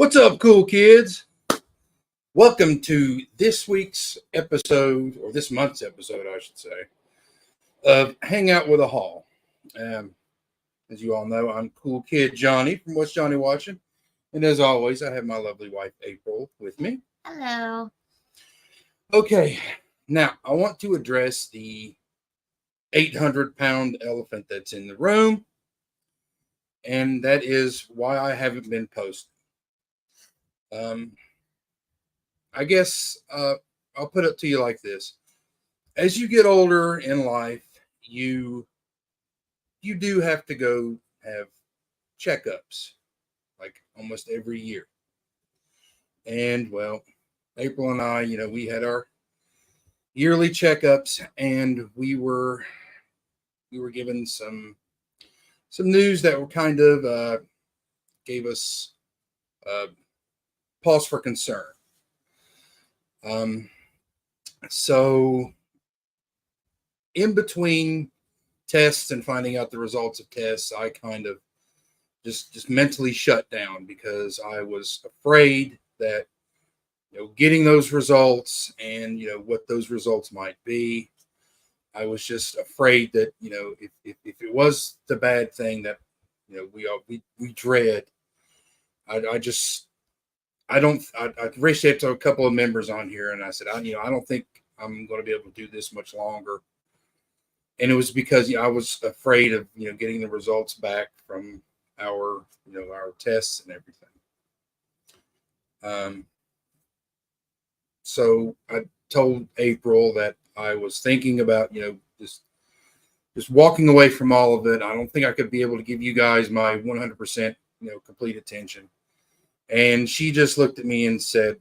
What's up, cool kids? Welcome to this week's episode, or this month's episode, I should say, of Hangout With A Haul. As you all know, I'm cool kid Johnny from What's Johnny Watching. And as always, I have my lovely wife, April, with me. Hello. Okay, now I want to address the 800-pound elephant that's in the room. And that is why I haven't been posting. I guess I'll put it to you like this. As you get older in life, you do have to go have checkups, like almost every year. And well, April and I, we had our yearly checkups, and we were given some news that were kind of gave us pause for concern. So in between tests and finding out the results of tests, I kind of just mentally shut down because I was afraid that, getting those results and, what those results might be. I was just afraid that, if it was the bad thing that, we dread, I reached out to a couple of members on here, and I said, I don't think I'm going to be able to do this much longer. And it was because I was afraid of getting the results back from our tests and everything. So I told April that I was thinking about just walking away from all of it. I don't think I could be able to give you guys my 100% complete attention. And she just looked at me and said,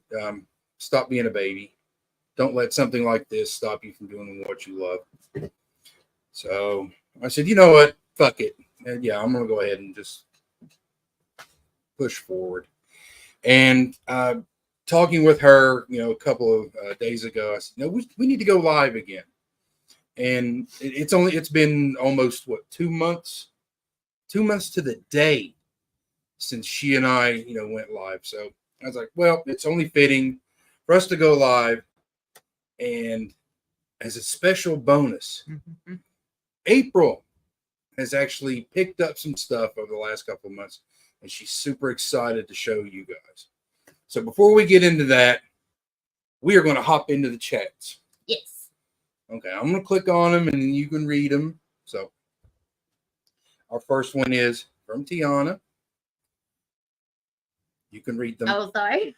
stop being a baby. Don't let something like this stop you from doing what you love. So I said, you know what? Fuck it. And yeah, I'm going to go ahead and just push forward. And talking with her, a couple of days ago, I said, no, we need to go live again. And it's been almost, 2 months? 2 months to the day since she and I, went live. So I was like, well, it's only fitting for us to go live. And as a special bonus, April has actually picked up some stuff over the last couple of months, and she's super excited to show you guys. So before we get into that, we are going to hop into the chats. Yes. Okay, I'm going to click on them, and you can read them. So our first one is from Tiana. You can read them. Oh, sorry.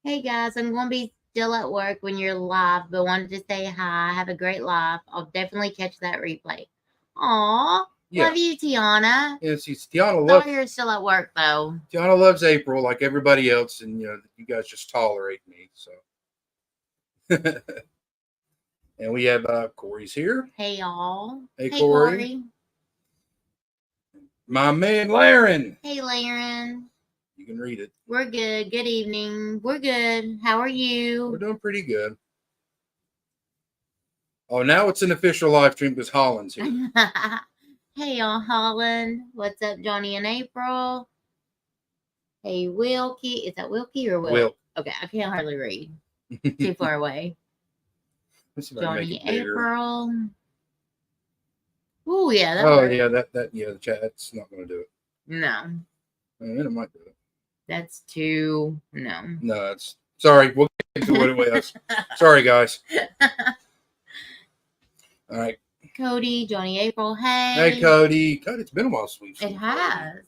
Hey, guys. I'm going to be still at work when you're live, but wanted to say hi. Have a great live. I'll definitely catch that replay. Aw. Yeah. Love you, Tiana. Yeah, Tiana loves. You're still at work, though. Tiana loves April like everybody else, and, you guys just tolerate me, so. And we have Corey's here. Hey, y'all. Hey, Corey. My man, Laren. Hey, Laren. You can read it. We're good. Good evening. We're good. How are you? We're doing pretty good. Oh, now it's an official live stream because Holland's here. Hey, y'all, Holland. What's up, Johnny and April? Hey, Wilkie. Is that Wilkie or Will? Okay, I can't hardly read. Too far away. Johnny, April. Oh, yeah. That works. Yeah, the chat. That's not going to do it. No. It might do it. That's too. No. No, that's. Sorry. We'll get into what it was. Sorry, guys. All right. Cody, Johnny, April. Hey. Hey, Cody. God, it's been a while since we've. It has. Cody.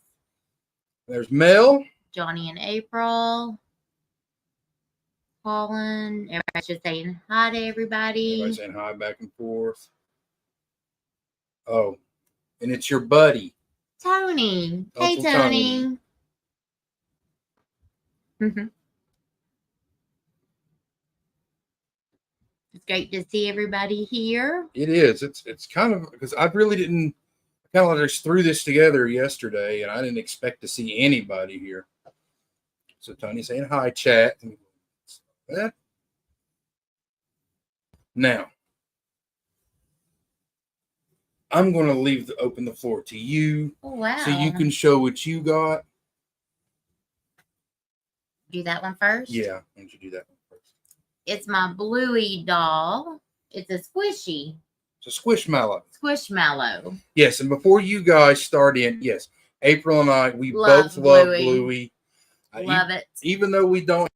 There's Mel. Johnny and April. Colin. Everybody's just saying hi to everybody. Everybody's saying hi back and forth. Oh, and it's your buddy. Tony. Hey, Tony. It's great to see everybody here. It is. It's kind of because I really didn't. I kind of just threw this together yesterday, and I didn't expect to see anybody here. So Tony's saying hi, chat. Now, I'm going to open the floor to you. Oh, wow. So you can show what you got. do that one first? Yeah, why don't you do that one first? It's my Bluey doll. It's a squishy. It's a Squishmallow. Squishmallow. Yes, and before you guys start in, yes, April and I, we Love both love Bluey. Bluey. Love it. Even though we don't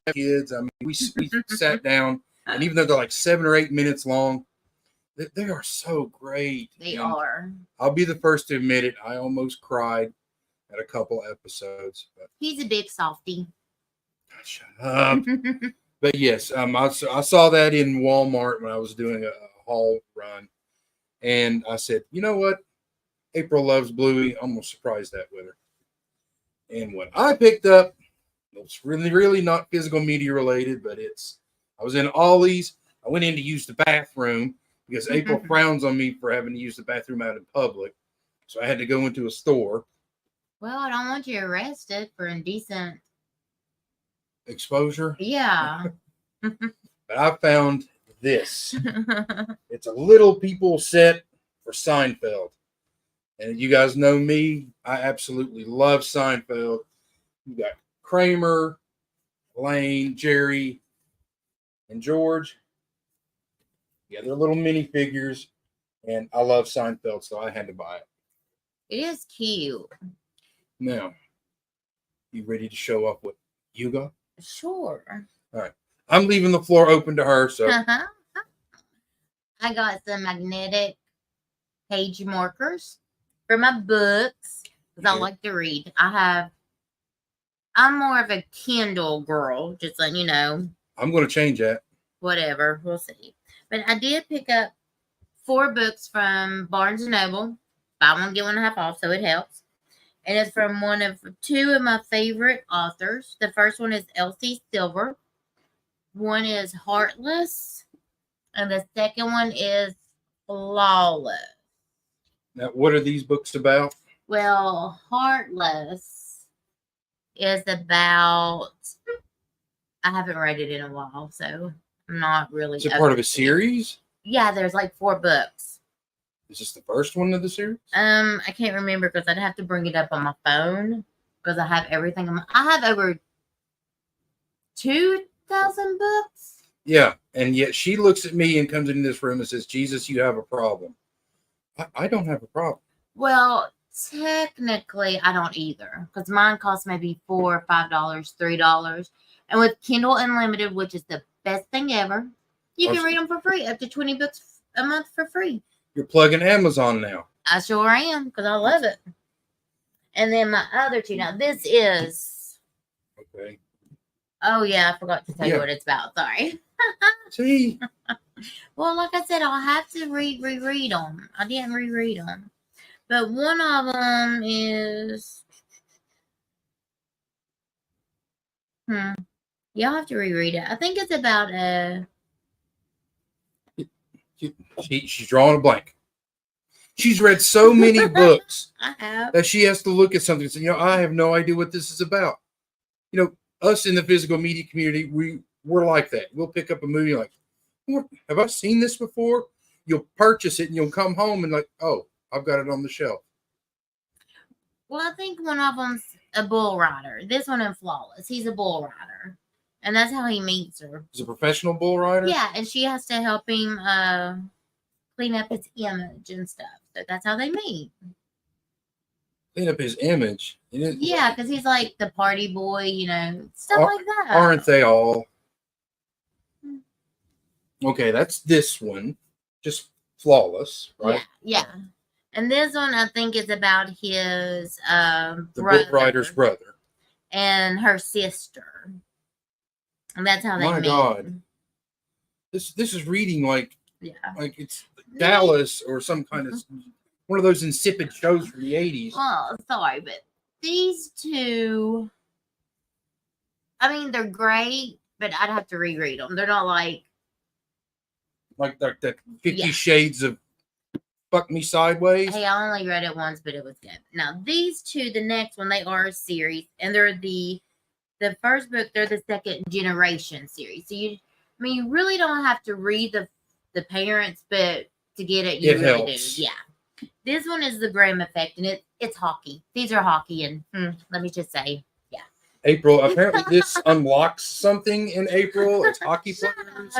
have kids, I mean, we sat down, and even though they're like 7 or 8 minutes long, they are so great. They And are. I'll be the first to admit it. I almost cried at a couple episodes. But He's a big softie. shut up. But yes, I saw that in Walmart when I was doing a haul run, and I said, you know what? April loves Bluey. I'm gonna surprise that with her. And what I picked up, it's really not physical media related, but I was in Ollie's. I went in to use the bathroom because April frowns on me for having to use the bathroom out in public. So I had to go into a store. Well, I don't want you arrested for indecent Exposure. Yeah. But I found this. It's a little people set for Seinfeld. And you guys know me. I absolutely love Seinfeld. You got Kramer, Lane, Jerry, and George. Yeah, they're little mini figures. And I love Seinfeld, so I had to buy it. It is cute. Now, you ready to show off what you got? Sure. All right. I'm leaving the floor open to her. So I got some magnetic page markers for my books because I like to read. I'm more of a Kindle girl, just letting you know. I'm going to change that. Whatever. We'll see. But I did pick up 4 books from Barnes & Noble. Buy one, get one half off, so it helps. And it's from 2 of my favorite authors. The first one is Elsie Silver. One is Heartless. And the second one is Flawless. Now, what are these books about? Well, Heartless is about... I haven't read it in a while, so I'm not really... Is it part of a series? Yeah, there's like 4 books. Is this the first one of the series? I can't remember because I'd have to bring it up on my phone because I have everything. I have over 2,000 books. Yeah, and yet she looks at me and comes into this room and says, Jesus, you have a problem. I don't have a problem. Well, technically, I don't either because mine costs maybe $4, $5, $3. And with Kindle Unlimited, which is the best thing ever, you can read them for free, up to 20 books a month for free. You're plugging Amazon now. I sure am because I love it. And then my other 2. Now, this is... Okay. Oh, yeah. I forgot to tell you what it's about. Sorry. See? Well, like I said, I'll have to reread them. I didn't reread them. But one of them is... Yeah, I'll have to reread it. I think it's about a... She's drawing a blank. She's read so many books I have. that she has to look at something and say, I have no idea what this is about. Us in the physical media community, we're like that. We'll pick up a movie like, have I seen this before? You'll purchase it and you'll come home and like, oh, I've got it on the shelf. Well, I think one of them's a bull rider. This one in Flawless. He's a bull rider. And that's how he meets her. He's a professional bull rider? Yeah, and she has to help him clean up his image and stuff. So that's how they meet. Clean up his image? Yeah, because he's like the party boy, stuff like that. Aren't they all? Okay, that's this one. Just Flawless, right? Yeah. And this one, I think, is about his the brother. bull rider's brother. And her sister. And that's how they meet. My God. This is reading like it's Yeah. Dallas or some kind of one of those insipid shows from the 80s. Well, sorry, but these 2, I mean, they're great, but I'd have to reread them. They're not like that 50 Shades of Fuck Me Sideways. Hey, I only read it once, but it was good. Now, these 2, the next one, they are a series, and they're the first book, they're the second generation series. So you really don't have to read the parents, but to get it, you really helps. do. Yeah. This one is The Graham Effect, and it's hockey. These are hockey, and let me just say, yeah. April, apparently this unlocks something in April. It's hockey players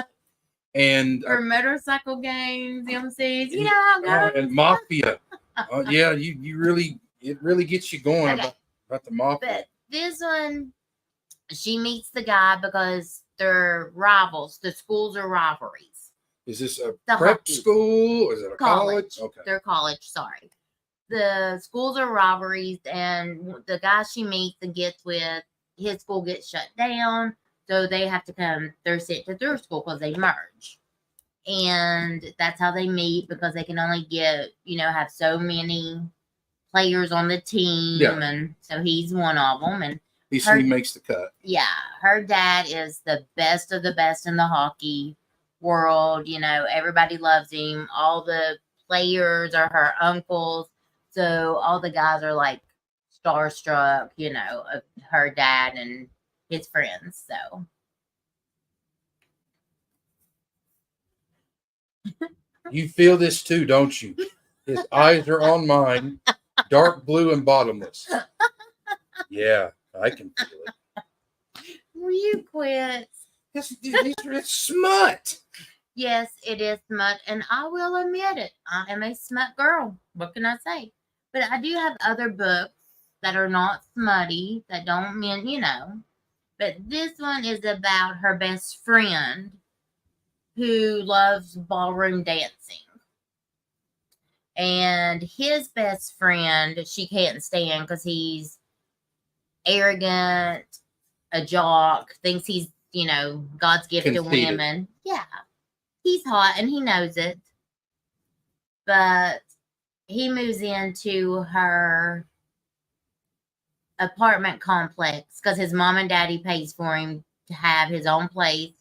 and For motorcycle games, MCs, you know how it goes. and mafia. Yeah, you really, it really gets you going Okay. about the mafia. But this one, she meets the guy because they're rivals. The schools are rivalries. Is this a The prep hockey. school? Or is it a college? Okay. They're college, sorry. The schools are rivalries, and the guy she meets and gets with, his school gets shut down. So they have to come, they're sent to their school because they merge. And that's how they meet, because they can only get, have so many players on the team. Yeah. And so he's one of them. And He makes the cut. yeah, her dad is the best of the best in the hockey world. Everybody loves him. All the players are her uncles. So all the guys are like starstruck, of her dad and his friends. So you feel this too, don't you? His eyes are on mine, dark blue and bottomless. Yeah, I can feel it. Will you quit? It's smut. Yes, it is smut, and I will admit it. I am a smut girl. What can I say? But I do have other books that are not smutty, that don't mean, But this one is about her best friend who loves ballroom dancing. And his best friend, she can't stand because he's arrogant, a jock, thinks he's, God's gift to women. Yeah. He's hot and he knows it. But he moves into her apartment complex because his mom and daddy pays for him to have his own place,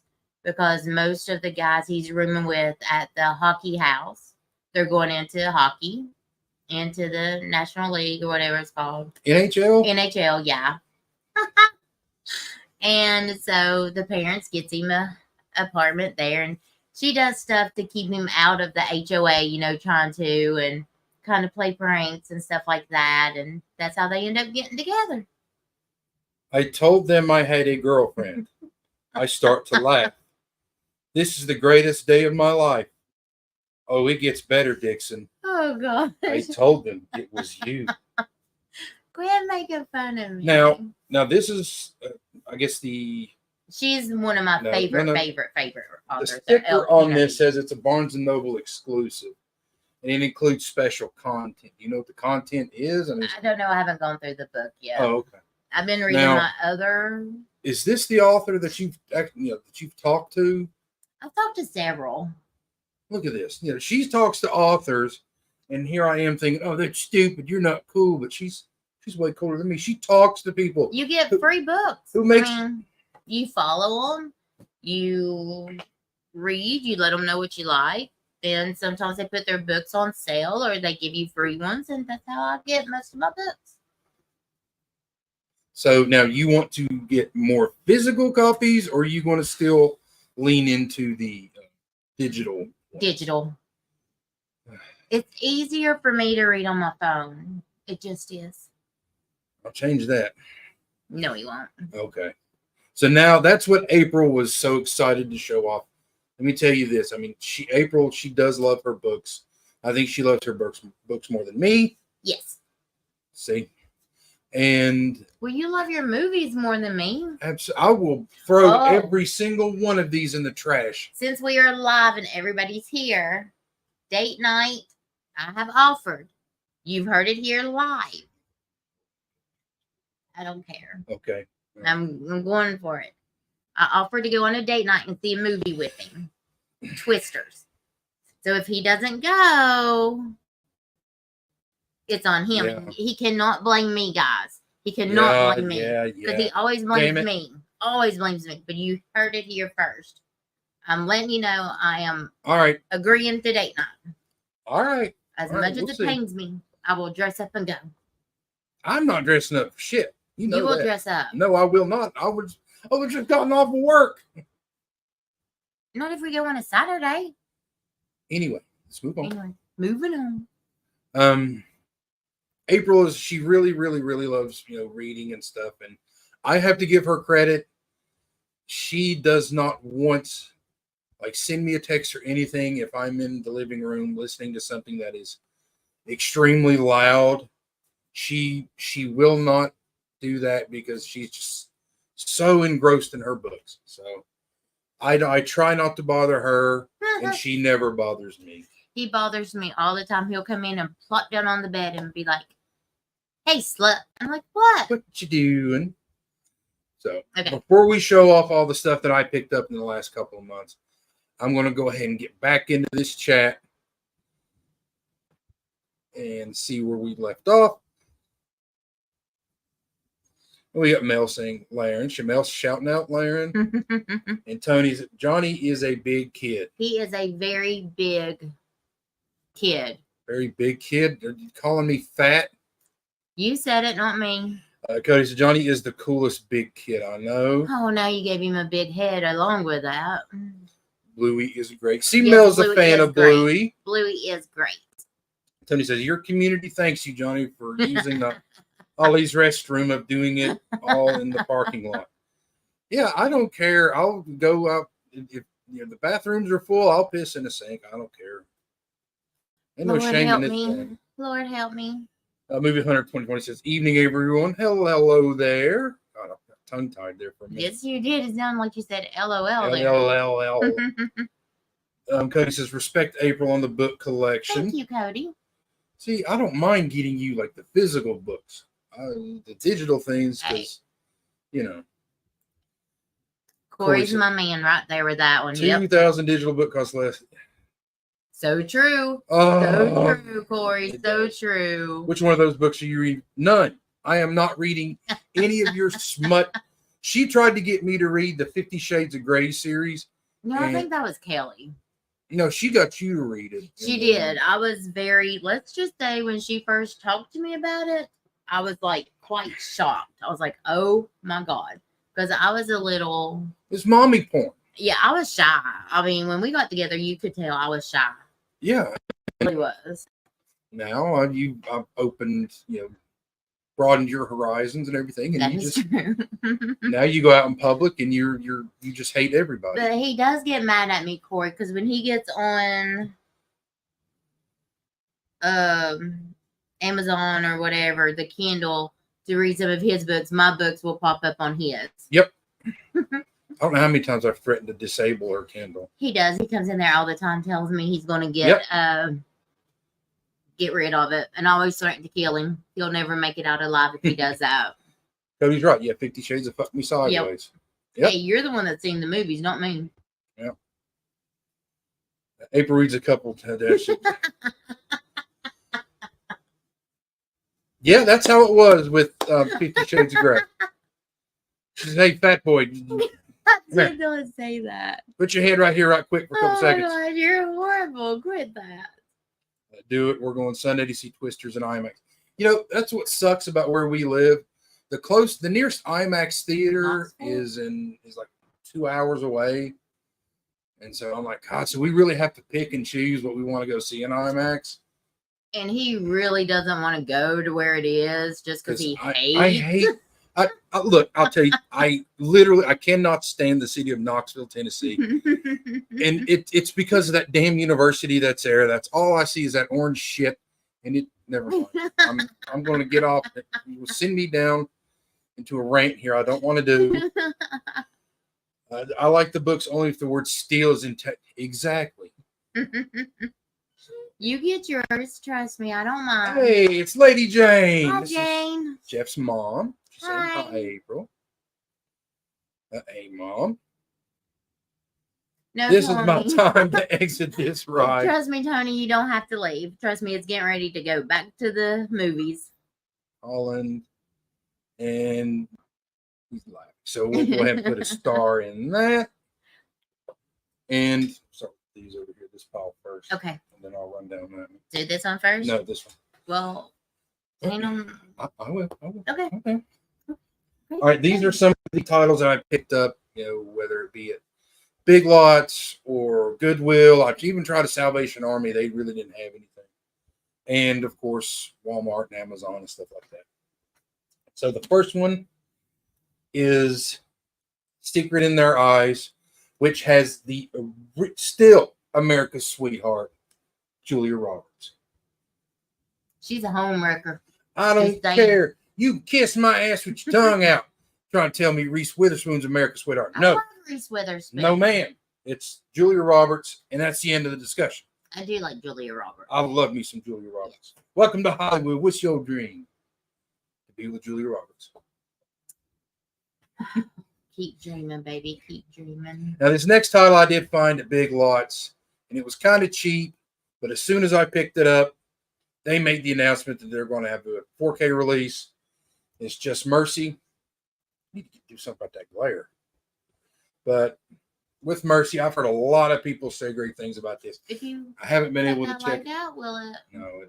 because most of the guys he's rooming with at the hockey house, they're going into hockey, into the National League or whatever it's called. NHL, yeah. And so the parents gets him a apartment there, and she does stuff to keep him out of the HOA, trying to, and kind of play pranks and stuff like that. And that's how they end up getting together. I told them I had a girlfriend. I start to laugh. This is the greatest day of my life. Oh, it gets better, Dixon. Oh, God. I told them it was you. Quit making fun of me. Now this is, I guess she's one of my favorite authors. The sticker on this says it's a Barnes & Noble exclusive, and it includes special content. You know what the content is? I don't know. I haven't gone through the book yet. Oh, okay. I've been reading my other. Is this the author that you've talked to? I've talked to several. Look at this. She talks to authors, and here I am thinking, oh, that's stupid. You're not cool, but she's way cooler than me. She talks to people. You get free books. You follow them. You read. You let them know what you like. And sometimes they put their books on sale, or they give you free ones, and that's how I get most of my books. So now you want to get more physical copies, or are you going to still lean into the digital? Digital. It's easier for me to read on my phone. It just is. I'll change that. No, you won't. Okay. So now that's what April was so excited to show off. Let me tell you this. I mean, she does love her books. I think she loves her books more than me. Yes. See? And well, you love your movies more than me. I will throw every single one of these in the trash. Since we are live and everybody's here, date night, I have offered. You've heard it here live. I don't care. Okay. I'm going for it. I offered to go on a date night and see a movie with him. Twisters. So if he doesn't go, it's on him. Yeah. He cannot blame me, guys. He cannot blame me. Because he always blames me. Always blames me. But you heard it here first. I'm letting you know I am agreeing to date night. All right. As much as it pains me, I will dress up and go. I'm not dressing up for shit. You will dress up. No, I will not. I was just gotten off of work. Not if we go on a Saturday. Anyway, let's move on. Moving on. April she really, really, really loves reading and stuff, and I have to give her credit. She does not want, like, send me a text or anything if I'm in the living room listening to something that is extremely loud. She will not do that because she's just so engrossed in her books. So I try not to bother her, and she never bothers me. He bothers me all the time. He'll come in and plop down on the bed and be like, "Hey, slut." I'm like, "What? What you doing?" So Okay. before we show off all the stuff that I picked up in the last couple of months, I'm going to go ahead and get back into this chat and see where we left off. We got Mel saying Laren. Shamel's shouting out Laren. And Tony's Johnny is a big kid. He is a very big kid. Very big kid. Are you calling me fat? You said it, not me. Cody said Johnny is the coolest big kid I know. Oh, now you gave him a big head along with that. Bluey is great. See, Yes, Mel's a Bluey fan is of Bluey. great. Bluey is great. Tony says your community thanks you, Johnny, for using the Ollie's restroom of doing it all in the parking lot. Yeah, I don't care. I'll go up if the bathrooms are full. I'll piss in the sink. I don't care. Ain't no shame in this thing. Lord help me. Movie Hunter 2020 says, "Evening, everyone. Hello there." God, I got tongue tied there for a minute. Yes, you did. It sounded like you said LOL there. LLL. Cody says, "Respect April on the book collection." Thank you, Cody. See, I don't mind getting you like the physical books, the digital things, because Corey's my man right there with that one. 2,000 digital book costs less. So true. Oh, So true, Corey. So true. Which one of those books are you reading? None. I am not reading any of your smut. She tried to get me to read the 50 Shades of Grey series. No, I think that was Kelly. No, she got you to read it. She did. I was let's just say when she first talked to me about it, I was like quite shocked. I was like, oh my God. Because I was a little. It's mommy porn. Yeah, I was shy. I mean, when we got together, you could tell I was shy. Yeah. I really was. Now I've opened, broadened your horizons and everything, and that is true. Now you go out in public and you just hate everybody. But he does get mad at me, Corey, because when he gets on Amazon or whatever, the Kindle to read some of his books, my books will pop up on his. Yep. I don't know how many times I've threatened to disable her Kindle. He does. He comes in there all the time, tells me he's going to get rid of it, and I always threaten to kill him. He'll never make it out alive if he does that. Cody's right. Yeah, 50 Shades of Fuck Me Sideways. Yep. Hey, you're the one that's seen the movies, not me. Yeah. April reads a couple. Yeah, that's how it was with 50 Shades of Grey. She said, "Hey, fat boy. I did not say that. Put your head right here right quick for a couple seconds." Oh, God, you're horrible. Quit that. Do it. We're going Sunday to see Twisters and IMAX. That's what sucks about where we live. The nearest IMAX theater is like 2 hours away. And so I'm like, God, so we really have to pick and choose what we want to go see in IMAX. And he really doesn't want to go to where it is just because he hates. I hate. Look, I'll tell you, I cannot stand the city of Knoxville, Tennessee. And it's because of that damn university that's there. That's all I see is that orange shit. And it never mind. I'm going to get off. It will send me down into a rant here I don't want to do. I like the books only if the word steal is in exactly. You get yours. Trust me. I don't mind. Hey, it's Lady Jane. Hi, Jane. Jeff's mom. She's saying Hi. hi, April. Hey, Mom. No, this Tony. is my time to exit this ride. Trust me, Tony, you don't have to leave. Trust me, it's getting ready to go back to the movies. Holland. And he's laughing. So we'll go ahead and put a star in that. And so these over here, this pile first. Okay. And then I'll run down that one. Do this one first? No, this one. Well, hang on. I will. Okay. All right, these are some of the titles that I picked up, whether it be at Big Lots or Goodwill. I've even tried a Salvation Army. They really didn't have anything. And, of course, Walmart and Amazon and stuff like that. So the first one is Secret in Their Eyes, which has the still America's sweetheart, Julia Roberts. She's a homewrecker. I don't care. You kiss my ass with your tongue out, trying to tell me Reese Witherspoon's America's sweetheart. No, I love Reese Witherspoon. No, ma'am. It's Julia Roberts, and that's the end of the discussion. I do like Julia Roberts. I love me some Julia Roberts. Welcome to Hollywood. What's your dream? To be with Julia Roberts. Keep dreaming, baby. Keep dreaming. Now, this next title I did find at Big Lots, and it was kind of cheap, but as soon as I picked it up, they made the announcement that they're going to have a 4K release. It's Just Mercy. I need to do something about that glare. But with Mercy, I've heard a lot of people say great things about this. I haven't been able to check. Out, will it? No.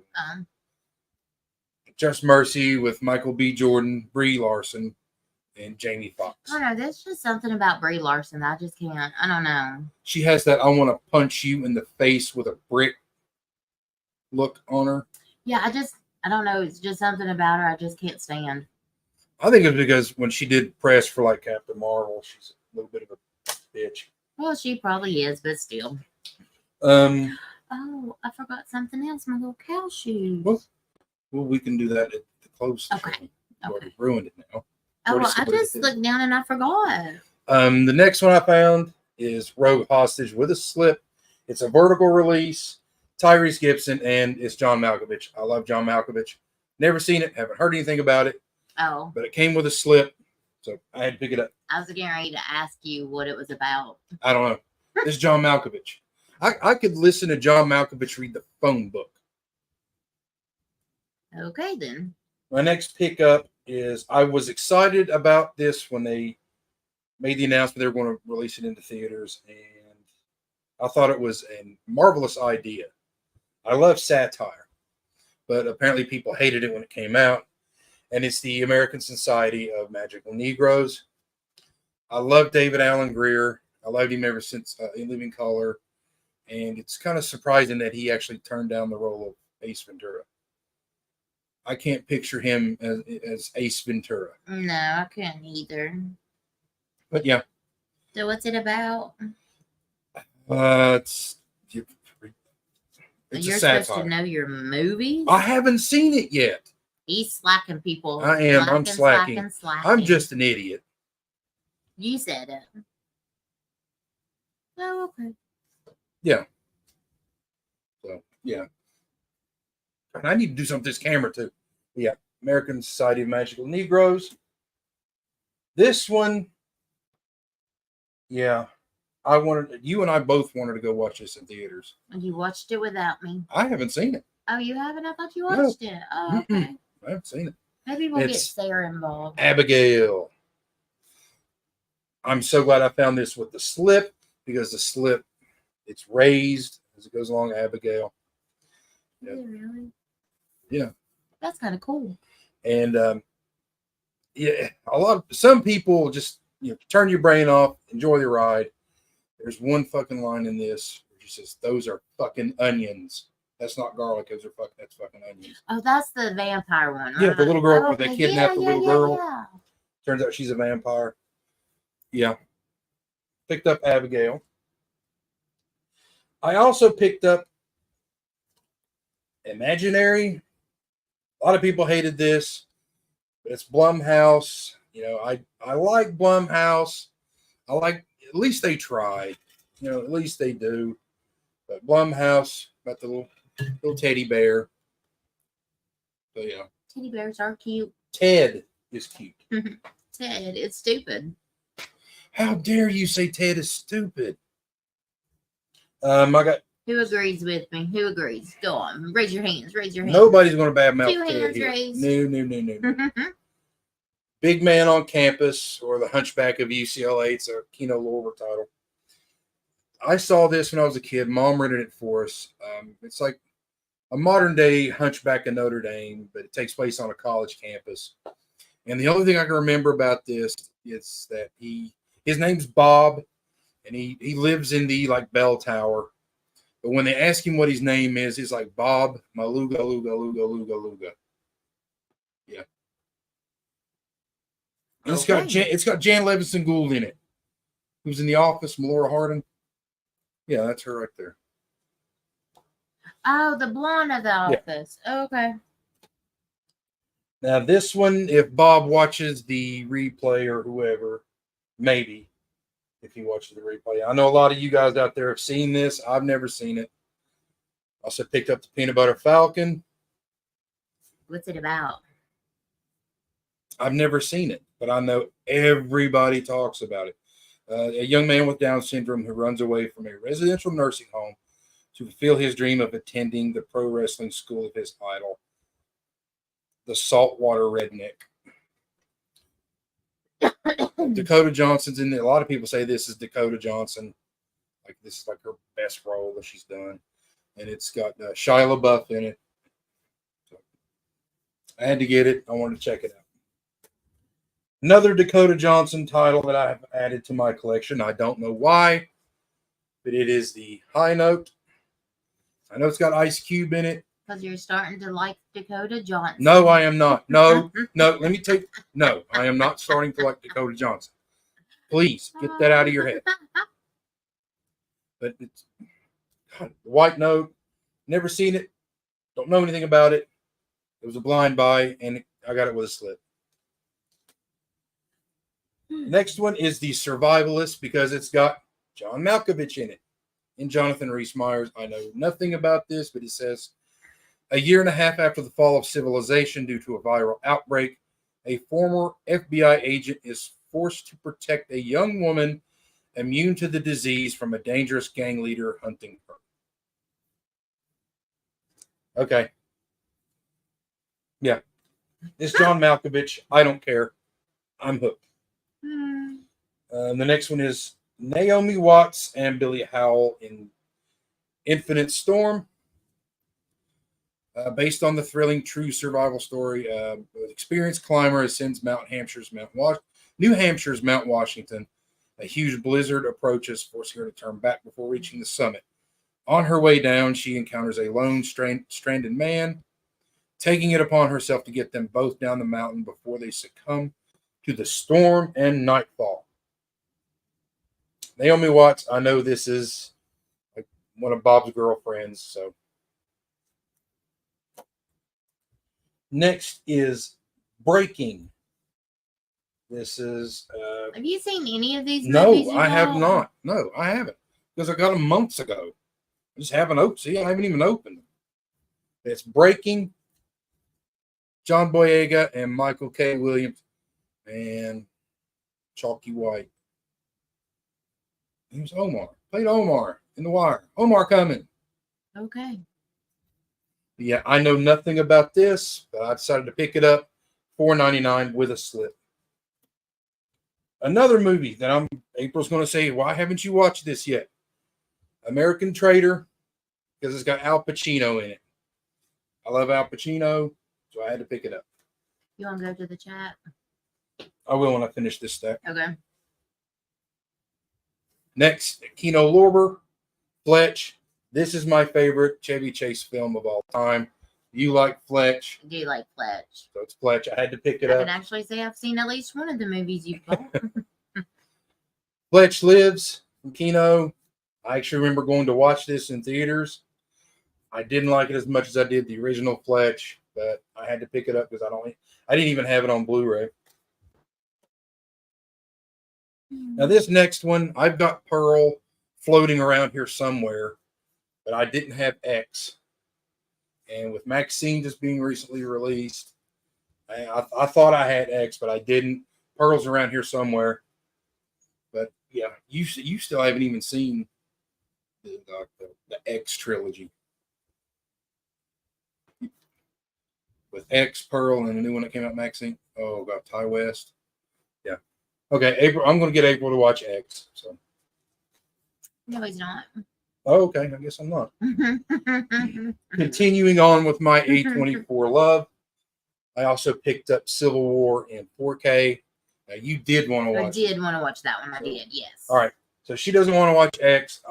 Just Mercy with Michael B. Jordan, Brie Larson, and Jamie Foxx. Oh no, there's just something about Brie Larson that I just can't. I don't know. She has that I want to punch you in the face with a brick look on her. Yeah, I don't know. It's just something about her I just can't stand. I think it's because when she did press for like Captain Marvel, she's a little bit of a bitch. Well, she probably is, but still. Oh, I forgot something else. My little cow shoes. Well, we can do that at the close. Okay. You already ruined it now. Oh, well, I just looked down and I forgot. The next one I found is Rogue Hostage with a Slip. It's a vertical release. Tyrese Gibson, and it's John Malkovich. I love John Malkovich. Never seen it, haven't heard anything about it. Oh. But it came with a slip, so I had to pick it up. I was getting ready to ask you what it was about. I don't know. It's John Malkovich. I could listen to John Malkovich read the phone book. Okay, then. My next pickup is I was excited about this when they made the announcement they were going to release it into theaters, and I thought it was a marvelous idea. I love satire, but apparently people hated it when it came out. And it's the American Society of Magical Negroes. I love David Alan Grier. I loved him ever since In Living Color. And it's kind of surprising that he actually turned down the role of Ace Ventura. I can't picture him as Ace Ventura. No, I couldn't either. But yeah. So what's it about? You're supposed to know your movies? I haven't seen it yet. He's slacking, people. I am. I'm slacking. I'm just an idiot. You said it. Oh, okay. Yeah. So, yeah. And I need to do something with this camera, too. Yeah. American Society of Magical Negroes. This one, yeah. You and I both wanted to go watch this in theaters. And you watched it without me. I haven't seen it. Oh, you haven't? I thought you watched it. Oh, okay. I haven't seen it. Maybe we'll get Sarah involved. Abigail. I'm so glad I found this with the slip, because the slip, it's raised as it goes along. Abigail. Is it really? Yeah. That's kind of cool. And yeah, some people just turn your brain off, enjoy the ride. There's one fucking line in this where she says, "Those are fucking onions." That's not garlic. That's fucking onions. Oh, that's the vampire one. Right? Yeah, the little girl where they kidnapped the little girl. Yeah. Turns out she's a vampire. Yeah. Picked up Abigail. I also picked up Imaginary. A lot of people hated this, but it's Blumhouse. I like Blumhouse. At least they tried. At least they do. But Blumhouse, about the little teddy bear. So, yeah. Teddy bears are cute. Ted is cute. Ted, it's stupid. How dare you say Ted is stupid? I got. Who agrees with me? Who agrees? Go on. Raise your hands. Raise your hands. Nobody's going to badmouth Ted. 2 hands raised. No. Big Man on Campus, or The Hunchback of UCLA. It's a Kino Lorber title. I saw this when I was a kid. Mom rented it for us. It's like a modern day Hunchback of Notre Dame, but it takes place on a college campus. And the only thing I can remember about this is that his name's Bob, and he lives in the bell tower. But when they ask him what his name is, he's like, Bob Maluga Luga Luga Luga Luga. Yeah. And Okay. it's got Jan Levinson Gould in it, who's in The Office, Melora Hardin. Yeah, that's her right there. Oh, the blonde of the Yeah. Office. Okay. Now, this one, if Bob watches the replay or whoever, maybe if he watches the replay. I know a lot of you guys out there have seen this. I've never seen it. Also picked up the Peanut Butter Falcon. What's it about? I've never seen it, but I know everybody talks about it. A young man with Down syndrome who runs away from a residential nursing home to fulfill his dream of attending the pro wrestling school of his idol, the Saltwater Redneck. Dakota Johnson's in there. A lot of people say this is Dakota Johnson. Like, this is like her best role that she's done. And it's got Shia LaBeouf in it. So I had to get it. I wanted to check it out. Another Dakota Johnson title that I have added to my collection. I don't know why, but it is the High Note. I know it's got Ice Cube in it. Because you're starting to like Dakota Johnson. No, I am not. No, let me take. No, I am not starting to like Dakota Johnson. Please get that out of your head. But it's God, the White Note. Never seen it. Don't know anything about it. It was a blind buy, and I got it with a slip. Next one is the Survivalist because it's got John Malkovich in it and Jonathan Rhys-Meyers. I know nothing about this, but it says a year and a half after the fall of civilization due to a viral outbreak, a former FBI agent is forced to protect a young woman immune to the disease from a dangerous gang leader hunting her. Okay. Yeah. It's John Malkovich. I don't care. I'm hooked. The next one is Naomi Watts and Billy Howell in Infinite Storm. Based on the thrilling true survival story, an experienced climber ascends New Hampshire's Mount Washington. A huge blizzard approaches, forcing her to turn back before reaching the summit. On her way down, she encounters a lone stranded man, taking it upon herself to get them both down the mountain before they succumb to the storm and nightfall. Naomi Watts, I know this is like one of Bob's girlfriends, so. Next is Breaking. This is. Have you seen any of these movies? No, I have not. No, I haven't. Because I got them months ago. I just haven't opened. See, I haven't even opened them. It's Breaking. John Boyega and Michael K. Williams and Chalky White. He was Omar. Played Omar in The Wire. Omar coming. Okay. Yeah, I know nothing about this, but I decided to pick it up. $4.99 with a slip. Another movie that April's going to say, why haven't you watched this yet? American Trader, because it's got Al Pacino in it. I love Al Pacino, so I had to pick it up. You want to go to the chat? I will when I finish this stack. Okay. Next, Kino Lorber, Fletch. This is my favorite Chevy Chase film of all time. You like Fletch. I do like Fletch. So it's Fletch. I had to pick it I up. can actually say I've seen at least one of the movies you've bought. Fletch Lives from Kino. I actually remember going to watch this in theaters. I didn't like it as much as I did the original Fletch, but I had to pick it up because I didn't even have it on Blu-ray. Now this next one, I've got Pearl floating around here somewhere, but I didn't have X. And with Maxine just being recently released, I thought I had X, but I didn't. Pearl's around here somewhere. But yeah, you still haven't even seen the X trilogy. With X, Pearl, and the new one that came out, Maxine. Oh, God, Ty West. Yeah. Okay, April. I'm going to get April to watch X. So. No, he's not. Oh, okay. I guess I'm not. Continuing on with my A24 love, I also picked up Civil War in 4K. Now, you did want to watch I did want to watch that one. I did, yes. All right. So she doesn't want to watch X.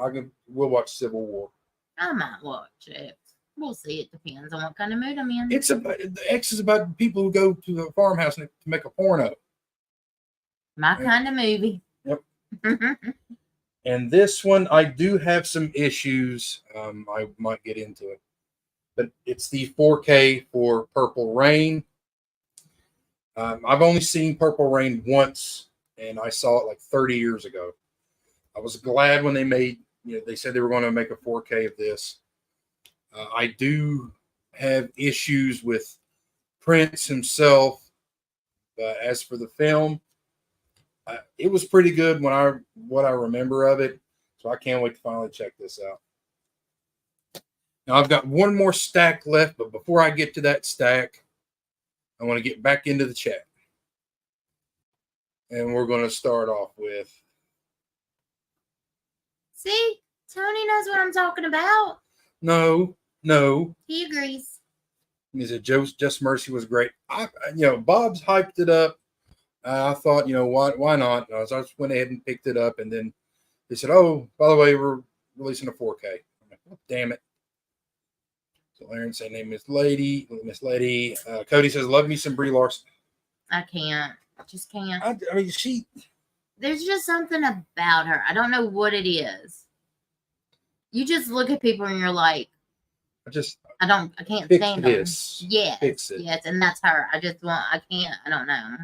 We'll watch Civil War. I might watch it. We'll see. It depends on what kind of mood I'm in. The X is about people who go to the farmhouse to make a porno. My kind of movie. Yep. And this one, I do have some issues. I might get into it. But it's the 4K for Purple Rain. I've only seen Purple Rain once, and I saw it like 30 years ago. I was glad when they made, they said they were going to make a 4K of this. I do have issues with Prince himself. As for the film, it was pretty good what I remember of it. So I can't wait to finally check this out. Now I've got one more stack left, but before I get to that stack, I want to get back into the chat. And we're going to start off with. See, Tony knows what I'm talking about. No. He agrees. He said Just Mercy was great. Bob's hyped it up. I thought, why not? So I just went ahead and picked it up, and then they said, "Oh, by the way, we're releasing a 4K." I'm like, oh, damn it. So Aaron saying, "Name Miss Lady." Cody says, "Love me some Brie Larson." I can't. I just can't. I mean, There's just something about her. I don't know what it is. You just look at people and you're like, I can't stand this. Them. Yes. Fix it. Yes, and that's her. I don't know.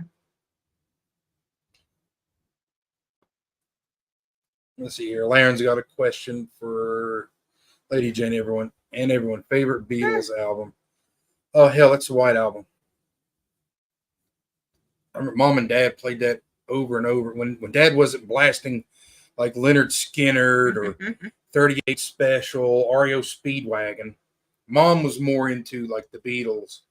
Let's see here. Laren's got a question for Lady Jane, everyone. Favorite Beatles album. Oh, hell, that's the White Album. I remember Mom and Dad played that over and over. When Dad wasn't blasting like Leonard Skinner or 38 Special, REO Speedwagon, Mom was more into like the Beatles,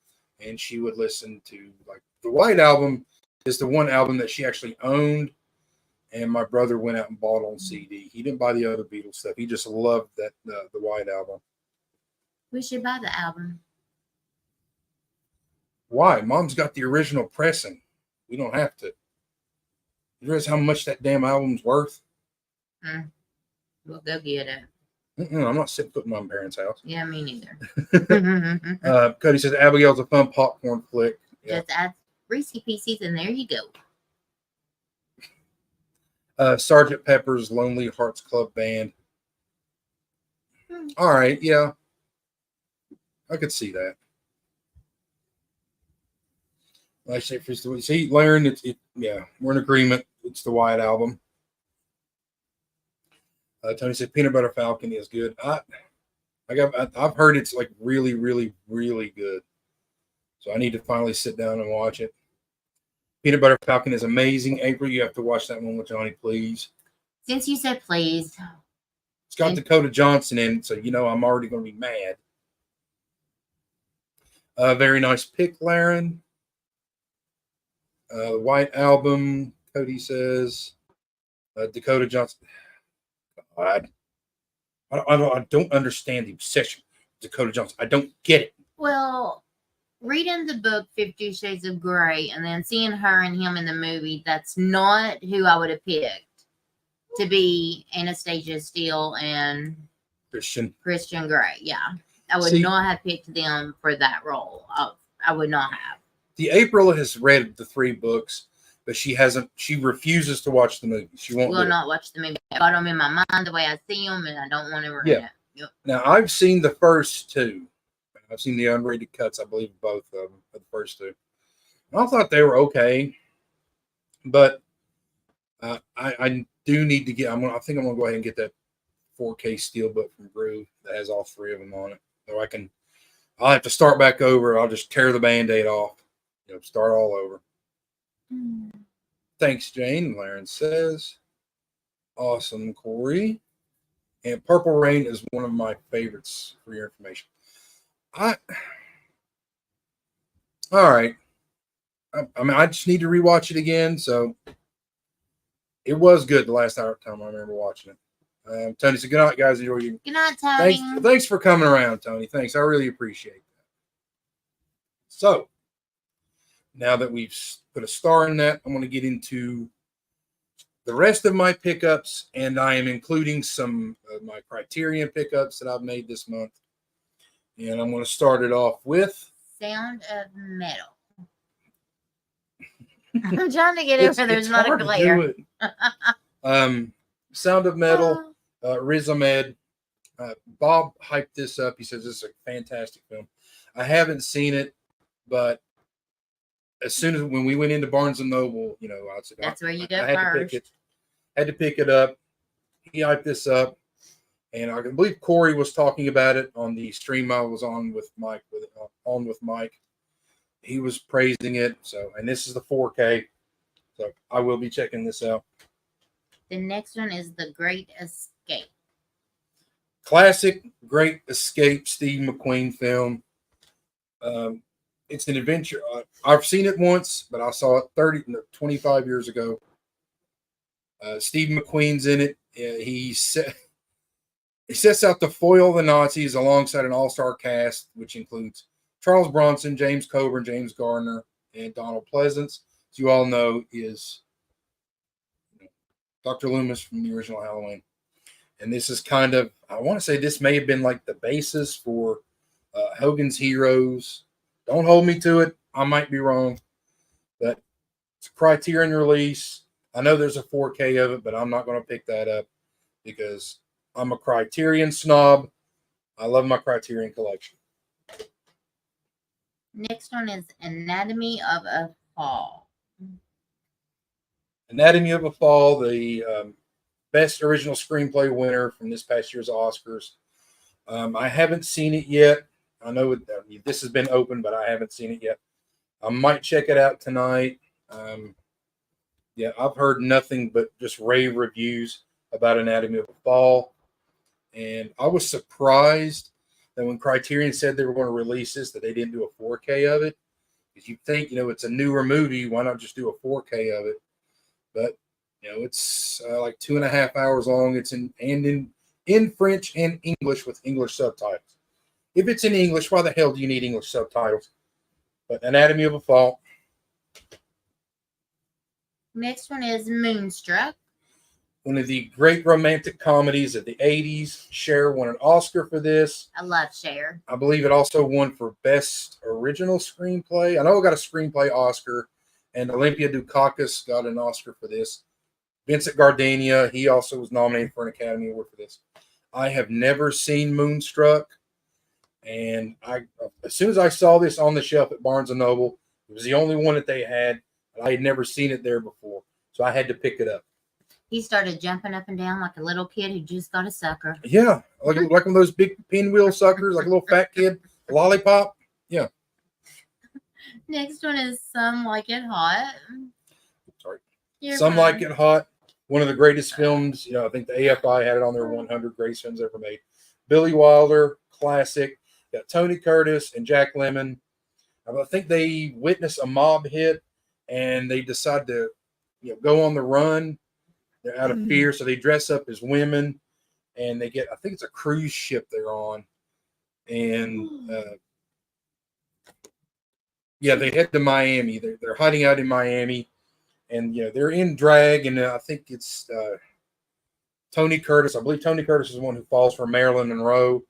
and she would listen to like the White Album is the one album that she actually owned, and my brother went out and bought on CD. He didn't buy the other Beatles stuff. He just loved that the White Album. We should buy the album. Why? Mom's got the original pressing. We don't have to. You realize how much that damn album's worth? We'll go get it. I'm not sitting foot in my parents' house. Yeah, me neither. Cody says Abigail's a fun popcorn flick. Yeah. Just add Reese Pieces and there you go. Sergeant Pepper's Lonely Hearts Club Band. All right, yeah. I could see that. Like I say, see, Laren, we're in agreement. It's the White Album. Tony said Peanut Butter Falcon is good. I've heard it's like really, really, really good. So I need to finally sit down and watch it. Peanut Butter Falcon is amazing. April, you have to watch that one with Johnny, please. Since you said please. It's got Dakota Johnson in it, so I'm already going to be mad. Very nice pick, Laren. The White Album, Cody says. Dakota Johnson. God. I don't understand the obsession with Dakota Johnson. I don't get it. Well, reading the book 50 Shades of Grey and then seeing her and him in the movie, that's not who I would have picked to be Anastasia Steele and Christian Grey. Yeah. I would not have picked them for that role. I would not have. The April has read the 3 books, but she refuses to watch the movie. She will not watch the movie. I got them in my mind the way I see them, and I don't want to ruin it. Yep. Now, I've seen the first 2. I've seen the unrated cuts, I believe, both of them, the first 2. I thought they were okay, but I do need to get. I think I'm gonna go ahead and get that 4K steelbook from Groove that has all 3 of them on it. So I'll have to start back over. I'll just tear the Band-Aid off, start all over. Thanks, Jane. Laren says, awesome, Corey. And Purple Rain is one of my favorites for your information. All right. I just need to rewatch it again. So it was good the last time I remember watching it. Tony said, good night, guys. Enjoy you. Good night, Tony. Thanks for coming around, Tony. Thanks. I really appreciate that. So now that we've put a star in that, I'm going to get into the rest of my pickups, and I am including some of my Criterion pickups that I've made this month. And I'm going to start it off with Sound of Metal. I'm trying to get it where there's not a hard to glare. do it. Sound of Metal, Riz Ahmed. Bob hyped this up. He says this is a fantastic film. I haven't seen it, but as soon as when we went into Barnes and Noble, I said That's where you go I had first. to pick it. Had to pick it up. He hyped this up, and I can believe Corey was talking about it on the stream I was on with Mike. He was praising it. So, and this is the 4K. So I will be checking this out. The next one is The Great Escape. Classic Great Escape Steve McQueen film. It's an adventure. I've seen it once, but I saw it 25 years ago. Steve McQueen's in it. He sets out to foil the Nazis alongside an all-star cast, which includes Charles Bronson, James Coburn, James Garner, and Donald Pleasance. As you all know, is Dr. Loomis from the original Halloween. And this is kind of, I want to say this may have been like the basis for Hogan's Heroes. Don't hold me to it. I might be wrong. But it's a Criterion release. I know there's a 4K of it, but I'm not going to pick that up because I'm a Criterion snob. I love my Criterion collection. Next one is Anatomy of a Fall. Anatomy of a Fall, the best original screenplay winner from this past year's Oscars. I haven't seen it yet. I know this has been open, but I haven't seen it yet. I might check it out tonight. Yeah, I've heard nothing but just rave reviews about Anatomy of a Fall. And I was surprised that when Criterion said they were going to release this, that they didn't do a 4K of it. Because you'd think, it's a newer movie. Why not just do a 4K of it? But, it's like 2.5 hours long. It's in French and English with English subtitles. If it's in English, why the hell do you need English subtitles? But Anatomy of a Fall. Next one is Moonstruck. One of the great romantic comedies of the 80s. Cher won an Oscar for this. I love Cher. I believe it also won for Best Original Screenplay. I know it got a Screenplay Oscar, and Olympia Dukakis got an Oscar for this. Vincent Gardenia, he also was nominated for an Academy Award for this. I have never seen Moonstruck, and as soon as I saw this on the shelf at Barnes & Noble, it was the only one that they had, and I had never seen it there before, so I had to pick it up. He started jumping up and down like a little kid who just got a sucker. Yeah, like one of those big pinwheel suckers, like a little fat kid, a lollipop. Yeah. Next one is Some Like It Hot. Sorry. Some Like It Hot. One of the greatest films. I think the AFI had it on their 100 greatest films ever made. Billy Wilder, classic. Got Tony Curtis and Jack Lemmon. I think they witness a mob hit, and they decide to, go on the run. They're out of fear, so they dress up as women, and they get, I think it's a cruise ship they're on, and they head to Miami. They're hiding out in Miami, and they're in drag, and I think it's Tony Curtis. I believe Tony Curtis is the one who falls for Marilyn Monroe,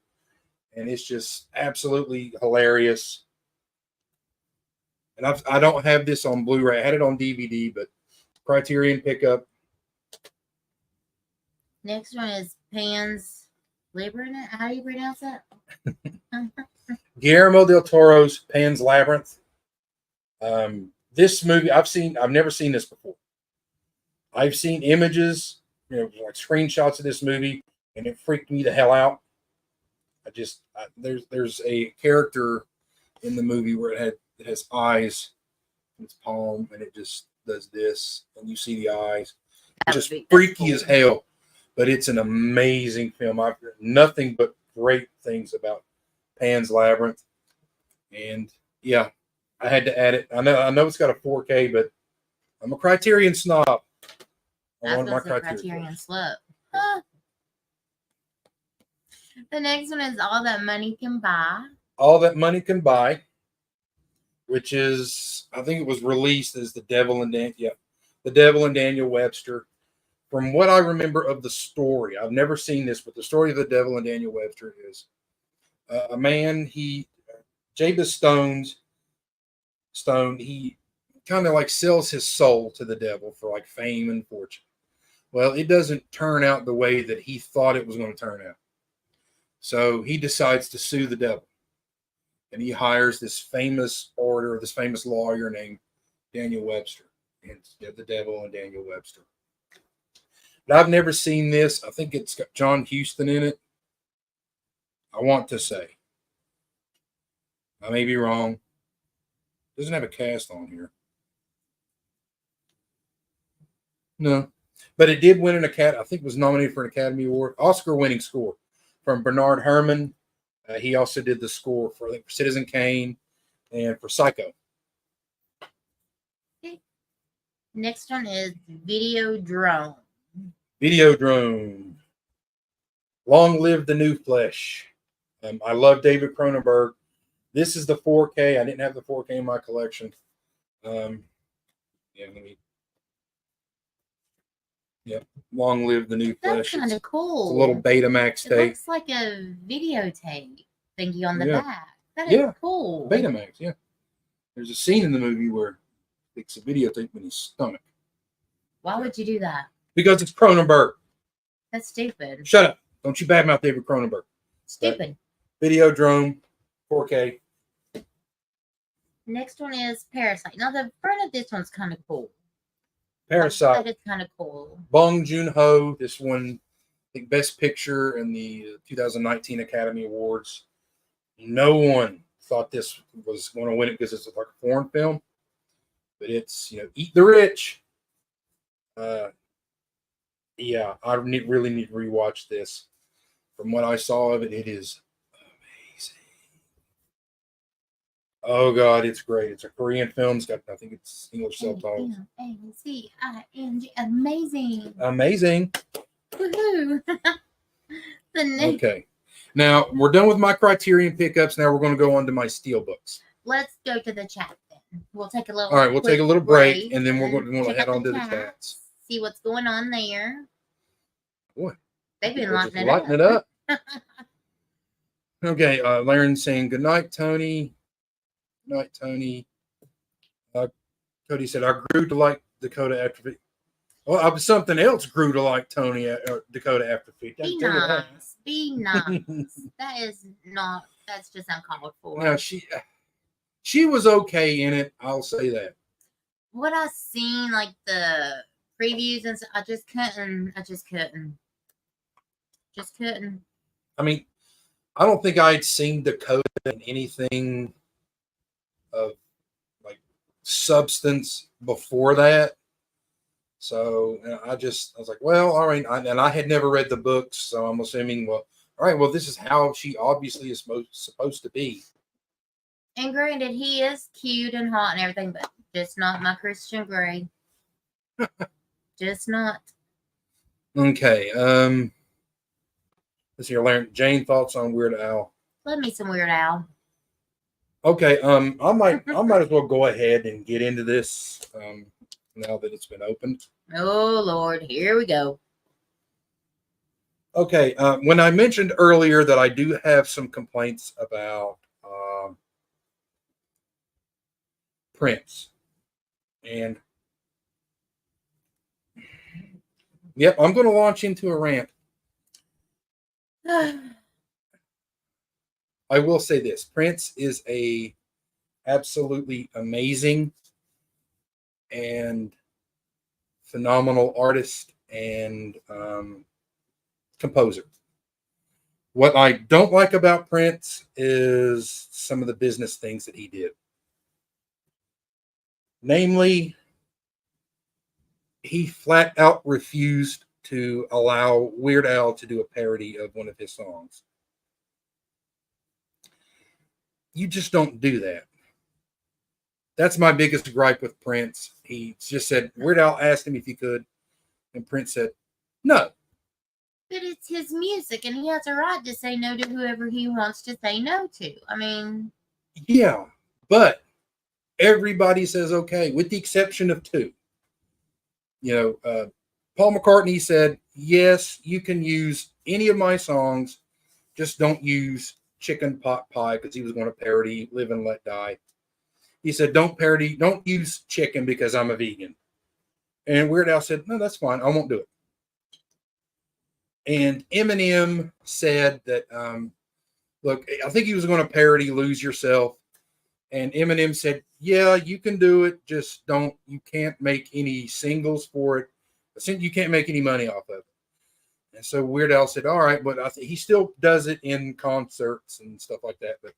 and it's just absolutely hilarious. And I don't have this on Blu-ray. I had it on DVD, but Criterion pickup. Next one is Pan's Labyrinth. How do you pronounce that? Guillermo del Toro's Pan's Labyrinth. This movie I've never seen this before. I've seen images, like screenshots of this movie, and it freaked me the hell out. There's a character in the movie where it has eyes in its palm, and it just does this, and you see the eyes. It's just freaky as hell. But it's an amazing film. I've heard nothing but great things about Pan's Labyrinth. And yeah, I had to add it. I know it's got a 4K, but I'm a Criterion snob. I was going to say Criterion slut. The next one is All That Money Can Buy. All That Money Can Buy, which is, I think it was released as The Devil and Daniel Webster. From what I remember of the story, I've never seen this, but the story of The Devil and Daniel Webster is a man, Jabez Stone, he kind of like sells his soul to the devil for like fame and fortune. Well, it doesn't turn out the way that he thought it was going to turn out. So he decides to sue the devil. And he hires this famous orator, this famous lawyer named Daniel Webster. And the devil and Daniel Webster. But I've never seen this. I think it's got John Huston in it. I want to say. I may be wrong. Doesn't have a cast on here. No. But it did win an Academy. I think it was nominated for an Academy Award. Oscar-winning score from Bernard Herrmann. He also did the score for, I think, for Citizen Kane and for Psycho. Okay. Next one is Videodrome. Videodrome. Long live the new flesh. I love David Cronenberg. This is the 4K. I didn't have the 4K in my collection. Long live the new flesh. That's kind of cool. It's a little Betamax tape. It looks like a videotape thingy on the back. That is cool. Betamax, yeah. There's a scene in the movie where it's a videotape in his stomach. Why would you do that? Because it's Cronenberg. That's stupid. Shut up. Don't you badmouth David Cronenberg. Stupid. Videodrome, 4K. Next one is Parasite. Now, the front of this one's kind of cool. Parasite. That is kind of cool. Bong Joon-ho. This one, I think, Best Picture in the 2019 Academy Awards. No one thought this was going to win it because it's like a foreign film. But it's, Eat the Rich. Yeah, I really need to rewatch this. From what I saw of it, it is amazing. Oh God, it's great. It's a Korean film. It's got, I think it's English subtitles. A-C-I-N-G. Amazing. Amazing. Woohoo. Okay. Now we're done with my Criterion pickups. Now we're going to go on to my Steelbooks. Let's go to the chat then. We'll take a little. All right, we'll take a little break, and then we're going to head on to the chats. See what's going on there. Boy, they've been lighting it up. Okay, Lauren's saying good night, Tony. Good night, Tony. Cody said, I grew to like Dakota after. Well, something else grew to like Tony Dakota after 50. Be nice. Be nice. That's just uncalled for. No, she was okay in it. I'll say that. What I seen, like the previews and stuff, I just couldn't. I mean, I don't think I'd seen Dakota in anything of like substance before that. So I was like, well, all right. And I had never read the books, so I'm assuming, well, all right, well, this is how she obviously is supposed to be. And granted, he is cute and hot and everything, but just not my Christian Grey. Just not. Okay. Let's hear Jane thoughts on Weird Al. Love me some Weird Al. Okay. I might as well go ahead and get into this now that it's been opened. Oh Lord, here we go. Okay. When I mentioned earlier that I do have some complaints about Prince, and yep, I'm going to launch into a rant. I will say this: Prince is a absolutely amazing and phenomenal artist and composer. What I don't like about Prince is some of the business things that he did. Namely, he flat out refused to allow Weird Al to do a parody of one of his songs. You just don't do that. That's my biggest gripe with Prince. He just said, Weird Al asked him if he could, and Prince said, no. But it's his music, and he has a right to say no to whoever he wants to say no to. I mean... Yeah, but everybody says okay, with the exception of two. Paul McCartney said, yes, you can use any of my songs, just don't use Chicken Pot Pie, because he was going to parody Live and Let Die. He said, don't use chicken because I'm a vegan. And Weird Al said, no, that's fine. I won't do it. And Eminem said that, look, I think he was going to parody Lose Yourself. And Eminem said, yeah, you can do it. Just you can't make any singles for it. You can't make any money off of it. And so Weird Al said, all right, but he still does it in concerts and stuff like that. But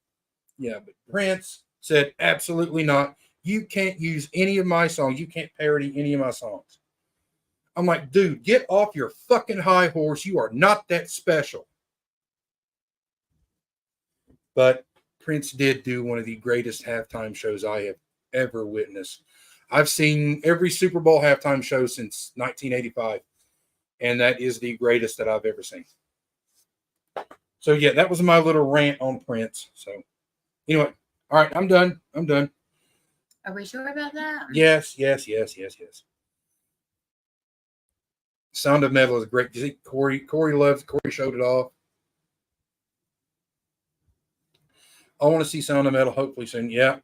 yeah, but Prince said, absolutely not. You can't use any of my songs. You can't parody any of my songs. I'm like, dude, get off your fucking high horse. You are not that special. But Prince did do one of the greatest halftime shows I have ever witnessed. I've seen every Super Bowl halftime show since 1985, and that is the greatest that I've ever seen. So, yeah, that was my little rant on Prince. So, anyway, all right, I'm done. Are we sure about that? Yes. Sound of Metal is great. You see, Corey showed it off. I want to see Sound of Metal hopefully soon. Yeah.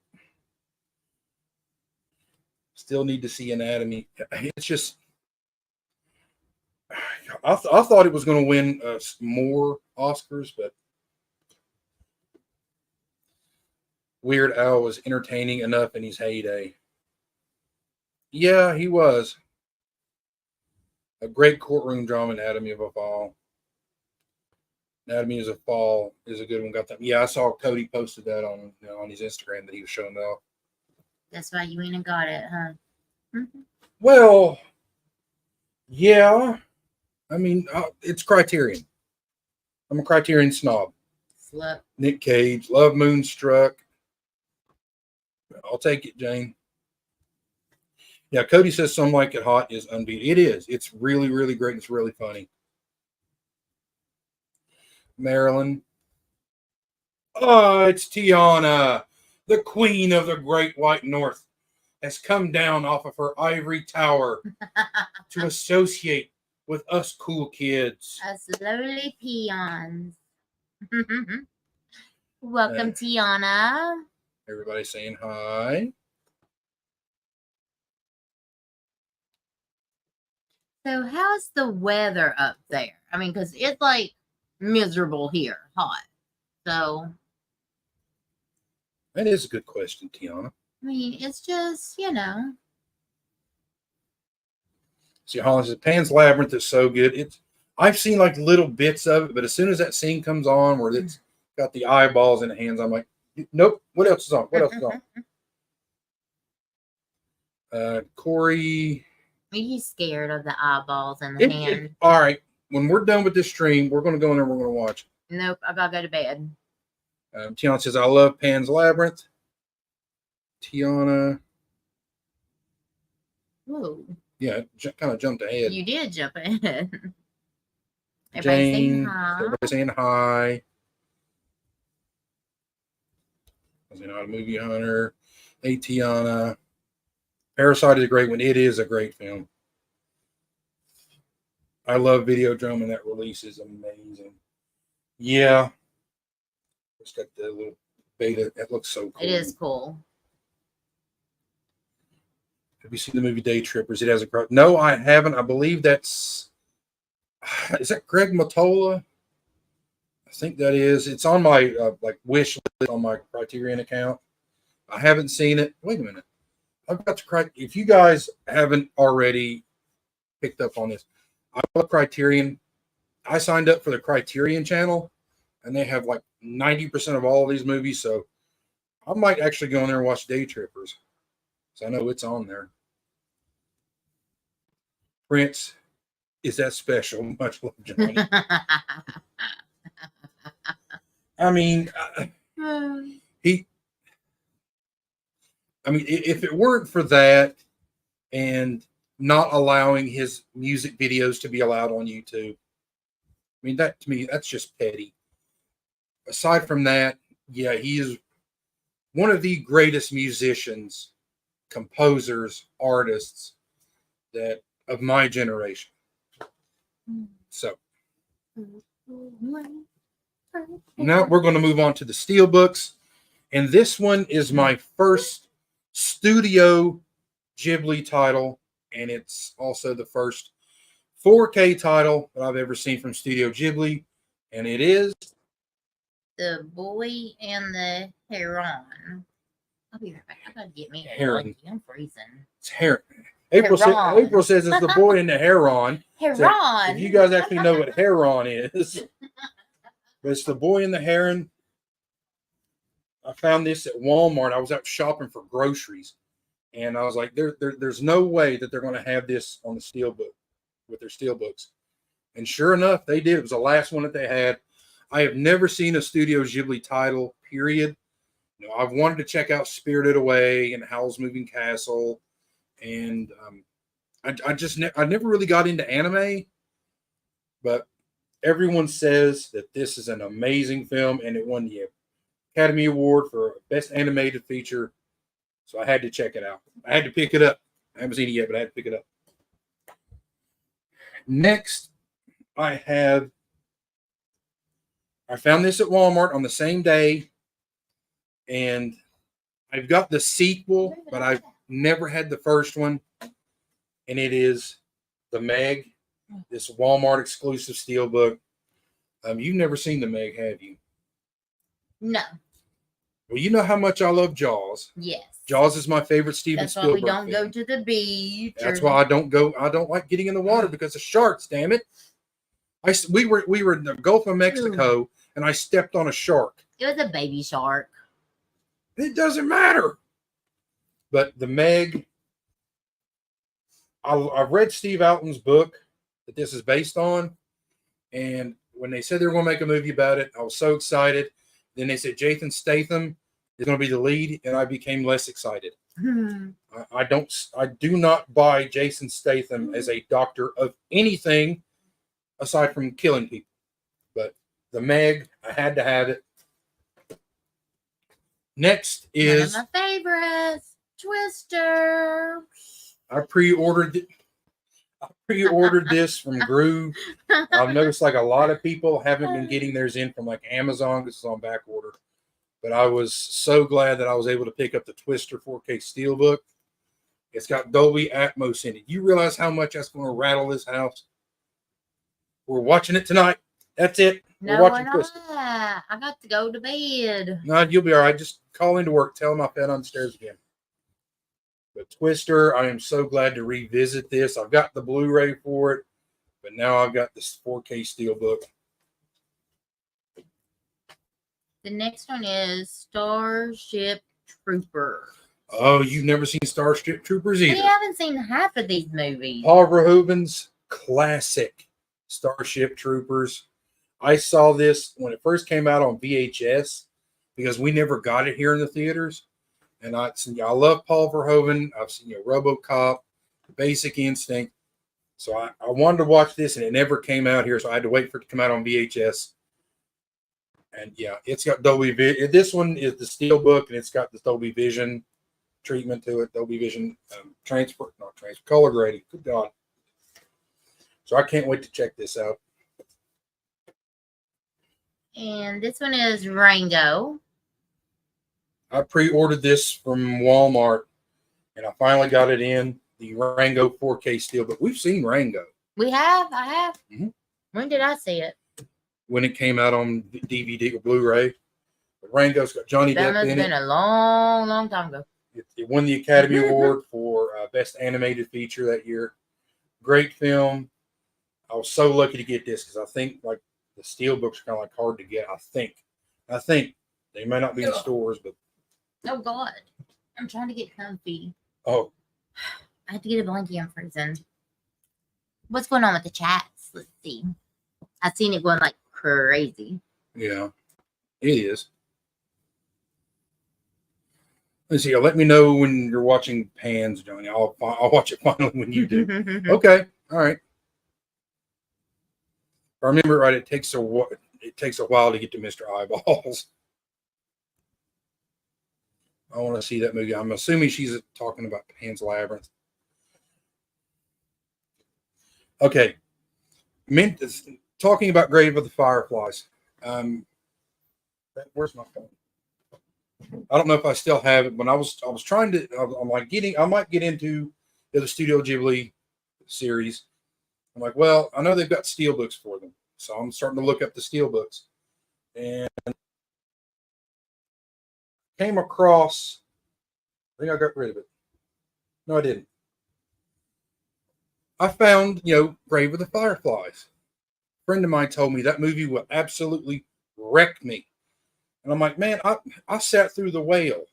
Still need to see Anatomy. It's just, I thought it was going to win more Oscars, but Weird Al was entertaining enough in his heyday. Yeah, he was. A great courtroom drama, Anatomy of a Fall. Anatomy of a Fall is a good one. Got that? Yeah, I saw Cody posted that on his Instagram that he was showing off. That's why you went and got it, huh? Mm-hmm. Well, yeah. I mean, it's Criterion. I'm a Criterion snob. Slut. Nick Cage, love Moonstruck. I'll take it, Jane. Yeah, Cody says Some Like It Hot is unbeatable. It is. It's really, really great. It's really funny. Marilyn. Oh, it's Tiana, the queen of the Great White North, has come down off of her ivory tower to associate with us cool kids. Us lowly peons. Welcome, Tiana. Everybody saying hi. So how's the weather up there? I mean, because it's like miserable here, hot. So that is a good question, Tiana. I mean, it's just, See, Holland says Pan's Labyrinth is so good. I've seen like little bits of it, but as soon as that scene comes on where it's got the eyeballs in the hands, I'm like, nope. What else is on? Corey. Are you scared of the eyeballs in the hand? All right. When we're done with this stream, we're going to go in there and we're going to watch it. Nope. I got to go to bed. Tiana says, I love Pan's Labyrinth. Tiana. Whoa. Yeah, kind of jumped ahead. You did jump ahead. Everybody saying hi. I was not a movie hunter. Hey, Tiana. Parasite is a great one. It is a great film. I love Videodrome, and that release is amazing. Yeah. It's got the little beta. That looks so cool. It is cool. Have you seen the movie Day Trippers? It has a... No, I haven't. I believe that's... Is that Greg Mottola? I think that is. It's on my wish list on my Criterion account. I haven't seen it. Wait a minute. I've got to... If you guys haven't already picked up on this, I love Criterion. I signed up for the Criterion channel, and they have like 90% of all of these movies, so I might actually go in there and watch Day Trippers. So I know it's on there. Prince is that special. Much love, Johnny. I mean, if it weren't for that and not allowing his music videos to be allowed on YouTube, I mean, that to me, that's just petty. Aside from that, yeah, he is one of the greatest musicians, composers, artists that of my generation. So now we're going to move on to the Steelbooks. And this one is my first Studio Ghibli title, and it's also the first 4K title that I've ever seen from Studio Ghibli, and it is The Boy and the Heron. I'll be right back. I gotta get me a Heron. blankie. I'm freezing. It's Heron. April says it's the boy and the heron. Heron. So if you guys actually know what heron is, but it's the boy and the heron. I found this at Walmart. I was out shopping for groceries, and I was like, there's no way that they're going to have this on the steelbook with their steelbooks. And sure enough, they did. It was the last one that they had. I have never seen a Studio Ghibli title, period. You know, I've wanted to check out Spirited Away and Howl's Moving Castle, and I never really got into anime, but everyone says that this is an amazing film, and it won the Academy Award for Best Animated Feature, so I had to check it out. I had to pick it up. I haven't seen it yet, but I had to pick it up. Next, I found this at Walmart on the same day, and I've got the sequel, but I've never had the first one, and it is The Meg, this Walmart exclusive steelbook. You've never seen The Meg, have you? No. Well, you know how much I love Jaws. Yes. Jaws is my favorite Steven That's Spielberg why we don't film. go to the beach. That's why I don't go. I don't like getting in the water because of sharks. Damn it! We were in the Gulf of Mexico, and I stepped on a shark. It was a baby shark. It doesn't matter. But The Meg, I've read Steve Alton's book that this is based on, and when they said they were going to make a movie about it, I was so excited. Then they said Jason Statham is going to be the lead, and I became less excited. I do not buy Jason Statham as a doctor of anything aside from killing people. But The Meg, I had to have it. Next is one of my favorites, Twister. I pre-ordered this from Groove. I've noticed like a lot of people haven't been getting theirs in from like Amazon because it's on back order. But I was so glad that I was able to pick up the Twister 4K Steelbook. It's got Dolby Atmos in it. You realize how much that's going to rattle this house? We're watching it tonight. That's it. No, we're watching Twister. I got to go to bed. No, you'll be all right. Just call into work. Tell them I fell downstairs again. But Twister, I am so glad to revisit this. I've got the Blu-ray for it, but now I've got this 4K Steelbook. The next one is Starship Troopers. Oh, you've never seen Starship Troopers either? We haven't seen half of these movies. Paul Verhoeven's classic Starship Troopers. I saw this when it first came out on VHS because we never got it here in the theaters. And I love Paul Verhoeven. I've seen RoboCop, Basic Instinct. So I wanted to watch this, and it never came out here, so I had to wait for it to come out on VHS. And yeah, it's got Dolby Vision. This one is the Steelbook, and it's got the Dolby Vision treatment to it. Dolby Vision color grading. Good God. So I can't wait to check this out. And this one is Rango. I pre-ordered this from Walmart, and I finally got it in the Rango 4K Steelbook. We've seen Rango. We have. I have. Mm-hmm. When did I see it? When it came out on DVD or Blu-ray. But Rango's got Johnny Depp in it. That must have been a long, long time ago. It won the Academy Award for Best Animated Feature that year. Great film. I was so lucky to get this because I think like the Steelbooks are kind of like hard to get. I think they may not be in stores, but. Oh God, I'm trying to get comfy. Oh. I have to get a blankie. I'm freezing. What's going on with the chats? Let's see. I've seen it going like crazy. Yeah, it is. Let's see. Let me know when you're watching Pans, Johnny. I'll watch it finally when you do. Okay. All right. If I remember right, it takes a while to get to Mr. Eyeballs. I want to see that movie. I'm assuming she's talking about Pan's Labyrinth. Okay. Talking about Grave of the Fireflies. Where's my phone? I don't know if I still have it. When I was trying to, I'm like I might get into the Studio Ghibli series. I'm like, well, I know they've got steel books for them, so I'm starting to look up the steel books, and came across. I think I got rid of it. No, I didn't. I found, Grave of the Fireflies. A friend of mine told me that movie will absolutely wreck me. And I'm like, man, I sat through The Whale.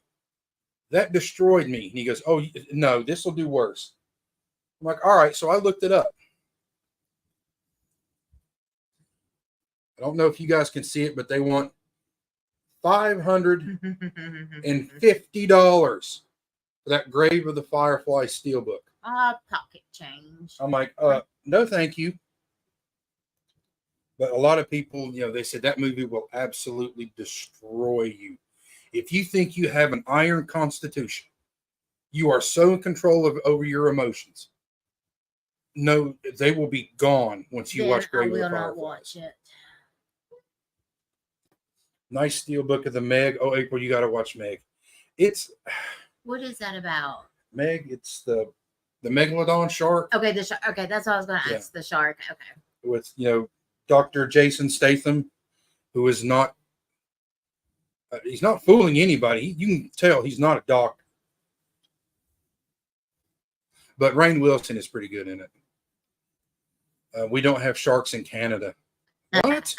That destroyed me. And he goes, oh, no, this will do worse. I'm like, all right. So I looked it up. I don't know if you guys can see it, but they want $550 for that Grave of the Firefly steelbook. Pocket change. I'm like, no, thank you. But a lot of people, they said that movie will absolutely destroy you. If you think you have an iron constitution, you are so in control over your emotions. No, they will be gone once you watch Grave of the Fireflies. I will not watch it. Nice steelbook of the Meg. Oh, April, you got to watch Meg. What is that about? Meg, it's the megalodon shark. Okay, the shark. Okay, that's what I was going to ask. The shark. Okay. With Dr. Jason Statham, who is not. He's not fooling anybody. You can tell he's not a doctor. But Rainn Wilson is pretty good in it. We don't have sharks in Canada. What?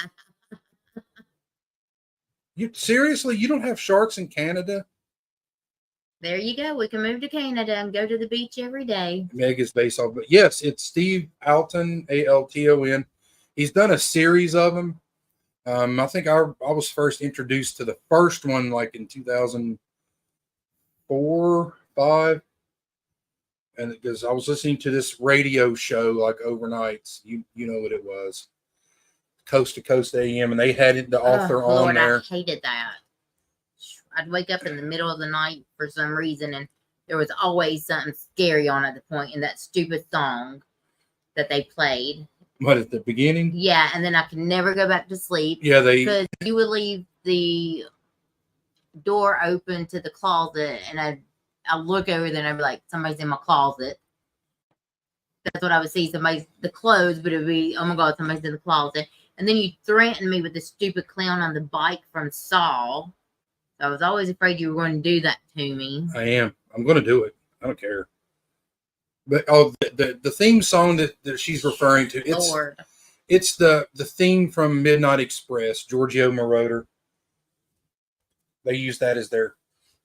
You don't have sharks in Canada? There you go. We can move to Canada and go to the beach every day. Meg is based off, but yes, it's Steve Alton, Alton. He's done a series of them. I think I was first introduced to the first one like in 2004, 5. And because I was listening to this radio show like overnight, you know what it was, Coast to Coast AM, and they had the author on there. I hated that. I'd wake up in the middle of the night for some reason, and there was always something scary on at the point in that stupid song that they played. What, at the beginning? Yeah, and then I could never go back to sleep. Yeah, because you would leave the door open to the closet, and I'd look over there and I'd be like, somebody's in my closet. That's what I would see. The clothes, but it would be, oh my God, somebody's in the closet. And then you threatened me with the stupid clown on the bike from Saw. So I was always afraid you were going to do that to me. I am. I'm going to do it. I don't care. But the theme song that she's referring to, it's the theme from Midnight Express, Giorgio Moroder. They use that as their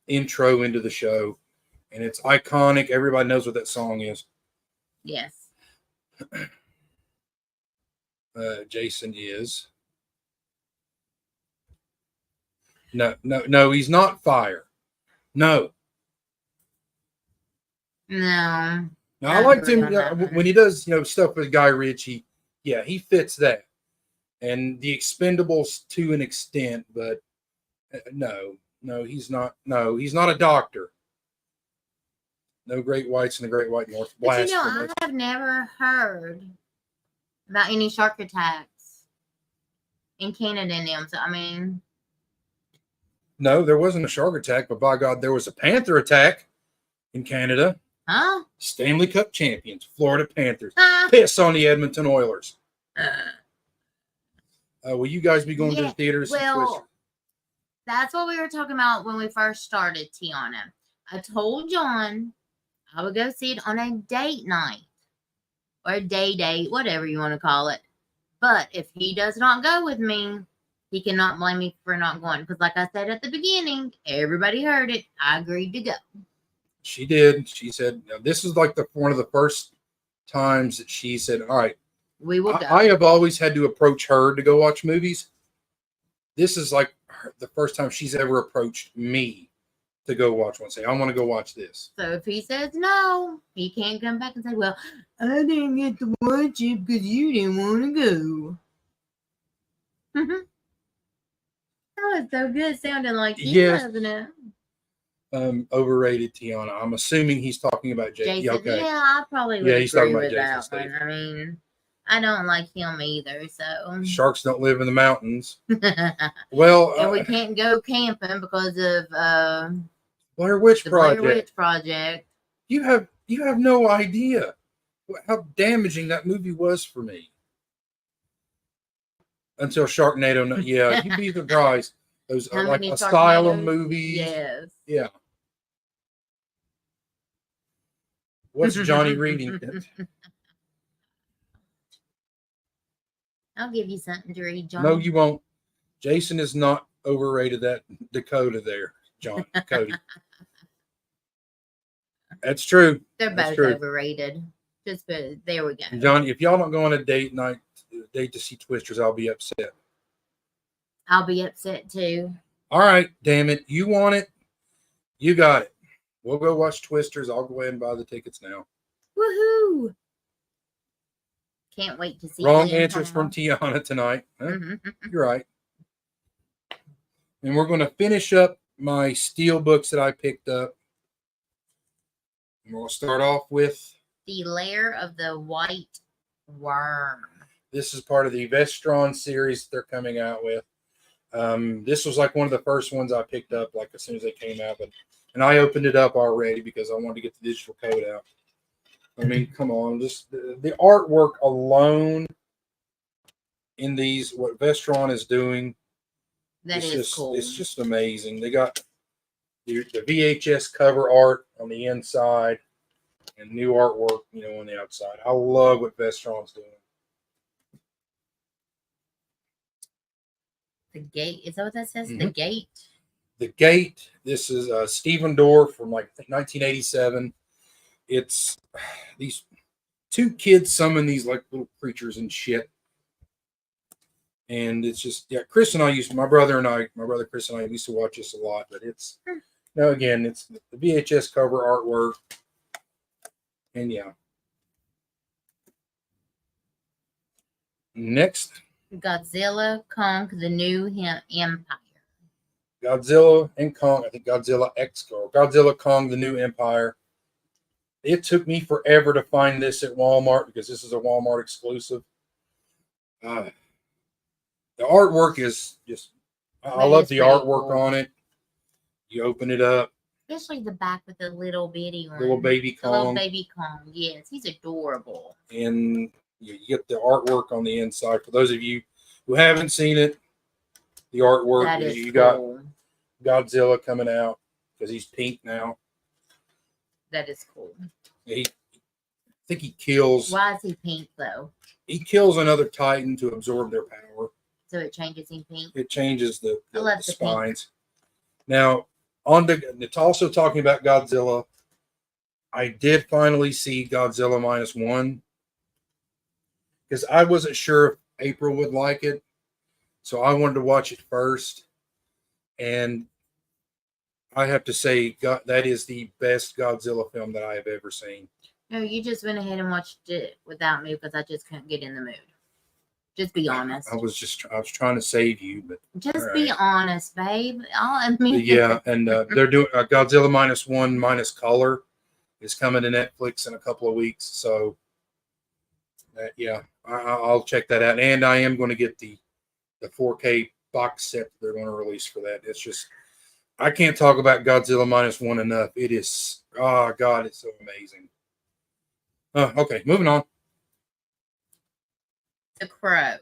intro into the show. And it's iconic. Everybody knows what that song is. Yes. Jason is. No, he's not fire. No. No. Now, I liked him when he does, stuff with Guy Ritchie. Yeah, he fits that. And the Expendables to an extent, but no, he's not. No, he's not a doctor. No Great Whites in the Great White North. But I have never heard about any shark attacks in Canada and them. So, I mean. No, there wasn't a shark attack, but by God, there was a panther attack in Canada. Huh? Stanley Cup champions, Florida Panthers. Piss on the Edmonton Oilers. Will you guys be going to the theaters? Well, that's what we were talking about when we first started, Tiana. I told John I would go see it on a date night or a day date, whatever you want to call it. But if he does not go with me, he cannot blame me for not going. Because like I said at the beginning, everybody heard it. I agreed to go. She did. She said, this is like one of the first times that she said, all right, we will go. I have always had to approach her to go watch movies. This is like the first time she's ever approached me to go watch one. Say, I want to go watch this. So if he says no, he can't come back and say, well, I didn't get to watch it because you didn't want to go. Mm-hmm. That was so good sounding like you, wasn't it? Overrated, Tiana. I'm assuming he's talking about Jason. Okay. Yeah, I probably would agree with that one. I mean, I don't like him either. So Sharks don't live in the mountains. Well, and we can't go camping because of Blair Witch the Project. Blair Witch Project. You have no idea how damaging that movie was for me. Until Sharknado, yeah, you'd be surprised. Those How like many asylum Sharknados? movies. Yes. Yeah. What's Johnny reading? I'll give you something to read, John. No, you won't. Jason is not overrated. That Dakota there, John Cody. That's true. They're That's both true. overrated. Just there we go. Johnny, if y'all don't go on a date night, date to see Twisters, I'll be upset. I'll be upset too. All right, damn it. You want it? You got it. We'll go watch Twisters. I'll go ahead and buy the tickets now. Woohoo! Can't wait to see. Wrong answers from Tiana tonight. Huh? You're right. And we're going to finish up my steel books that I picked up. And we'll start off with The Lair of the White Worm. This is part of the Vestron series they're coming out with. This was like one of the first ones I picked up, like as soon as they came out. And I opened it up already because I wanted to get the digital code out. I mean, come on, just the artwork alone in these, what Vestron is doing, That is just cool. It's just amazing. They got the VHS cover art on the inside and new artwork, on the outside. I love what Vestron's doing. The Gate. Is that what that says? Mm-hmm. The Gate? The Gate. This is Stephen Dorff from like 1987. It's these two kids summon these like little creatures and shit. And it's just, yeah, my brother Chris and I used to watch this a lot, but it's, again, it's the VHS cover artwork. And yeah. Next. Godzilla, Kong, the New Empire. Godzilla and Kong. I think Godzilla X or Godzilla, Kong, the New Empire. It took me forever to find this at Walmart because this is a Walmart exclusive. The artwork is just, I love the artwork cool. On it. You open it up. Especially the back with the little bitty one. Little baby Kong. Little baby Kong. Yes, he's adorable. And you get the artwork on the inside. For those of you who haven't seen it, the artwork that is you cool. Got Godzilla coming out because he's pink now. That is cool. I think he kills. Why is he pink though? He kills another Titan to absorb their power. So it changes him pink. It changes the spines. Pink. Now, it's also talking about Godzilla. I did finally see Godzilla -1 because I wasn't sure if April would like it, so I wanted to watch it first. And I have to say, that is the best Godzilla film that I have ever seen. No, you just went ahead and watched it without me because I just couldn't get in the mood. Just be honest. I was trying to save you, but just be honest, babe. Yeah, and they're doing Godzilla -1 minus color is coming to Netflix in a couple of weeks. So, yeah, I'll check that out, and I am going to get the 4K box set they're going to release for that. It's just, I can't talk about Godzilla -1 enough. It is, oh God, it's so amazing. Okay, moving on. The Crow.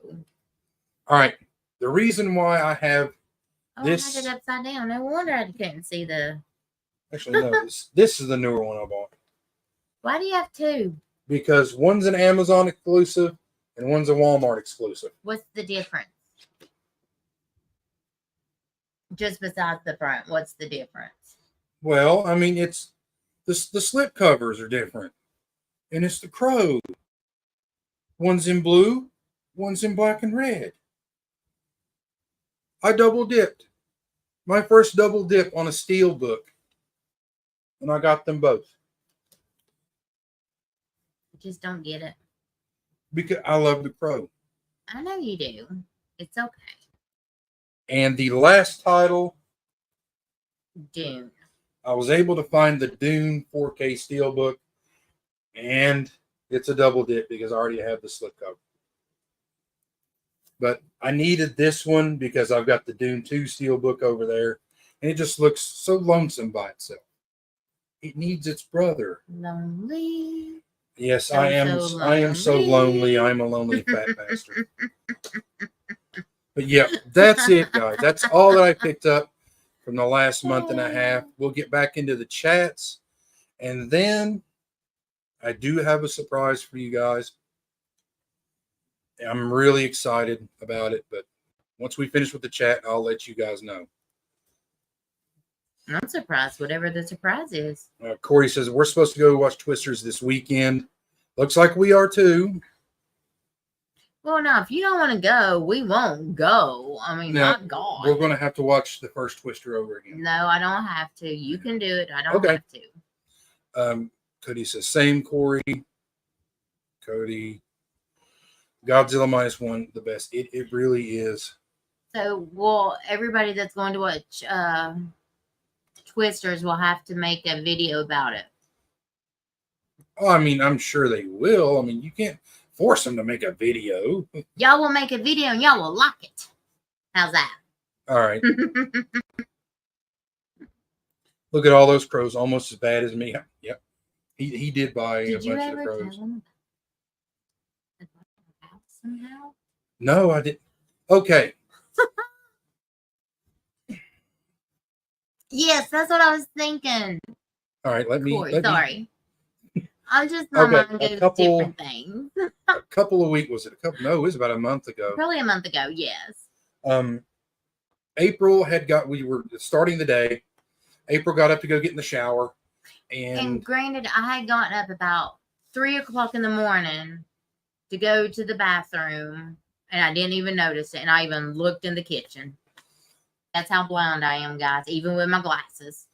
All right. The reason why I have this. I had it upside down. No wonder I couldn't see the. Actually, no. This is the newer one I bought. Why do you have two? Because one's an Amazon exclusive and one's a Walmart exclusive. What's the difference? Just besides the front, what's the difference? Well, I mean, it's the slip covers are different, and it's the Crow. One's in blue, one's in black and red. I double dipped. My first double dip on a steel book, and I got them both. I just don't get it. Because I love the Crow. I know you do. It's okay. And the last title, Dune. I was able to find the Dune 4K steelbook, and it's a double dip because I already have the slipcover. But I needed this one because I've got the Dune 2 steel book over there, and it just looks so lonesome by itself. It needs its brother. Lonely. Yes, So, I am. so I am so lonely. I'm a lonely fat bastard. But yeah, that's it, guys. That's all that I picked up from the last month and a half. We'll get back into the chats, and then I do have a surprise for you guys. I'm really excited about it, but once we finish with the chat, I'll let you guys know. I'm surprised, whatever the surprise is. Corey says we're supposed to go watch Twisters this weekend. Looks like we are too. Well, no, if you don't want to go, we won't go. I mean, not God. We're going to have to watch the first Twister over again. No, I don't have to. You can do it. I don't have to. Cody says, same, Corey. Cody. Godzilla -1, the best. It really is. So, well, everybody that's going to watch Twisters will have to make a video about it. Oh, I mean, I'm sure they will. I mean, you can't force them to make a video. Y'all will make a video and y'all will like it. How's that? All right. Look at all those crows, almost as bad as me. Yep. He did buy a bunch of the crows. Tell him about somehow? No, I didn't. Okay. Yes, that's what I was thinking. All right, sorry. I'm just my mind goes different things. A couple of weeks, was it a couple? No, it was about a month ago. Probably a month ago, yes. April we were starting the day. April got up to go get in the shower. And granted, I had gotten up about 3 o'clock in the morning to go to the bathroom, and I didn't even notice it, and I even looked in the kitchen. That's how blind I am, guys, even with my glasses.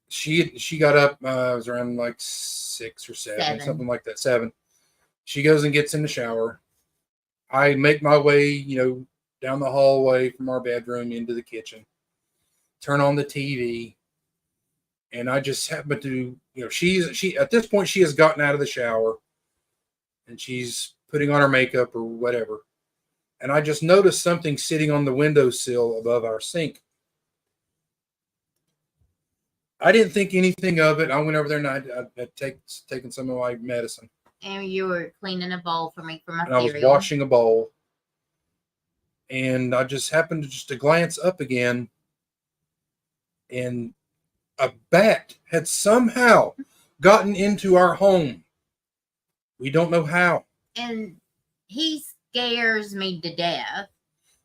She got up, it was around like 6 or 7, something like that, 7. She goes and gets in the shower. I make my way, down the hallway from our bedroom into the kitchen, turn on the TV, and I just happen to, she at this point, she has gotten out of the shower, and she's putting on her makeup or whatever. And I just noticed something sitting on the windowsill above our sink. I didn't think anything of it. I went over there and I had taken some of my medicine. And you were cleaning a bowl for me for my cereal. I was washing a bowl. And I just happened to glance up again. And a bat had somehow gotten into our home. We don't know how. And he scares me to death.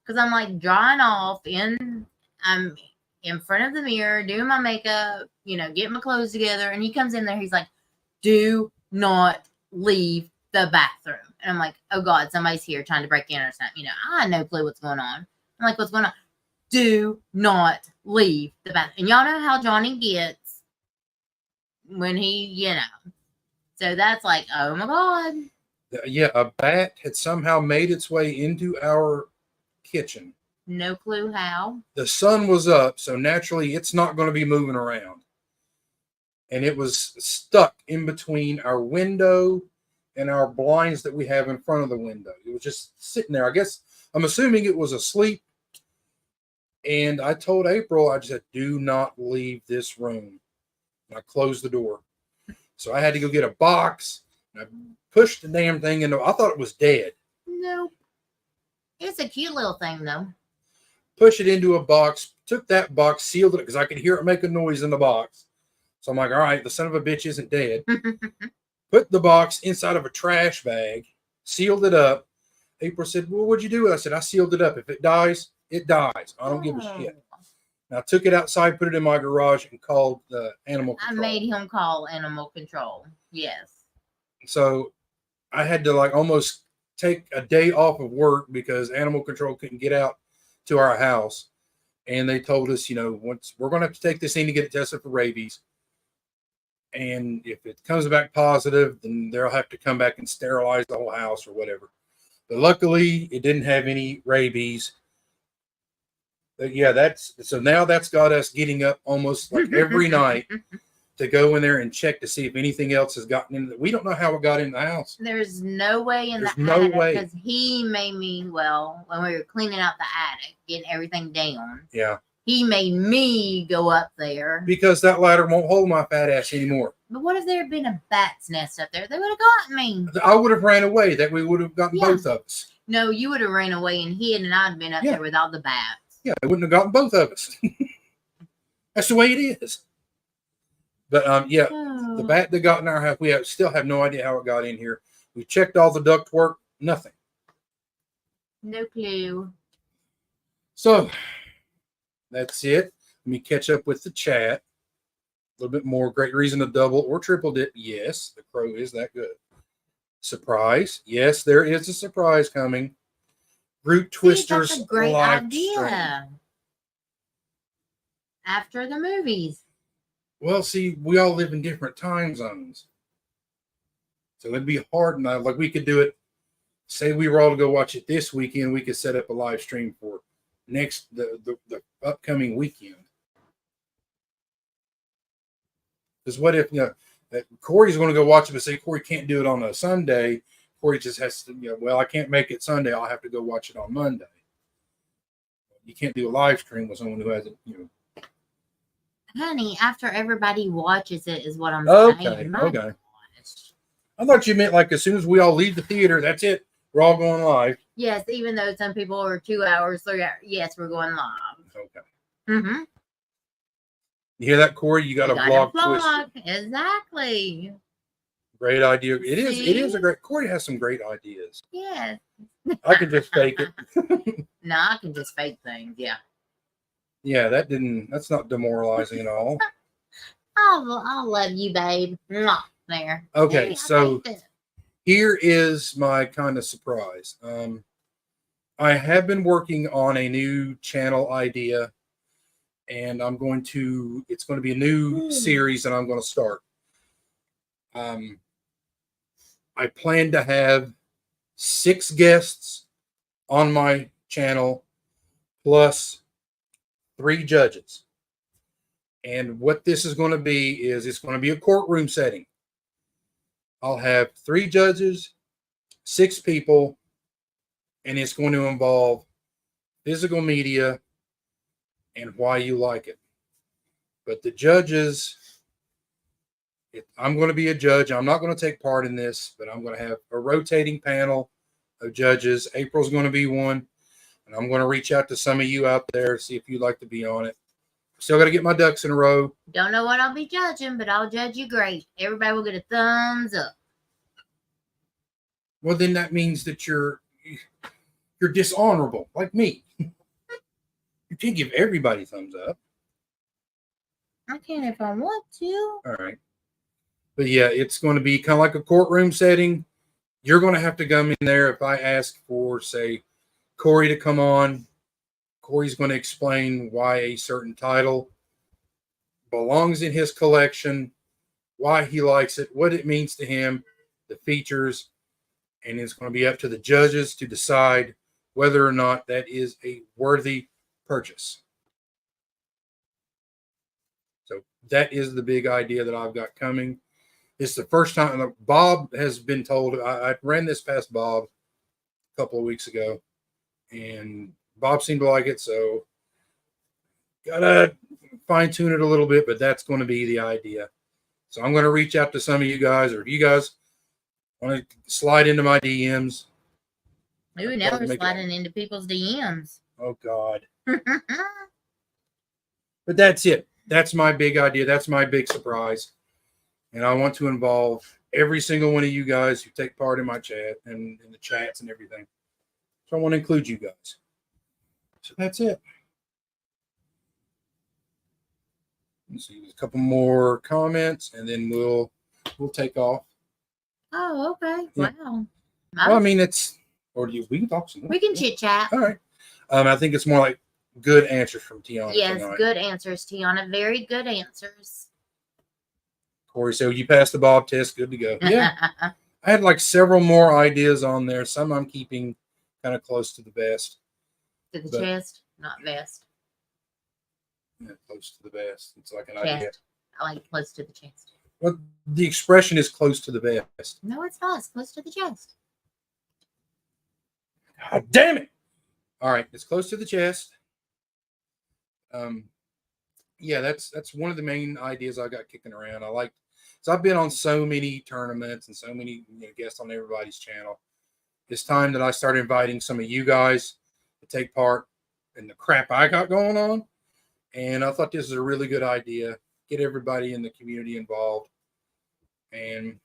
Because I'm like drying off I'm in front of the mirror, doing my makeup, getting my clothes together. And he comes in there. He's like, do not leave the bathroom. And I'm like, oh God, somebody's here trying to break in or something. I had no clue what's going on. I'm like, what's going on? Do not leave the bathroom. And y'all know how Johnny gets when he, So that's like, oh my God. Yeah, a bat had somehow made its way into our kitchen. No clue how. The sun was up, so naturally it's not going to be moving around. And it was stuck in between our window and our blinds that we have in front of the window. It was just sitting there. I'm assuming it was asleep. And I told April, I just said, do not leave this room. And I closed the door. So I had to go get a box. And I pushed the damn thing into. I thought it was dead. Nope. It's a cute little thing, though. Push it into a box, took that box, sealed it because I could hear it make a noise in the box. So I'm like, all right, the son of a bitch isn't dead. Put the box inside of a trash bag, sealed it up. April said, well, what'd you do with it? I said, I sealed it up. If it dies, it dies. I don't give a shit. And I took it outside, put it in my garage, and called the animal control. I made him call animal control. Yes. So I had to almost take a day off of work because animal control couldn't get out to our house. And they told us, once we're going to have to take this thing to get it tested for rabies. And if it comes back positive, then they'll have to come back and sterilize the whole house or whatever. But luckily it didn't have any rabies. But yeah, so now that's got us getting up almost like every night to go in there and check to see if anything else has gotten in. We don't know how it got in the house. There's no way in There's the no attic way. because he made me, well, when we were cleaning out the attic, getting everything down, Yeah. he made me go up there. Because that ladder won't hold my fat ass anymore. But what if there had been a bat's nest up there? They would have gotten me. I would have ran away. That we would have gotten Yeah. both of us. No, you would have ran away and he and I'd been up Yeah. there with all the bats. Yeah, they wouldn't have gotten both of us. That's the way it is. But yeah, the bat that got in our house, we still have no idea how it got in here. We checked all the duct work, nothing. No clue. So that's it. Let me catch up with the chat. A little bit more. Great reason to double or triple dip. Yes, the crow is that good. Surprise. Yes, there is a surprise coming. Root Twisters. That's a great live idea. stream. After the movies. Well, see, we all live in different time zones. So it'd be hard enough. Like we could do it. Say we were all to go watch it this weekend. We could set up a live stream for the upcoming weekend. Because what if, Corey's going to go watch it, but say Corey can't do it on a Sunday. Corey just has to, well, I can't make it Sunday. I'll have to go watch it on Monday. You can't do a live stream with someone who hasn't, Honey, after everybody watches it is what I'm saying. My Okay. gosh. I thought you meant like as soon as we all leave the theater, that's it. We're all going live. Yes, even though some people are 2 hours, 3 hours. Yes, we're going live. Okay. Mm-hmm. You hear that, Corey? You got a vlog twist. Exactly. Great idea. It is. See? It is a great. Corey has some great ideas. Yes. I can just fake it. No, I can just fake things. Yeah. Yeah, that's not demoralizing at all. I'll love you, babe. Mwah. There. Okay, Hey, so here is my kind of surprise. I have been working on a new channel idea, and it's going to be a new series that I'm going to start. I plan to have 6 guests on my channel plus 3 judges. And what this is going to be is it's going to be a courtroom setting. I'll have 3 judges, 6 people, and it's going to involve physical media and why you like it. But the judges, I'm going to be a judge. I'm not going to take part in this, but I'm going to have a rotating panel of judges. April's going to be one, and I'm going to reach out to some of you out there, see if you'd like to be on it. Still got to get my ducks in a row. Don't know what I'll be judging, but I'll judge you great. Everybody will get a thumbs up. Well, then that means that you're dishonorable, like me. You can't give everybody thumbs up. I can if I want to. All right. But yeah, it's going to be kind of like a courtroom setting. You're going to have to come in there. If I ask for, say, Corey to come on, Corey's going to explain why a certain title belongs in his collection, why he likes it, what it means to him, the features, and it's going to be up to the judges to decide whether or not that is a worthy purchase. So that is the big idea that I've got coming. It's the first time Bob has been told. I ran this past Bob a couple of weeks ago, and Bob seemed to like it, so gotta fine tune it a little bit, but that's going to be the idea. So I'm going to reach out to some of you guys, or if you guys want to slide into my DMs. Ooh, now we're sliding into people's DMs. Oh, God. But that's it. That's my big idea. That's my big surprise. And I want to involve every single one of you guys who take part in my chat and in the chats and everything. So I want to include you guys. So that's it. Let's see, a couple more comments, and then we'll take off. Oh, okay. Yeah. Wow. Well, I mean, we can talk some more. We can chit chat. All right. I think it's more like good answers from Tiana. Yes, tonight. good answers, Tiana. Very good answers. Corey said, you passed the Bob test. Good to go. Yeah. I had like several more ideas on there. Some I'm keeping kind of close to the vest. To the chest, not vest. Yeah, close to the vest. It's like an chest. idea. I like close to the chest. Well, the expression is close to the vest. No, it's not. It's close to the chest. God damn it! All right, it's close to the chest. Yeah, that's one of the main ideas I got kicking around. So I've been on so many tournaments and so many guests on everybody's channel. It's time that I start inviting some of you guys to take part in the crap I got going on. And I thought this was a really good idea. Get everybody in the community involved. And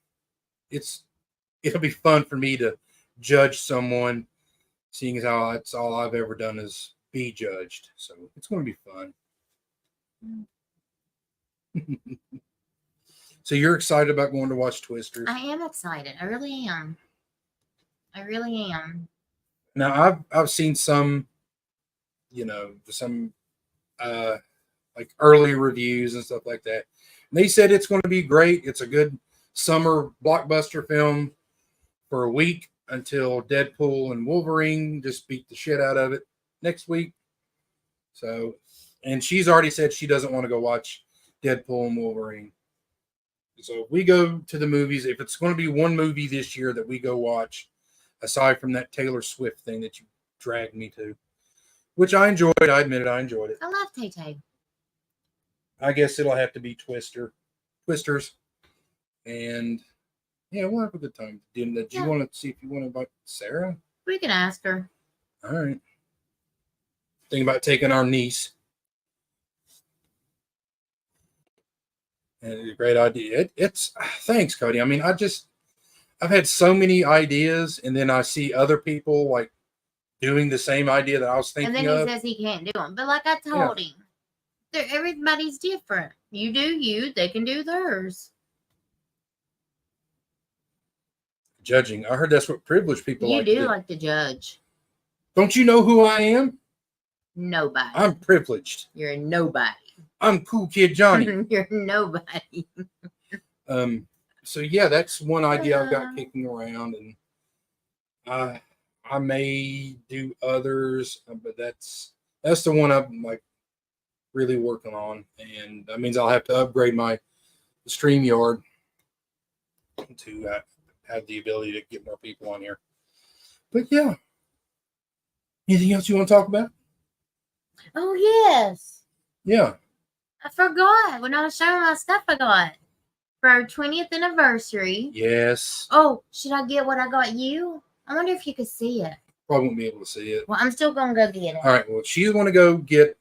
it'll be fun for me to judge someone, seeing as how that's all I've ever done is be judged. So it's going to be fun. So you're excited about going to watch Twisters? I am excited. I really am. I really am. Now I've seen some, some like early reviews and stuff like that. And they said it's going to be great. It's a good summer blockbuster film for a week until Deadpool and Wolverine just beat the shit out of it next week. So, and she's already said she doesn't want to go watch Deadpool and Wolverine. So if we go to the movies, if it's going to be one movie this year that we go watch, aside from that Taylor Swift thing that you dragged me to, which I enjoyed. I admit it, I enjoyed it. I love Tay-Tay. I guess it'll have to be Twisters. And yeah, we'll have a good time. Do you want to see if you want to invite Sarah? We can ask her. All right. Think about taking our niece. And it's a great idea. It's thanks, Cody. I mean, I've had so many ideas, and then I see other people like doing the same idea that I was thinking of. And then he says he can't do them. But like I told him, everybody's different. You do you, they can do theirs. Judging. I heard that's what privileged people you like do to do. Like to judge. Don't you know who I am? Nobody. I'm privileged. You're a nobody. I'm Cool Kid Johnny. You're nobody. So yeah, that's one idea I've got kicking around, and I may do others, but that's the one I'm like really working on, and that means I'll have to upgrade my StreamYard to have the ability to get more people on here. But yeah, anything else you want to talk about? Oh yes. Yeah. I forgot when I was showing my stuff I got for our 20th anniversary. Yes. Oh, should I get what I got you? I wonder if you could see it. Probably won't be able to see it. Well, I'm still gonna go get it. All right. Well, she's going to go get,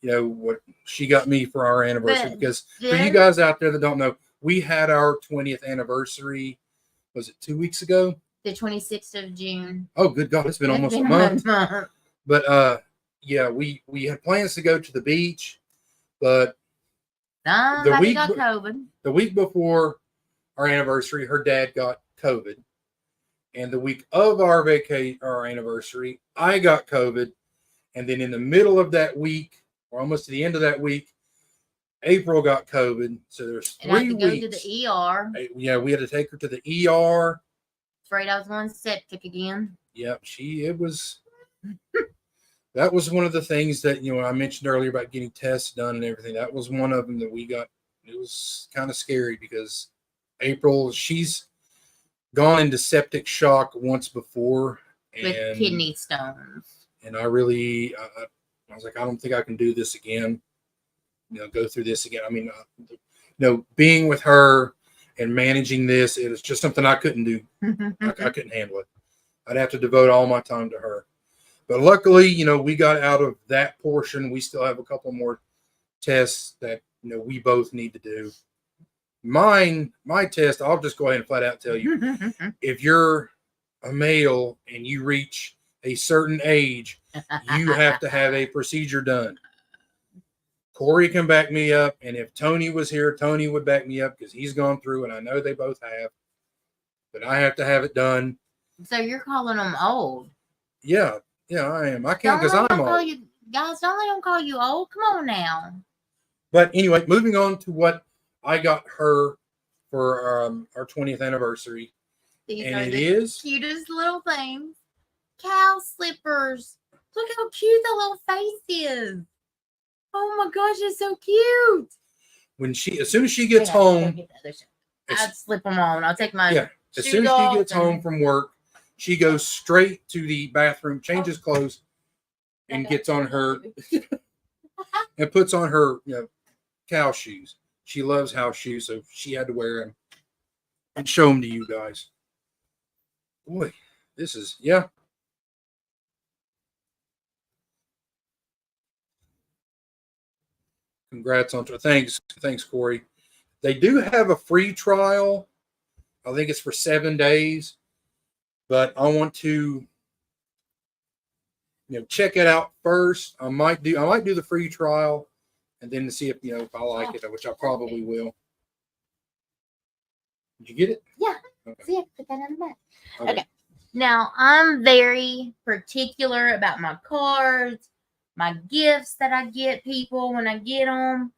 what she got me for our anniversary. Because for you guys out there that don't know, we had our 20th anniversary. Was it 2 weeks ago? The 26th of June. Oh, good God! It's been almost a month. But yeah, we had plans to go to the beach. But the week before our anniversary, her dad got COVID, and the week of our anniversary, I got COVID, and then in the middle of that week, or almost to the end of that week, April got COVID. So there's 3 weeks. I had to go to the ER. Yeah, we had to take her to the ER. Afraid I was going septic again. Yep, that was one of the things that, I mentioned earlier about getting tests done and everything. That was one of them that we got. It was kind of scary because April, she's gone into septic shock once before. With kidney stones. And I was like, I don't think I can do this again. Go through this again. I mean, being with her and managing this, it was just something I couldn't do. I couldn't handle it. I'd have to devote all my time to her. But luckily, we got out of that portion. We still have a couple more tests that, we both need to do. My test, I'll just go ahead and flat out tell you, if you're a male and you reach a certain age, you have to have a procedure done. Corey can back me up. And if Tony was here, Tony would back me up because he's gone through, and I know they both have. But I have to have it done. So you're calling them old? Yeah. Yeah, I am. I can't because I'm old. Guys, don't let them call you old. Come on now. But anyway, moving on to what I got her for our 20th anniversary. These and are it the is cutest little things. Cow slippers. Look how cute the little face is. Oh my gosh, it's so cute. as soon as she gets home, I'd slip them on. I'll take my as soon as she gets home from work, she goes straight to the bathroom, changes clothes, and gets on her and puts on her cow shoes. She loves house shoes, so she had to wear them and show them to you guys. Boy, this is Congrats on thanks, Corey. They do have a free trial. I think it's for 7 days, but I want to check it out first. I might do the free trial, and then to see if I like it, which I probably will. Did you get it? Yeah. Okay. See, I put that in the back. Okay. Now I'm very particular about my cards, my gifts that I get people when I get them.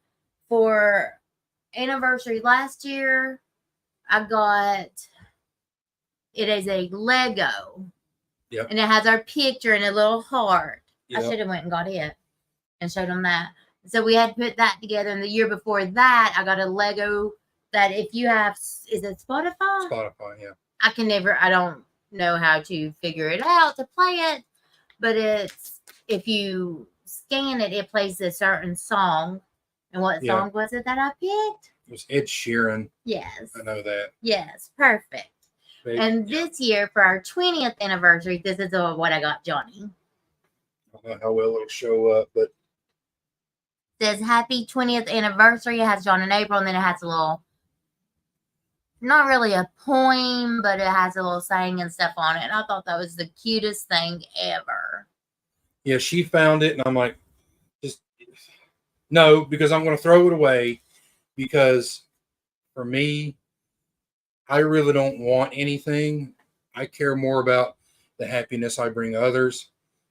For anniversary last year, I got it is a Lego. Yep. And it has our picture and a little heart. Yep. I should have went and got it and showed them that. So we had put that together. And the year before that, I got a Lego that if you have, is it Spotify? Spotify, yeah. I don't know how to figure it out to play it, but it's, if you scan it, it plays a certain song. And what song was it that I picked? It was Ed Sheeran. Yes. I know that. Yes, perfect. And this year, for our 20th anniversary, this is what I got Johnny. I don't know how well it'll show up, but it says happy 20th anniversary. It has John and April, and then it has a little, not really a poem, but it has a little saying and stuff on it. And I thought that was the cutest thing ever. Yeah, she found it, and I'm like, no, because I'm going to throw it away, because for me, I really don't want anything. I care more about the happiness I bring others.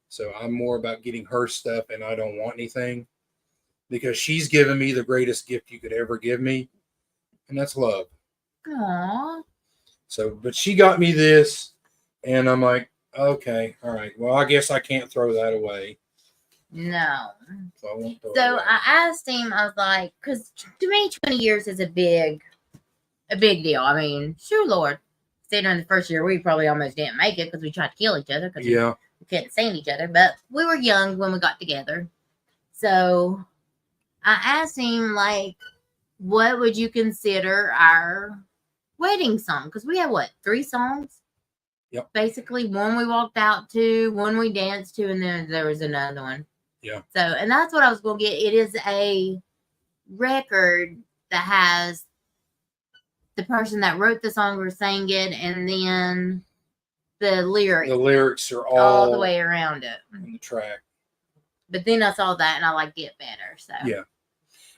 So I'm more about getting her stuff, and I don't want anything, because she's given me the greatest gift you could ever give me, and that's love. Aww. So, but she got me this, and I'm like, okay, all right. Well, I guess I can't throw that away. No. So I won't throw it So away. I asked him, I was like, because to me, 20 years is a big deal. I mean, sure, Lord. Say during the first year, we probably almost didn't make it because we tried to kill each other because we couldn't stand each other. But we were young when we got together. So I asked him, like, what would you consider our wedding song? Because we have, 3 songs? Yep. Basically, one we walked out to, one we danced to, and then there was another one. Yeah. So, and that's what I was going to get. It is a record that has the person that wrote the song or sang it, and then the lyrics. The lyrics are all the way around it. On the track. But then I saw that, and I liked it better. So yeah.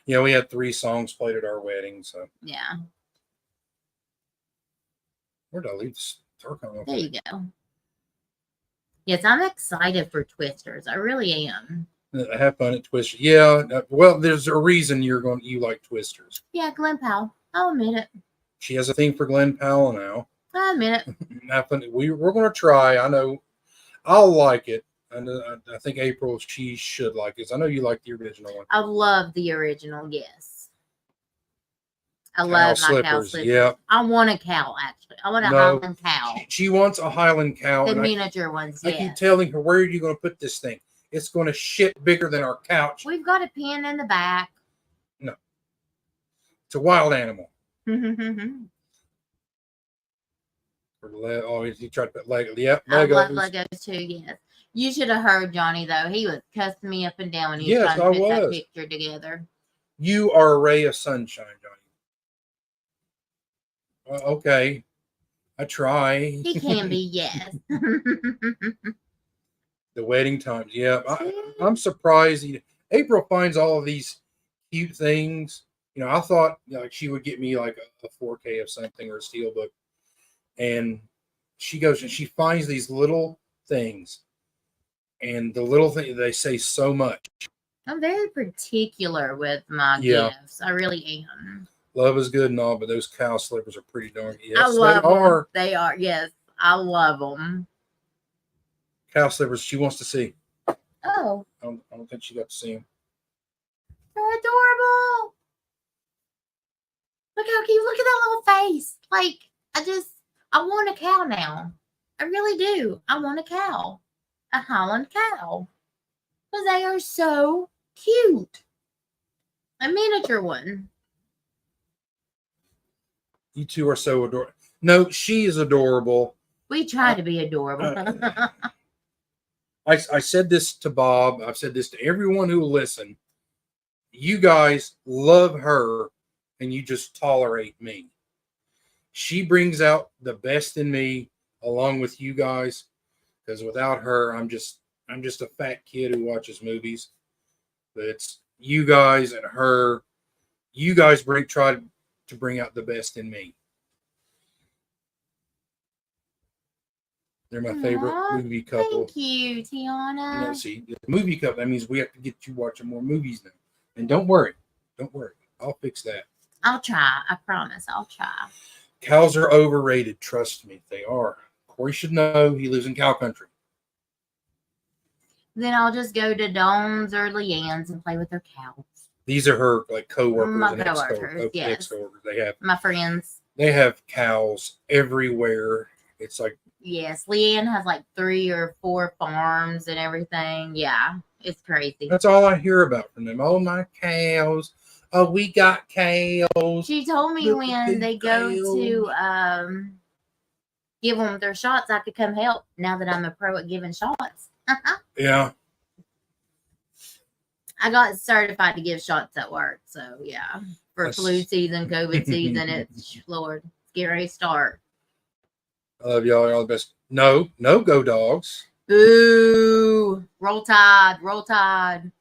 Yeah, we had 3 songs played at our wedding. So yeah. Where did I leave this turkey? There you go. Yes, I'm excited for Twisters. I really am. Have fun at Twisters. Yeah. Well, there's a reason you like Twisters. Yeah, Glen Powell. I'll admit it. She has a thing for Glen Powell now. I'll admit it. Have fun. We're going to try. I know I'll like it. And I think April, she should like it. I know you like the original one. I love the original, yes. I love my cow slippers. Yeah. I want a cow, actually. I want a Highland cow. She wants a Highland cow. The miniature ones, yes. I keep telling her, where are you going to put this thing? It's going to shit bigger than our couch. We've got a pen in the back. No. It's a wild animal. Oh, he tried to put Lego. Yep, Legos. I love Legos too, yes. You should have heard Johnny, though. He was cussing me up and down when he was trying to put that picture together. You are a ray of sunshine, Johnny. Okay. I try. He can be, yes. The wedding times. Yeah. I'm surprised. April finds all of these cute things. I thought like she would get me like a 4K of something or a steelbook. And she goes and she finds these little things. And the little thing, they say so much. I'm very particular with my gifts. I really am. Love is good and all, but those cow slippers are pretty darn good. Yes, I love them. They are. Yes, I love them. Cow slippers. She wants to see. Oh. I don't think she got to see them. They're adorable. so cute. Look at that little face. Like, I want a cow now. I really do. I want a cow. A Holland cow. Because they are so cute. A miniature one. You two are so adorable. No, she is adorable. We try to be adorable. I said this to Bob. I've said this to everyone who will listen. You guys love her, and you just tolerate me. She brings out the best in me, along with you guys. Because without her, I'm just a fat kid who watches movies. But it's you guys and her. You guys try to bring out the best in me. They're my favorite movie couple. Thank you, Tiana. You know, see, the movie couple, that means we have to get you watching more movies now. And don't worry. I'll fix that. I'll try. I promise. I'll try. Cows are overrated. Trust me, they are. Corey should know. He lives in cow country. Then I'll just go to Dawn's or Leanne's and play with their cows. These are her like coworkers My and coworkers, yes. ex-coworkers. They have my friends. They have cows everywhere. It's like, yes, Leanne has like 3 or 4 farms and everything. Yeah, it's crazy. That's all I hear about from them. Oh, my cows. Oh, we got cows. She told me when they go to give them their shots, I could come help now that I'm a pro at giving shots. Yeah. I got certified to give shots at work. So, yeah. For flu season, COVID season, it's, Lord, scary start. I love y'all. Y'all the best. No, go dogs. Boo. Roll Tide. Roll Tide.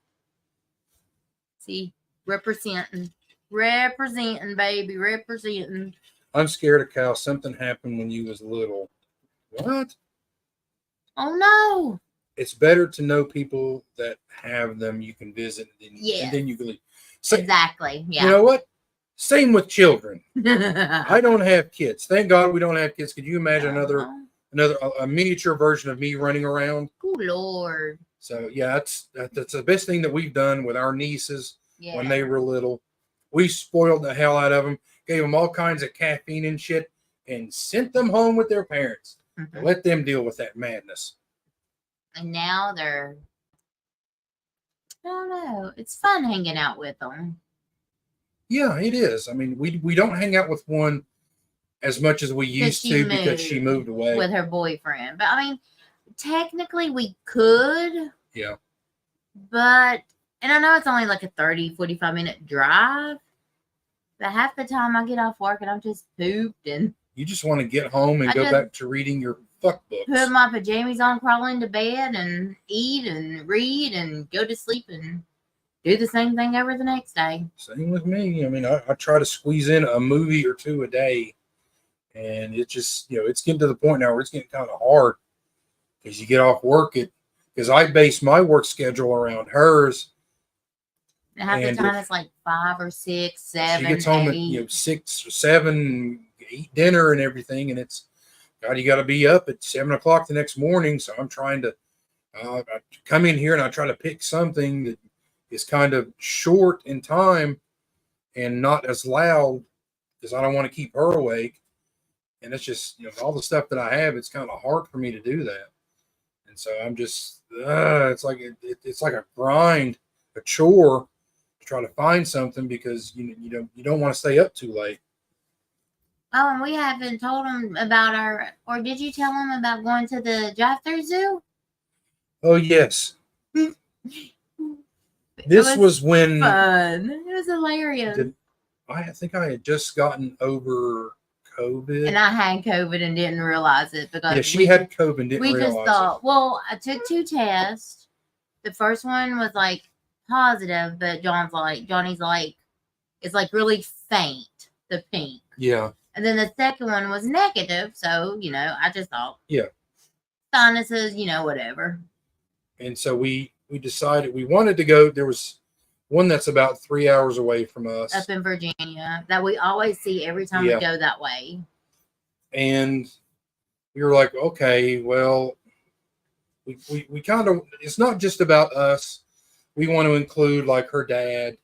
See, representing, baby, representing. I'm scared of cows. Something happened when you was little. What? Oh, no. It's better to know people that have them you can visit, and then you can leave. So, exactly. Yeah. You know what? Same with children. I don't have kids. Thank God we don't have kids. Could you imagine a miniature version of me running around? Oh, Lord. So yeah, that's the best thing that we've done with our nieces when they were little. We spoiled the hell out of them, gave them all kinds of caffeine and shit, and sent them home with their parents. Mm-hmm. Let them deal with that madness. And now they're, I don't know. It's fun hanging out with them. Yeah, it is. I mean, we don't hang out with one as much as we used to because she moved away with her boyfriend. But I mean, technically we could. Yeah. But, and I know it's only like a 30, 45-minute drive. But half the time I get off work and I'm just pooped and. You just want to get home and go back to reading your fuck books. Put my pajamas on, crawl into bed and eat and read and go to sleep and do the same thing over the next day. Same with me. I mean, I try to squeeze in a movie or 2 a day. And it just, it's getting to the point now where it's getting kind of hard because you get off work because I base my work schedule around hers. And half the time it's like 5 or 6, 7, she gets home at 6 or 7, eat dinner and everything, and it's God, you got to be up at 7 o'clock the next morning. So I'm trying to I come in here and I try to pick something that is kind of short in time and not as loud because I don't want to keep her awake. And it's just, all the stuff that I have, it's kind of hard for me to do that. And so I'm just, it's like a grind, a chore to try to find something because you don't want to stay up too late. Oh, and we haven't told them about or did you tell them about going to the drive-through zoo? Oh, yes. This was when fun. It was hilarious. I think I had just gotten over COVID. And I had COVID and didn't realize it because she had COVID and didn't realize it. We just thought, well, I took 2 tests. The first one was like positive, but Johnny's like, it's like really faint, the pink. Yeah. And then the second one was negative. So, I just thought. Yeah. Sinuses, whatever. And so we decided we wanted to go. There was one that's about 3 hours away from us. Up in Virginia that we always see every time we go that way. And we were like, okay, well, we kind of, it's not just about us. We want to include like her dad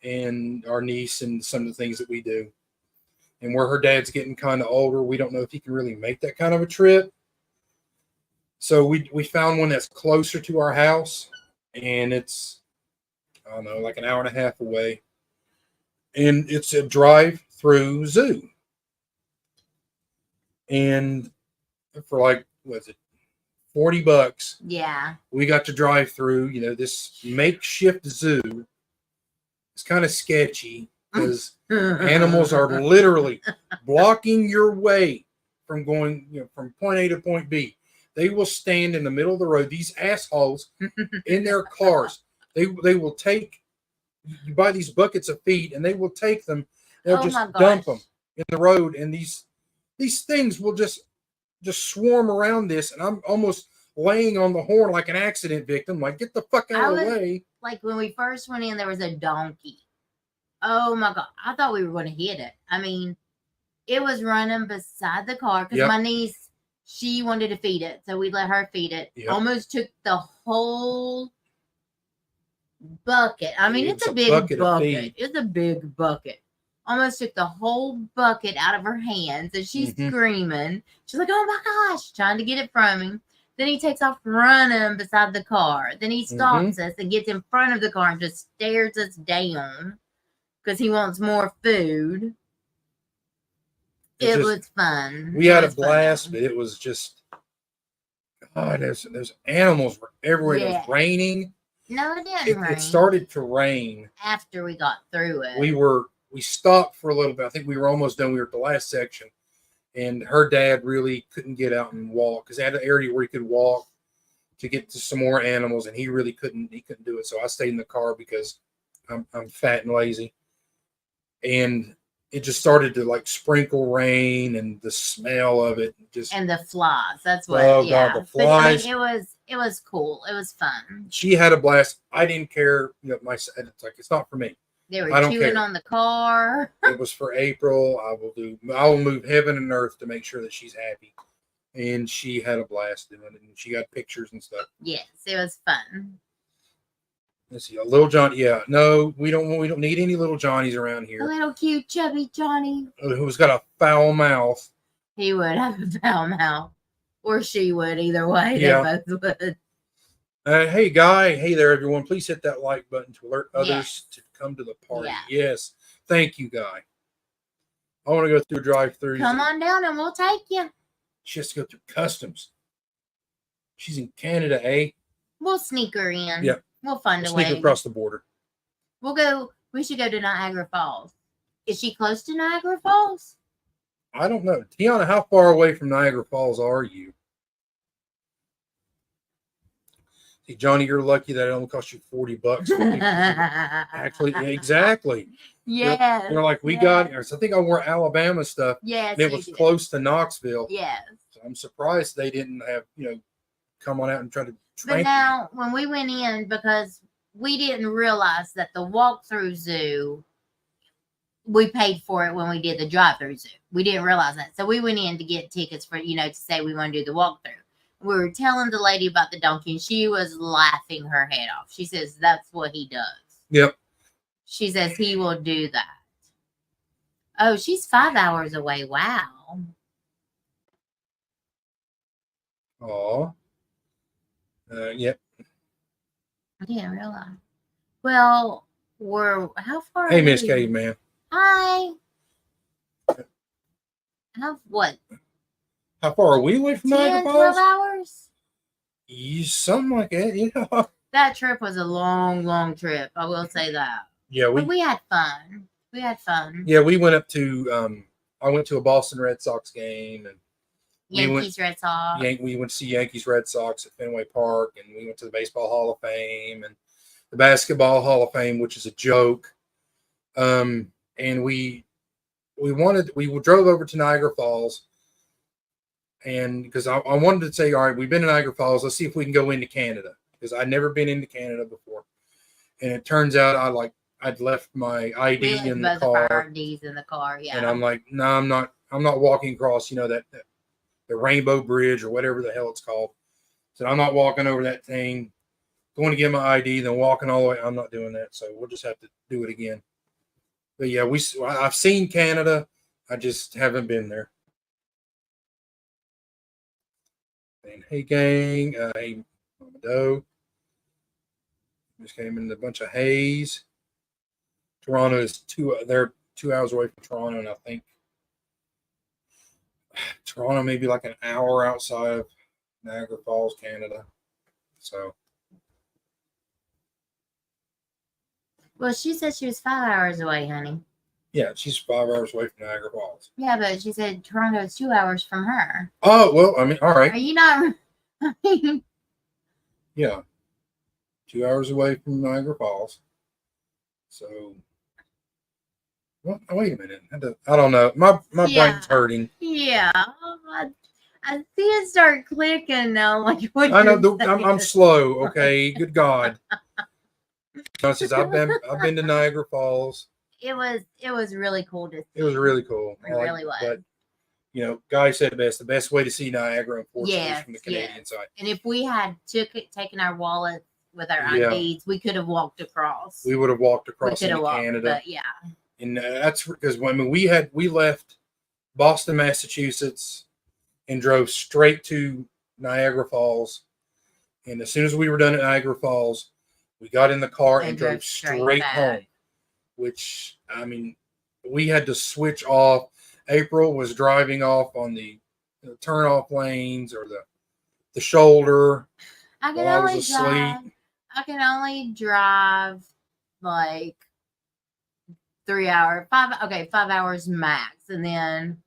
and our niece and some of the things that we do. And where her dad's getting kind of older, we don't know if he can really make that kind of a trip. So we found one that's closer to our house, and it's, I don't know, like an hour and a half away. And it's a drive-through zoo. And for like, what's it, $40, Yeah. we got to drive through, this makeshift zoo. It's kind of sketchy because animals are literally blocking your way from going, from point A to point B. They will stand in the middle of the road. These assholes in their cars, they will take, you buy these buckets of feed, and they will take them. They'll just dump them in the road, and these things will just swarm around this, and I'm almost laying on the horn like an accident victim. Like, get the fuck out of the way. Like, when we first went in, there was a donkey. Oh my God. I thought we were going to hit it. I mean, it was running beside the car because my niece, she wanted to feed it. So we let her feed it. Yep. Almost took the whole bucket. I mean, it's a big bucket. It's a big bucket. Almost took the whole bucket out of her hands, and she's screaming. She's like, "Oh my gosh," trying to get it from him. Then he takes off running beside the car. Then he stops us and gets in front of the car and just stares us down because he wants more food. It was fun. We had a blast, but it was just, God, there's animals were everywhere. It was raining. No, it didn't rain. It started to rain after we got through it. We stopped for a little bit. I think we were almost done. We were at the last section, and her dad really couldn't get out and walk because they had an area where he could walk to get to some more animals, and he really couldn't. He couldn't do it. So I stayed in the car because I'm fat and lazy, and it just started to like sprinkle rain, and the smell of it and the flies. That's what. Oh God, the flies. But it was cool. It was fun. She had a blast. I didn't care. It's like, it's not for me. They were chewing on the car. It was for April. I will move heaven and earth to make sure that she's happy. And she had a blast doing it. And she got pictures and stuff. Yes, it was fun. Let's see, a little John. Yeah, no, we don't need any little Johnnies around here. A little cute chubby Johnny who's got a foul mouth. He would have a foul mouth, or she would. Either way, they both would. Hey, Guy. Hey there, everyone. Please hit that like button to alert others to come to the party. Yeah. Yes. Thank you, Guy. I want to go through drive-throughs. Come on down and we'll take you. She has to go through customs. She's in Canada, eh? We'll sneak her in. Yeah. We'll find a way. Sneak across the border. We should go to Niagara Falls. Is she close to Niagara Falls? I don't know. Tiana, how far away from Niagara Falls are you? Hey, Johnny, you're lucky that it only cost you $40. Actually, exactly. Yeah. You're like, we got. I think I wore Alabama stuff. Yes. And it was close to Knoxville. Yes. So I'm surprised they didn't have, come on out and try to. But now, when we went in, because we didn't realize that the walk-through zoo, we paid for it when we did the drive-through zoo. We didn't realize that. So we went in to get tickets for, to say we want to do the walk-through. We were telling the lady about the donkey, and she was laughing her head off. She says, that's what he does. Yep. She says he will do that. Oh, she's 5 hours away. Wow. Oh. Yep. I didn't realize. Well, how far? Hey, Miss Caveman. Hi. What? How far are we away from Niagara Falls? 12 hours? Something like that, yeah. That trip was a long, long trip. I will say that. Yeah, but we had fun. Yeah, we went up to, I went to a Boston Red Sox game. And Red Sox. We went to see Yankees Red Sox at Fenway Park, and we went to the Baseball Hall of Fame and the Basketball Hall of Fame, which is a joke. And we drove over to Niagara Falls, and because I wanted to say, all right, we've been to Niagara Falls, let's see if we can go into Canada, because I'd never been into Canada before. And it turns out I'd left my ID in the car. Our IDs in the car, yeah. And I'm like, no, I'm not walking across, the Rainbow Bridge or whatever the hell it's called. So I'm not walking over that thing, going to get my ID, then walking all the way. I'm not doing that. So we'll just have to do it again. But yeah, I've seen Canada. I just haven't been there. And hey, gang. Hey, Mama Doe. Just came in a bunch of haze. Toronto is they're 2 hours away from Toronto, and I think Toronto may be like an hour outside of Niagara Falls, Canada. So. Well, she said she was 5 hours away, honey. Yeah, she's 5 hours away from Niagara Falls. Yeah, but she said Toronto is 2 hours from her. Oh, well, I mean, all right. Are you not? Yeah. 2 hours away from Niagara Falls. So, well, wait a minute. I don't know. My brain's hurting. Yeah. I see it start clicking now. Like what I know. I'm slow. Okay. Good God. Says I've been to Niagara Falls. It was really cool to see. It was really cool. It really was. But Guy said best. The best way to see Niagara, unfortunately, is from the Canadian side. And if we had taken our wallet with our IDs, we could have walked across. We would have walked across into Canada. But yeah. And that's because when we left Boston, Massachusetts, and drove straight to Niagara Falls. And as soon as we were done at Niagara Falls, we got in the car and drove straight home. Which, I mean, we had to switch off. April was driving off on the turn off lanes or the shoulder. I can only drive like 3 hours, 5 hours max. And then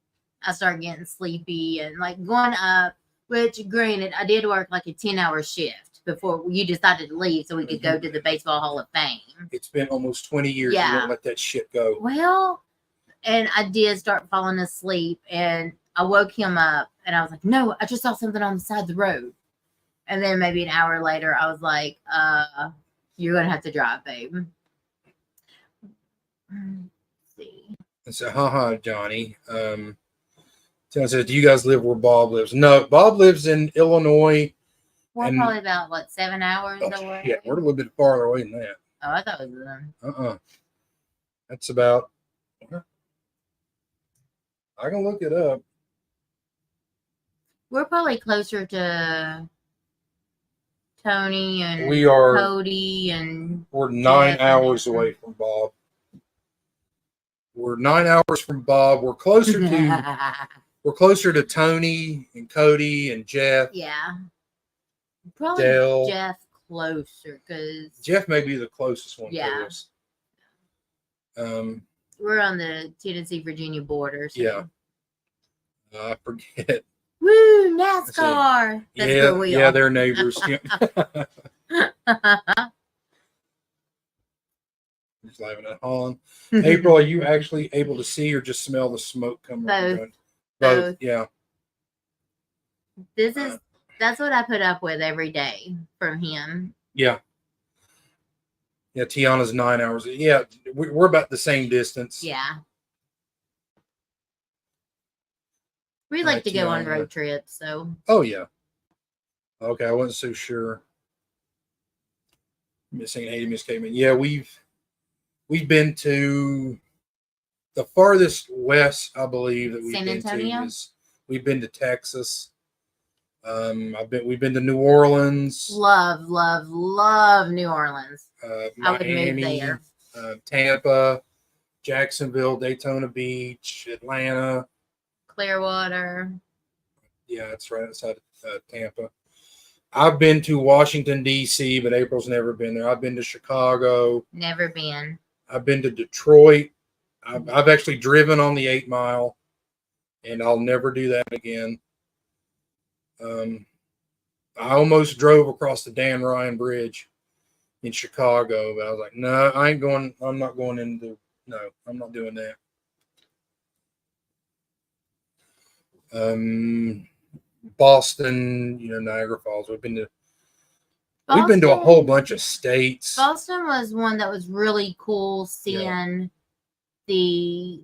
I start getting sleepy and like going up, which granted, I did work like a 10-hour shift before you decided to leave so we could go to the Baseball Hall of Fame. It's been almost 20 years. You don't let that shit go. Well, and I did start falling asleep and I woke him up and I was like, no, I just saw something on the side of the road. And then maybe an hour later, I was like, you're going to have to drive, babe. Let's see. I said, haha, Johnny. John says, do you guys live where Bob lives? No, Bob lives in Illinois. We're probably about, 7 hours away? Yeah, we're a little bit farther away than that. Oh, I thought it was them. That's about... I can look it up. We're probably closer to Tony and Cody and... We're 9 hours away from Bob. We're 9 hours from Bob. We're closer to Tony and Cody and Jeff. Yeah. Probably Dale. Jeff closer because Jeff may be the closest one to us. We're on the Tennessee-Virginia border. So. Yeah. I forget. Woo, NASCAR. That's where we are. They're neighbors. Just laughing at Holland. April, are you actually able to see or just smell the smoke coming from Both. Yeah. That's what I put up with every day from him. Yeah. Yeah, Tiana's 9 hours. Yeah, we're about the same distance. Yeah. We like to go on road trips, so. Oh, yeah. Okay, I wasn't so sure. Missing 80 Miss Caveman. Yeah, we've been to the farthest west, I believe, that we've San been Antonio? to. We've been to Texas. We've been to New Orleans. Love New Orleans. Miami, I would move there. Tampa, Jacksonville, Daytona Beach, Atlanta, Clearwater. Yeah, it's right outside of Tampa. I've been to Washington, D.C., but April's never been there. I've been to Chicago. Never been. I've been to Detroit. I've actually driven on the 8 Mile, and I'll never do that again. I almost drove across the Dan Ryan Bridge in Chicago, but I was like, no, I ain't going. I'm not going into. No, I'm not doing that. Boston, Niagara Falls. We've been to a whole bunch of states. Boston was one that was really cool seeing the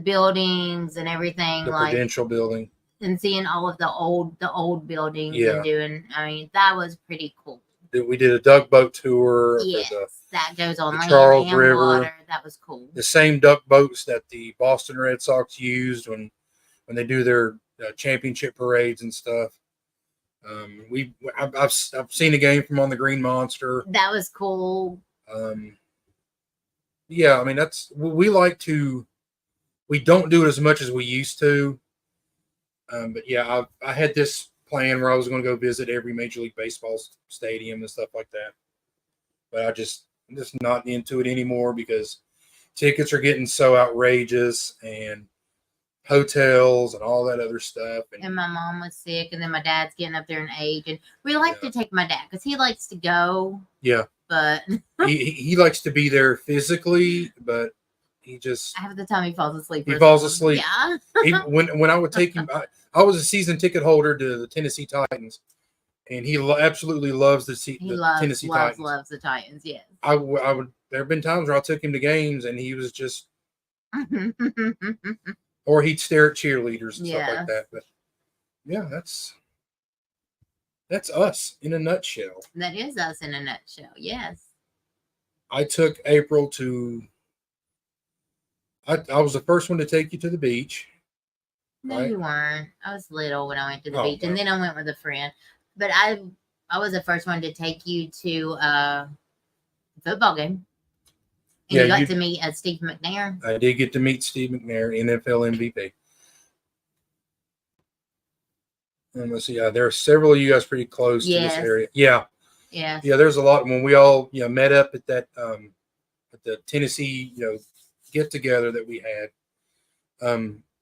buildings and everything, the Prudential building. And seeing all of the old buildings and doing, that was pretty cool. We did a tugboat tour. Yes. that goes on the land Charles and River. water. That was cool. The same duck boats that the Boston Red Sox used when they do their championship parades and stuff. I've seen a game from on the Green Monster. That was cool. Yeah, I mean we like to. We don't do it as much as we used to. But yeah, I had this plan where I was going to go visit every Major League Baseball stadium and stuff like that. But I'm just not into it anymore because tickets are getting so outrageous and hotels and all that other stuff. And my mom was sick, and then my dad's getting up there in age, and we like to take my dad because he likes to go. Yeah, but he likes to be there physically, but he just half the time he falls asleep. He falls asleep. Yeah. When I would take him, I was a season ticket holder to the Tennessee Titans, and he absolutely loves Tennessee Titans. Loves the Titans. Yes. I would. There have been times where I took him to games, and he was just, or he'd stare at cheerleaders and stuff like that. But yeah, that's us in a nutshell. That is us in a nutshell. Yes. I took April to. I was the first one to take you to the beach. No, right? You weren't. I was little when I went to the beach, well. and then I went with a friend. But I was the first one to take you to a football game. And you got to meet Steve McNair. I did get to meet Steve McNair, NFL MVP. And let's see, there are several of you guys pretty close to this area. Yeah. Yeah. There's a lot when we all met up at that at the Tennessee get together that we had.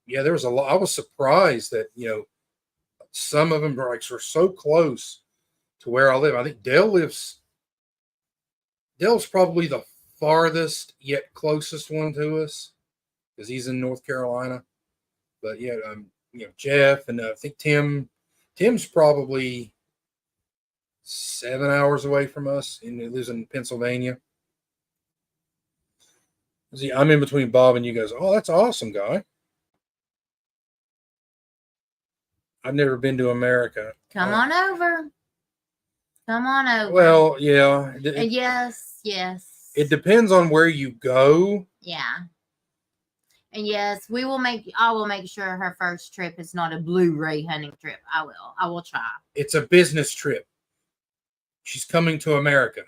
There was a lot. I was surprised that some of them were so close to where I live. I think Dale's probably the farthest yet closest one to us because he's in North Carolina. But Jeff and I think Tim's probably 7 hours away from us, and he lives in Pennsylvania. See, I'm in between Bob and you guys. Oh, that's awesome, guy. I've never been to America. Come on over. Come on over. Well, yeah. Yes. It depends on where you go. Yeah. And yes, I will make sure her first trip is not a Blu-ray hunting trip. I will try. It's a business trip. She's coming to America.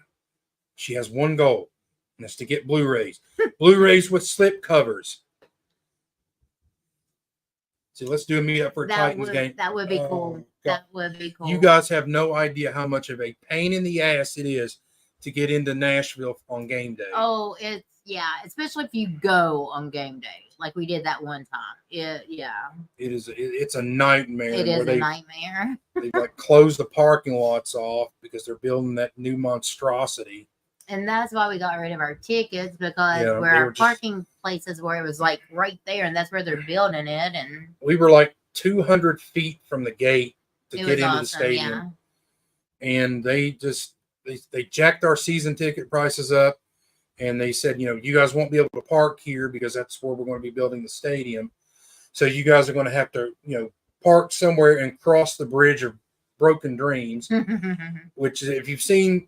She has one goal, and it's to get Blu-rays. Blu-rays with slip covers. So let's do a meetup for a Titans game. That would be cool. That would be cool. You guys have no idea how much of a pain in the ass it is to get into Nashville on game day. Oh, especially if you go on game day, like we did that one time. It's a nightmare. It is a nightmare. They close the parking lots off because they're building that new monstrosity. And that's why we got rid of our tickets, because where our parking places were, it was right there, and that's where they're building it. And we were 200 feet from the gate to get into the stadium. Yeah. And they jacked our season ticket prices up, and they said, you guys won't be able to park here because that's where we're going to be building the stadium. So you guys are going to have to, park somewhere and cross the bridge of Broken Dreams, which if you've seen,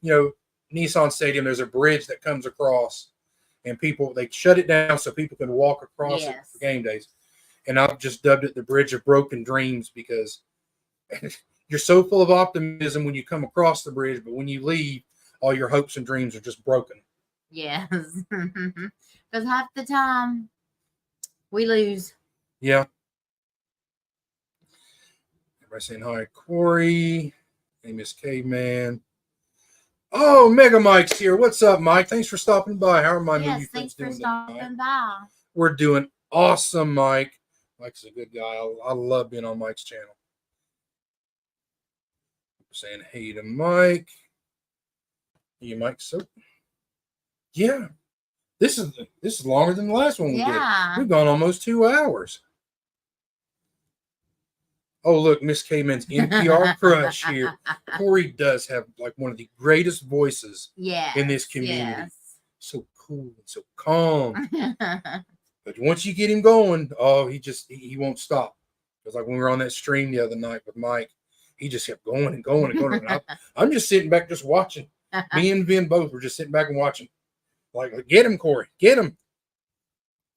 Nissan Stadium, there's a bridge that comes across, and they shut it down so people can walk across it for game days. And I've just dubbed it the Bridge of Broken Dreams because you're so full of optimism when you come across the bridge, but when you leave, all your hopes and dreams are just broken. Yes. Because half the time we lose. Yeah. Everybody saying hi, Corey. Hey, Miss Caveman. Oh, Mega Mike's here. What's up, Mike? Thanks for stopping by. How are my movie friends doing? Thanks for stopping by. We're doing awesome, Mike. Mike's a good guy. I love being on Mike's channel. Saying hey to Mike. Hey, Mike. So, yeah, this is longer than the last one we did. We've gone almost 2 hours. Oh, look, Miss K-Man's NPR crush here. Corey does have one of the greatest voices in this community. Yes. So cool and so calm. But once you get him going, he won't stop. Because when we were on that stream the other night with Mike, he just kept going and going and going. And I'm just sitting back just watching. Me and Vin both were just sitting back and watching. Like, get him, Corey. Get him.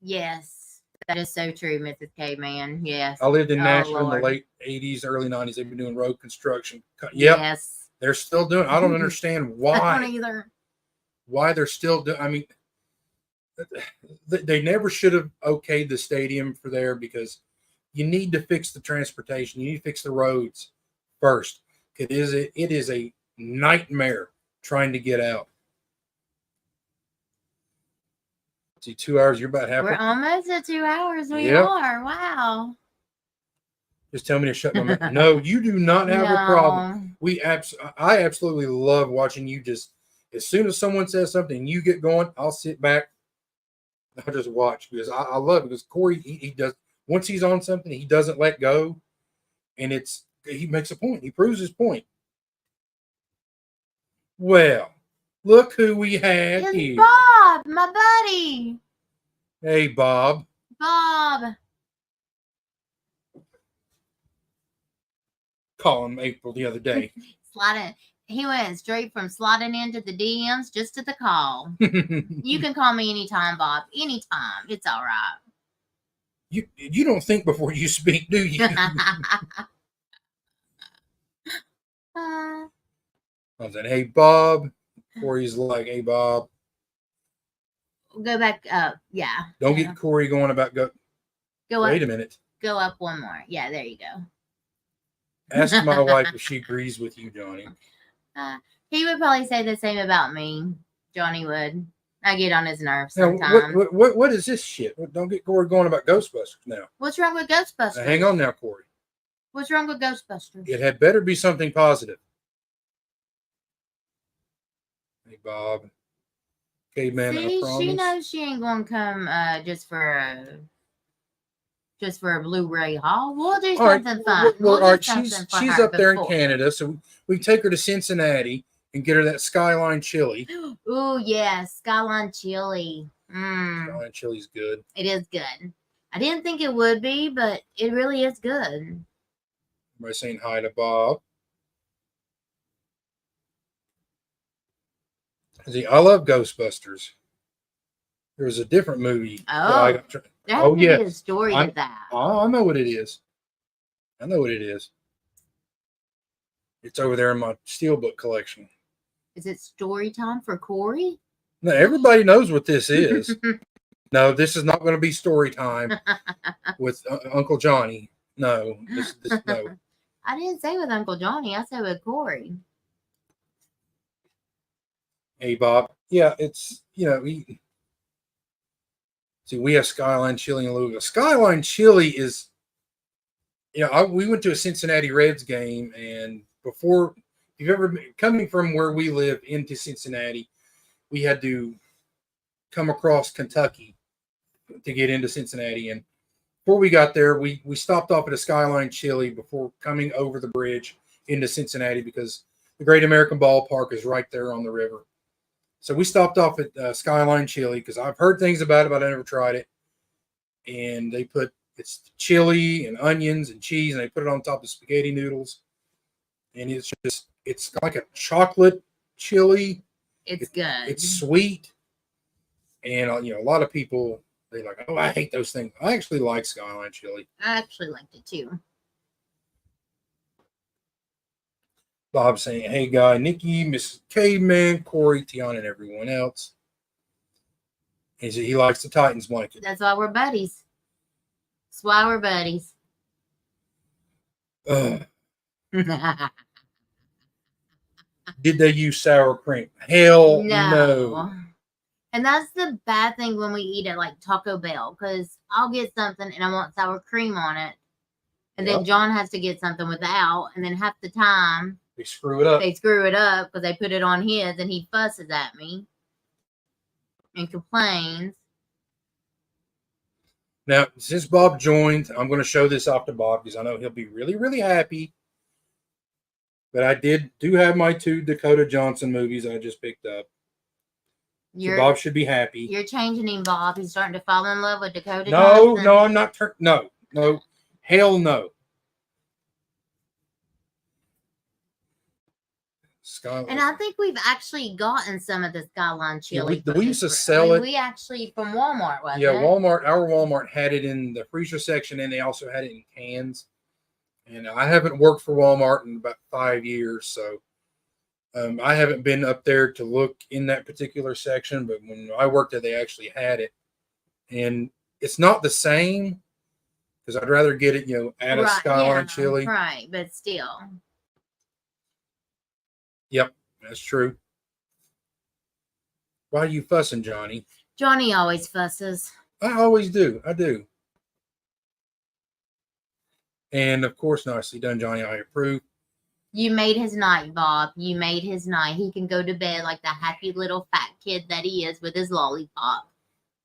Yes, that is so true, Mrs. Caveman. Yes. I lived in Oh, Nashville in the Lord. late 80s, early 90s. They've been doing road construction. Yep. Yes. They're still doing. I don't understand I why. don't either. Why they're still doing. I mean, they never should have okayed the stadium for there because you need to fix the transportation. You need to fix the roads first. It is a nightmare trying to get out. See, 2 hours. You're about halfway. We're almost at 2 hours. We Yep. are. Wow. Just tell me to shut my mouth. No, you do not have a problem. I absolutely love watching you. Just as soon as someone says something, you get going. I'll sit back. I'll just watch because I love it. Because Corey, he does. Once he's on something, he doesn't let go, and he makes a point. He proves his point. Well, look who we had It's here. Bob, my buddy. Hey, Bob. Bob. Call him April the other day. Sliding. He went straight from sliding into the DMs just to the call. You can call me anytime, Bob. Anytime. It's all right. You don't think before you speak, do you? I was like, hey, Bob. Corey's like, hey, Bob. Go back up. Yeah. Don't get Corey going about go. Wait a minute. Go up one more. Yeah, there you go. Ask my wife if she agrees with you, Johnny. He would probably say the same about me. Johnny would. I get on his nerves Now, sometimes. what is this shit? Don't get Corey going about Ghostbusters now. What's wrong with Ghostbusters? Now, hang on now, Corey. What's wrong with Ghostbusters? It had better be something positive. Hey, Bob. Caveman, See, I promise. she knows she ain't gonna come just for a Blu-ray haul. We'll do something fun. Well, all right, she's up there in Canada, so we take her to Cincinnati and get her that Skyline chili. Oh yeah, Skyline chili. Skyline chili's good. It is good. I didn't think it would be, but it really is good. Everybody saying hi to Bob. See, I love Ghostbusters. There was a different movie. Oh, there is a story to that. I know what it is. I know what it is. It's over there in my steelbook collection. Is it story time for Corey? No, everybody knows what this is. No, this is not going to be story time with Uncle Johnny. No, no. I didn't say with Uncle Johnny. I said with Corey. Hey, Bob. Yeah, it's, see, we have Skyline Chili in Louisville. Skyline Chili is, we went to a Cincinnati Reds game, and before, if you've ever been coming from where we live into Cincinnati, we had to come across Kentucky to get into Cincinnati. And before we got there, we stopped off at a Skyline Chili before coming over the bridge into Cincinnati because the Great American Ballpark is right there on the river. So we stopped off at Skyline Chili because I've heard things about it, but I never tried it. And it's chili and onions and cheese, and they put it on top of spaghetti noodles. And it's like a chocolate chili. It's good. It's sweet. And, a lot of people, they're like, oh, I hate those things. I actually like Skyline Chili. I actually liked it too. Bob saying, hey, Guy, Nikki, Mrs. Caveman, Corey, Tiana, and everyone else. He said he likes the Titans blanket. That's why we're buddies. That's why we're buddies. Did they use sour cream? Hell no. And that's the bad thing when we eat at like Taco Bell, because I'll get something and I want sour cream on it. And then John has to get something without. And then half the time they screw it up. They screw it up because they put it on his and he fusses at me and complains. Now, since Bob joined, I'm going to show this off to Bob because I know he'll be really, really happy. But I do have my 2 Dakota Johnson movies I just picked up. So Bob should be happy. You're changing him, Bob. He's starting to fall in love with Dakota Johnson. No, I'm not. No. Hell no. Skyline. And I think we've actually gotten some of the Skyline chili. We used to sell it. We actually from Walmart, wasn't Yeah, it? Our Walmart had it in the freezer section, and they also had it in cans. And I haven't worked for Walmart in about 5 years, so I haven't been up there to look in that particular section. But when I worked there, they actually had it, and it's not the same because I'd rather get it, at a Skyline chili. Right, but still. Yep, that's true. Why are you fussing, Johnny? Johnny always fusses. I always do. I do. And of course, nicely done, Johnny. I approve. You made his night, Bob. You made his night. He can go to bed like the happy little fat kid that he is with his lollipop.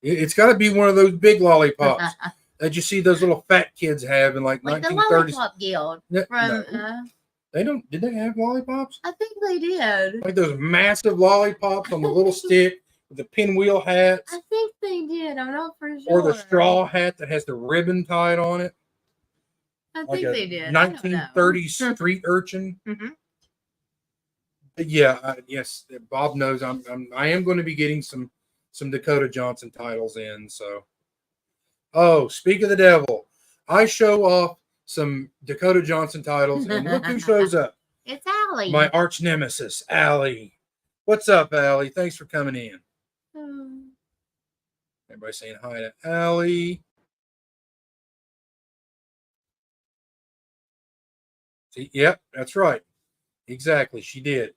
It's got to be one of those big lollipops that you see those little fat kids have in like 1930s. The Lollipop Guild. No. They don't. Did they have lollipops? I think they did. Like those massive lollipops on the little stick with the pinwheel hats. I think they did. I'm not for sure. Or the straw hat that has the ribbon tied on it. I think they did. 1930s street urchin. Mm-hmm. Yeah, yes. Bob knows I am going to be getting some Dakota Johnson titles in. So, speak of the devil, I show off some Dakota Johnson titles, and look who shows up. It's Allie. My arch nemesis, Allie. What's up, Allie? Thanks for coming in. Everybody saying hi to Allie. See, yep, that's right. Exactly, she did.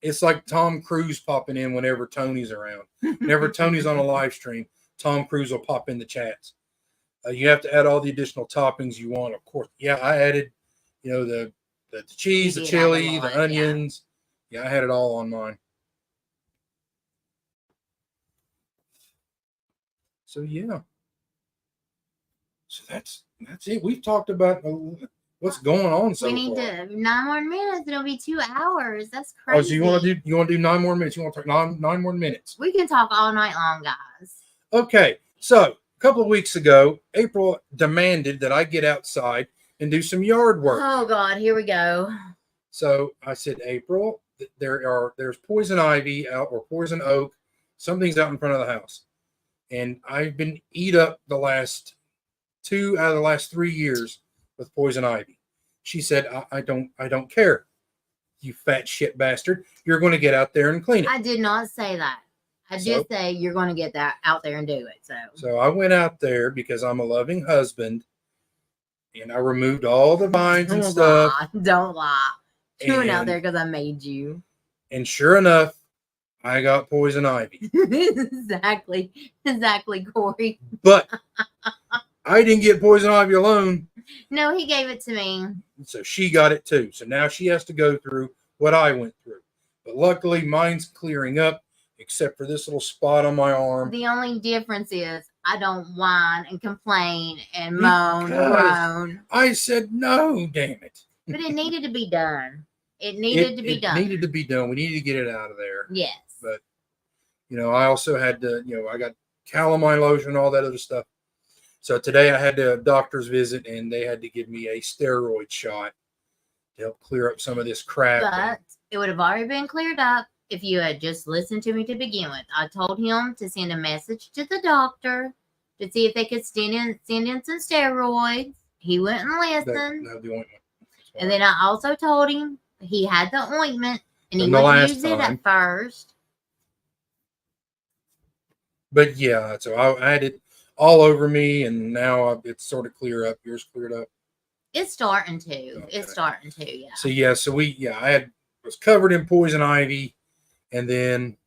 It's like Tom Cruise popping in whenever Tony's around. Whenever Tony's on a live stream, Tom Cruise will pop in the chats. You have to add all the additional toppings you want, of course. Yeah, I added, the cheese, the chili, the onions. Yeah, I had it all on mine. So yeah. So that's it. We've talked about what's going on so far. We need to 9 more minutes. It'll be 2 hours. That's crazy. Oh, so you want to do 9 more minutes? You want to talk 9 more minutes? We can talk all night long, guys. Okay. So a couple of weeks ago, April demanded that I get outside and do some yard work. Oh God, here we go. So I said, April, there's poison ivy out or poison oak. Something's out in front of the house. And I've been eat up the last 2 out of the last 3 years with poison ivy. She said, I don't care. You fat shit bastard. You're going to get out there and clean it. I did not say that. I did say you're going to get that out there and do it. So I went out there because I'm a loving husband, and I removed all the vines and stuff. Don't lie. You went out there because I made you. And sure enough, I got poison ivy. Exactly, Corey. But I didn't get poison ivy alone. No, he gave it to me. So she got it too. So now she has to go through what I went through. But luckily, mine's clearing up, except for this little spot on my arm. The only difference is I don't whine and complain and moan and groan. I said no, damn it. But it needed to be done. It needed to be done. It needed to be done. We needed to get it out of there. Yes. But, I also had to, I got calamine lotion and all that other stuff. So today I had a doctor's visit, and they had to give me a steroid shot to help clear up some of this crap. But it would have already been cleared up if you had just listened to me to begin with. I told him to send a message to the doctor to see if they could send in some steroids. He wouldn't listen. No, the ointment. And then I also told him he had the ointment and he would use it at first. But yeah, so I had it all over me, and now it's sort of clear up. Yours cleared up? It's starting to. Okay. It's starting to, yeah. So I was covered in poison ivy, and then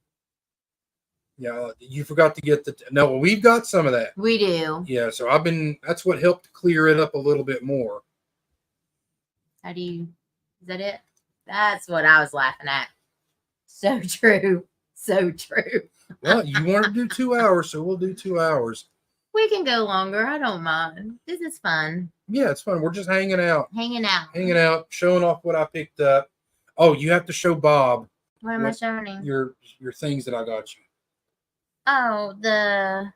you forgot to get we've got some of that. We do. Yeah, so that's what helped clear it up a little bit more. Is that it? That's what I was laughing at. So true. So true. Well, you want to do 2 hours, so we'll do 2 hours. We can go longer. I don't mind. This is fun. Yeah, it's fun. We're just hanging out. Hanging out. Showing off what I picked up. Oh, you have to show Bob. What am I showing him? Your things that I got you. Oh, No.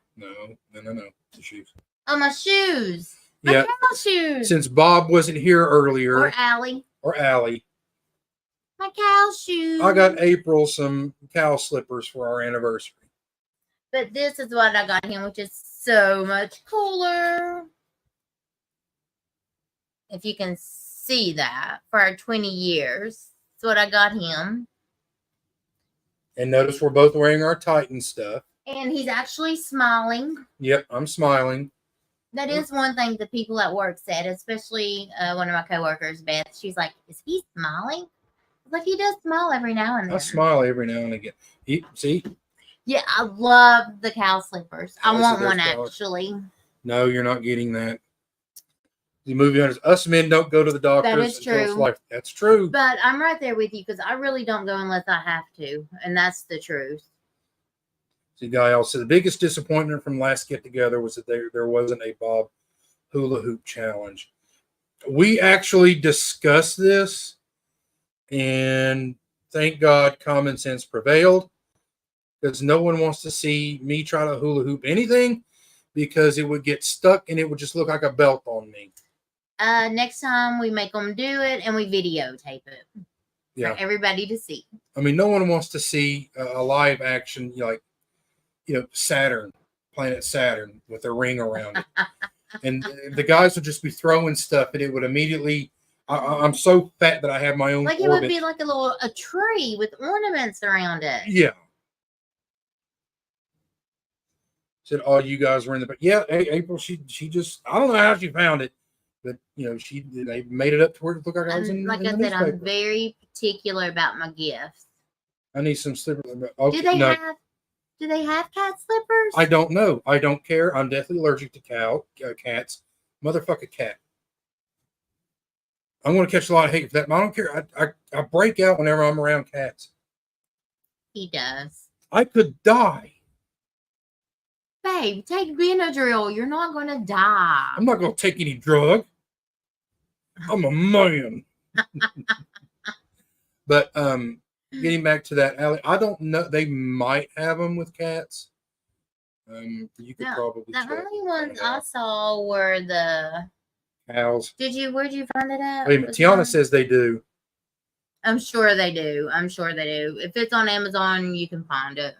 The shoes. Oh, my shoes. Yeah. My shoes. Since Bob wasn't here earlier. Or Allie. My cow shoes. I got April some cow slippers for our anniversary. But this is what I got him, which is so much cooler. If you can see that, for our 20 years. That's what I got him. And notice we're both wearing our Titan stuff. And he's actually smiling. Yep, I'm smiling. That is one thing the people at work said, especially one of my coworkers, Beth. She's like, "Is he smiling?" Like, he does smile every now and then. I smile every now and again. See? Yeah, I love the cow slippers. I want one, actually. No, you're not getting that. The movie owners, us men don't go to the doctors. That is true. That's true. But I'm right there with you because I really don't go unless I have to. And that's the truth. See, guy also, the biggest disappointment from last get together was that there wasn't a Bob hula hoop challenge. We actually discussed this, and thank God common sense prevailed, because no one wants to see me try to hula hoop anything, because it would get stuck and it would just look like a belt on me. Next time we make them do it and we videotape it for everybody to see. I mean, no one wants to see a live action, planet Saturn with a ring around it. And the guys would just be throwing stuff, and it would immediately. I'm so fat that I have my own. Like it would be like a tree with ornaments around it. Yeah. Said all you guys were in the. But yeah, April. She just. I don't know how she found it, but they made it up to where it looked like I was in. Like in I the said, newspaper. I'm very particular about my gifts. I need some slippers. Okay, Do they have cat slippers? I don't know. I don't care. I'm deathly allergic to cats. Motherfucker cat. I'm going to catch a lot of hate for that. But I don't care. I break out whenever I'm around cats. He does. I could die. Babe, take Benadryl. You're not going to die. I'm not going to take any drug. I'm a man. But getting back to that, Allie, I don't know. They might have them with cats. You could probably. The only ones I saw were the cows. Where'd you find it at? Wait a minute. Tiana says they do. I'm sure they do. If it's on Amazon, you can find it.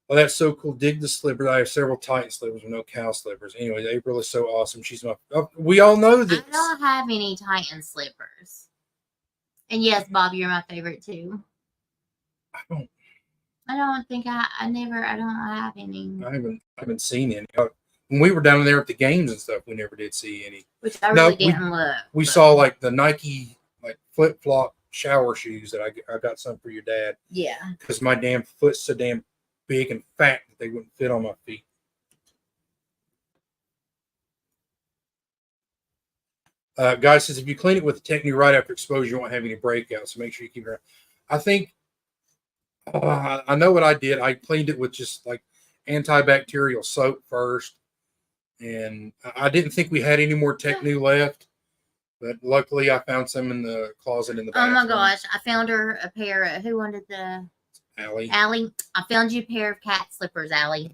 Oh, that's so cool. Dig the slippers. I have several Titan slippers with no cow slippers. Anyway, April is so awesome. She's my. We all know this. I don't have any Titan slippers. And yes, Bob, you're my favorite too. I don't think I don't have any. I haven't seen any. When we were down there at the games and stuff, we never did see any. Which I really didn't look. We saw like the Nike flip flop shower shoes that I got some for your dad. Yeah. Because my damn foot's so damn big and fat that they wouldn't fit on my feet. Guy says if you clean it with Technique right after exposure, you won't have any breakouts. So make sure you keep it. I think I know what I did. I cleaned it with just like antibacterial soap first, and I didn't think we had any more Technique left, but luckily I found some in the closet in the bathroom. Oh my gosh! I found her a pair of who wanted the Allie. I found you a pair of cat slippers, Allie.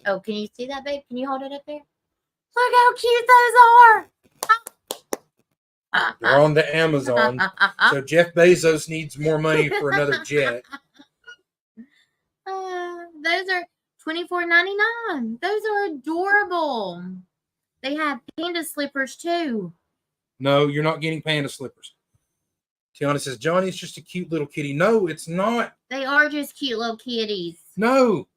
Oh, can you see that, babe? Can you hold it up there? Look how cute those are. They're on the Amazon. So Jeff Bezos needs more money for another jet. Those are $24.99. Those are adorable. They have panda slippers too. No, you're not getting panda slippers. Tiana says, Johnny's just a cute little kitty. No, it's not. They are just cute little kitties. No.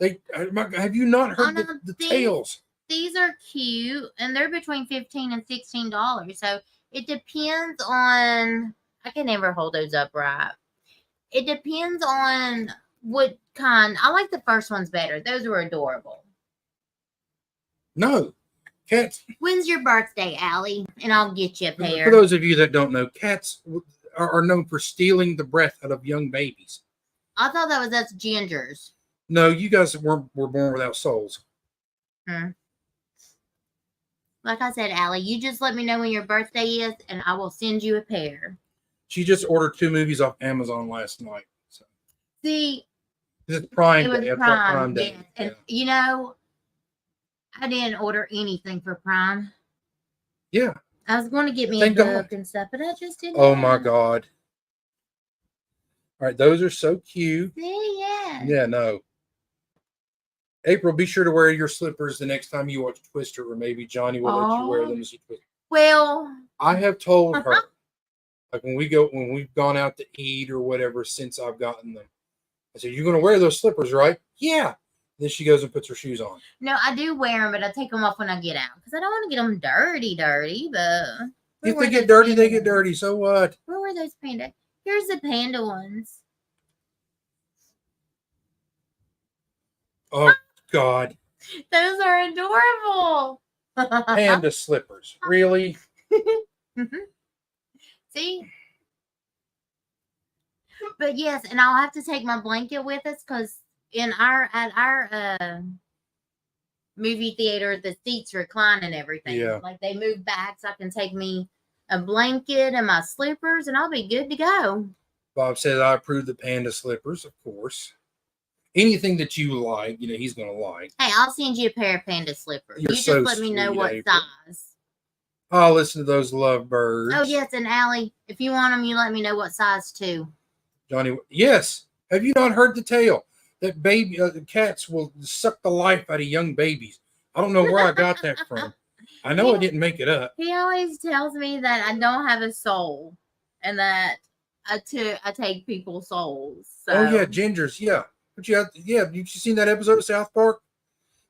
Have you not heard the tails? These are cute, and they're between $15 and $16. So it depends on. I can never hold those up right. It depends on what kind. I like the first ones better. Those were adorable. No, cats. When's your birthday, Allie? And I'll get you a pair. For those of you that don't know, cats are known for stealing the breath out of young babies. I thought that was us gingers. No, you guys were born without souls. Like I said, Allie, you just let me know when your birthday is, and I will send you a pair. She just ordered 2 movies off Amazon last night. So. See, it's Prime Day. It was Prime Day. And I didn't order anything for Prime. Yeah. I was going to get me a book and stuff, but I just didn't. Oh my God. All right, those are so cute. Yeah. Yeah, no. April, be sure to wear your slippers the next time you watch Twister, or maybe Johnny will let you wear them as you Twister. Well, I have told her, like when we've gone out to eat or whatever since I've gotten them. I said, "You're going to wear those slippers, right?" Yeah. Then she goes and puts her shoes on. no, I do wear them, but I take them off when I get out because I don't want to get them dirty. But If they get dirty, they get dirty. So what? Where were those panda? Here's the panda ones. Oh God. Those are adorable. Panda slippers. Really? See? But yes, and I'll have to take my blanket with us because at our movie theater, the seats recline and everything. Yeah. Like they move back so I can take me a blanket and my slippers and I'll be good to go. Bob says I approve the panda slippers, of course. Anything that you like, he's going to like. Hey, I'll send you a pair of panda slippers. You're you so just let me know sweet, what April. size. I'll listen to those lovebirds. Oh, yes, and Allie, if you want them, you let me know what size too. Johnny, yes. Have you not heard the tale that cats will suck the life out of young babies? I don't know where I got that from. I know I didn't make it up. He always tells me that I don't have a soul and that I take people's souls. So. Oh yeah, gingers, yeah. But you've seen that episode of South Park?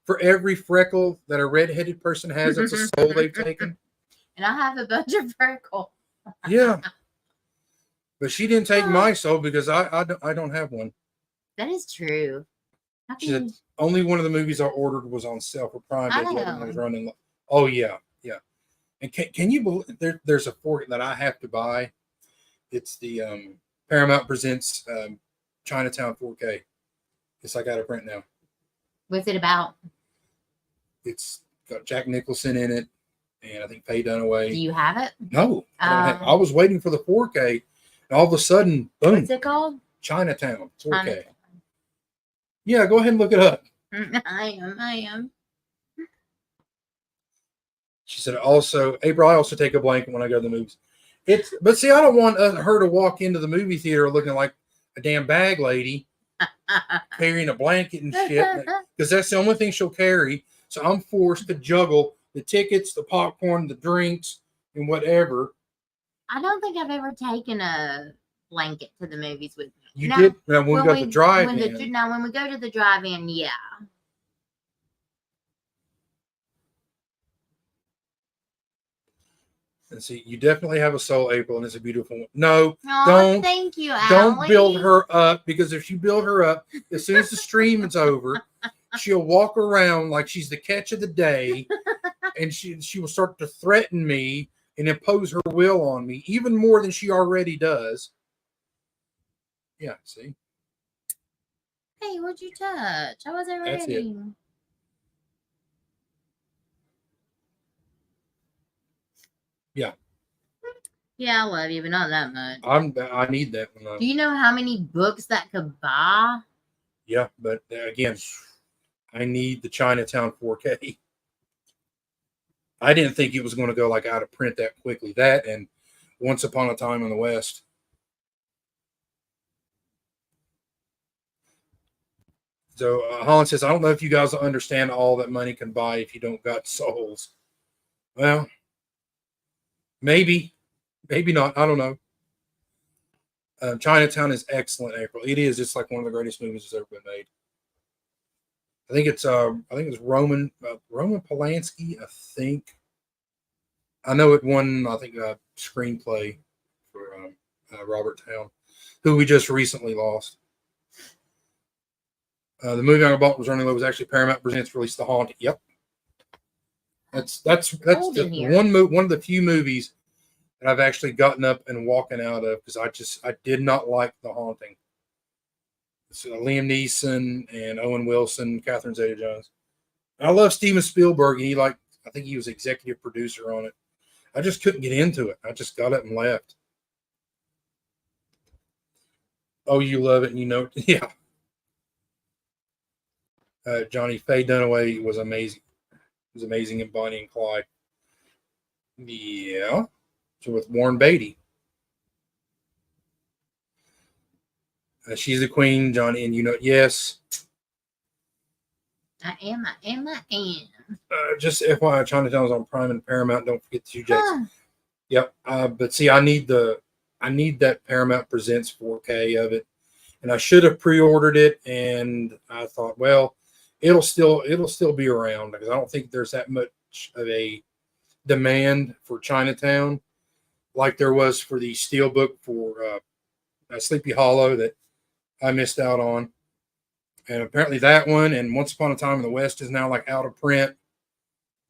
For every freckle that a redheaded person has, it's a soul they've taken. And I have a bunch of freckles. Yeah. But she didn't take my soul because I don't have one. That is true. She said only one of the movies I ordered was on sale for Prime Day. The other one was running. Oh yeah, yeah. And can you believe there's a fork that I have to buy? It's the Paramount Presents Chinatown 4K. It's like out of print now. What's it about? It's got Jack Nicholson in it, and I think Faye Dunaway. Do you have it? No, I was waiting for the 4K, and all of a sudden, boom! What's it called? Chinatown 4K. Yeah, go ahead and look it up. I am. She said, also, April, I also take a blanket when I go to the movies. But see, I don't want her to walk into the movie theater looking like a damn bag lady carrying a blanket and shit, because that's the only thing she'll carry. So I'm forced to juggle the tickets, the popcorn, the drinks, and whatever. I don't think I've ever taken a blanket to the movies with me. You did when we go to the drive-in. Now, when we go to the drive-in, yeah. And see, you definitely have a soul, April, and it's a beautiful one. No, thank you, Allie. Don't build her up, because if you build her up, as soon as the stream is over, she'll walk around like she's the catch of the day, and she will start to threaten me and impose her will on me even more than she already does. Yeah, see? Hey, what'd you touch? I wasn't ready. That's it. Yeah. Yeah, I love you, but not that much. I need that one. Do you know how many books that could buy? Yeah, but again, I need the Chinatown 4K. I didn't think it was going to go like out of print that quickly. That and Once Upon a Time in the West. So Holland says, I don't know if you guys will understand all that money can buy if you don't got souls. Well, maybe not. I don't know. Chinatown is excellent, April. It is. It's like one of the greatest movies that's ever been made. I think it's Roman Polanski. I think. I know it won. I think screenplay for Robert Towne, who we just recently lost. The movie I bought was running low. Was actually Paramount Presents released The Haunting. Yep. That's one of the few movies that I've actually gotten up and walking out of because I did not like The Haunting. It's Liam Neeson and Owen Wilson, Catherine Zeta-Jones. I love Steven Spielberg, and I think he was executive producer on it. I just couldn't get into it. I just got up and left. Oh, you love it, and you know, yeah. Johnny Faye Dunaway was amazing. It was amazing in Bonnie and Clyde. Yeah. So with Warren Beatty. She's the queen, Johnny, and yes. I am. Just FYI, Chinatown's on Prime and Paramount. Don't forget the Hugh Jackson. Yep. But see, I need that Paramount Presents 4K of it, and I should have pre-ordered it. And I thought, well, it'll still be around because I don't think there's that much of a demand for Chinatown like there was for the Steelbook for Sleepy Hollow that I missed out on. And apparently that one and Once Upon a Time in the West is now like out of print.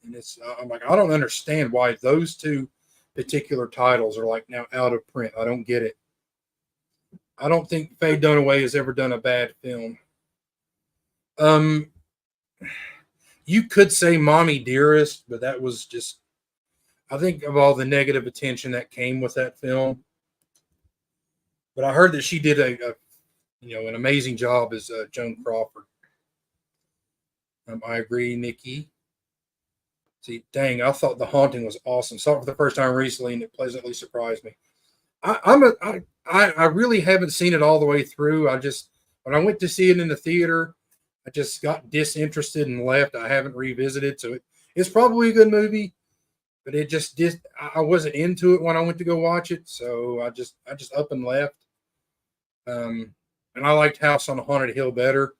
And I'm like, I don't understand why those two particular titles are like now out of print. I don't get it. I don't think Faye Dunaway has ever done a bad film. You could say Mommy Dearest, but that was just, I think of all the negative attention that came with that film. But I heard that she did an amazing job as Joan Crawford. I agree, Nikki. See, dang, I thought The Haunting was awesome. Saw it for the first time recently, and it pleasantly surprised me. I really haven't seen it all the way through. When I went to see it in the theater, I just got disinterested and left. I haven't revisited, so it's probably a good movie, but it just did. I wasn't into it when I went to go watch it, so I just up and left. And I liked House on a Haunted Hill better.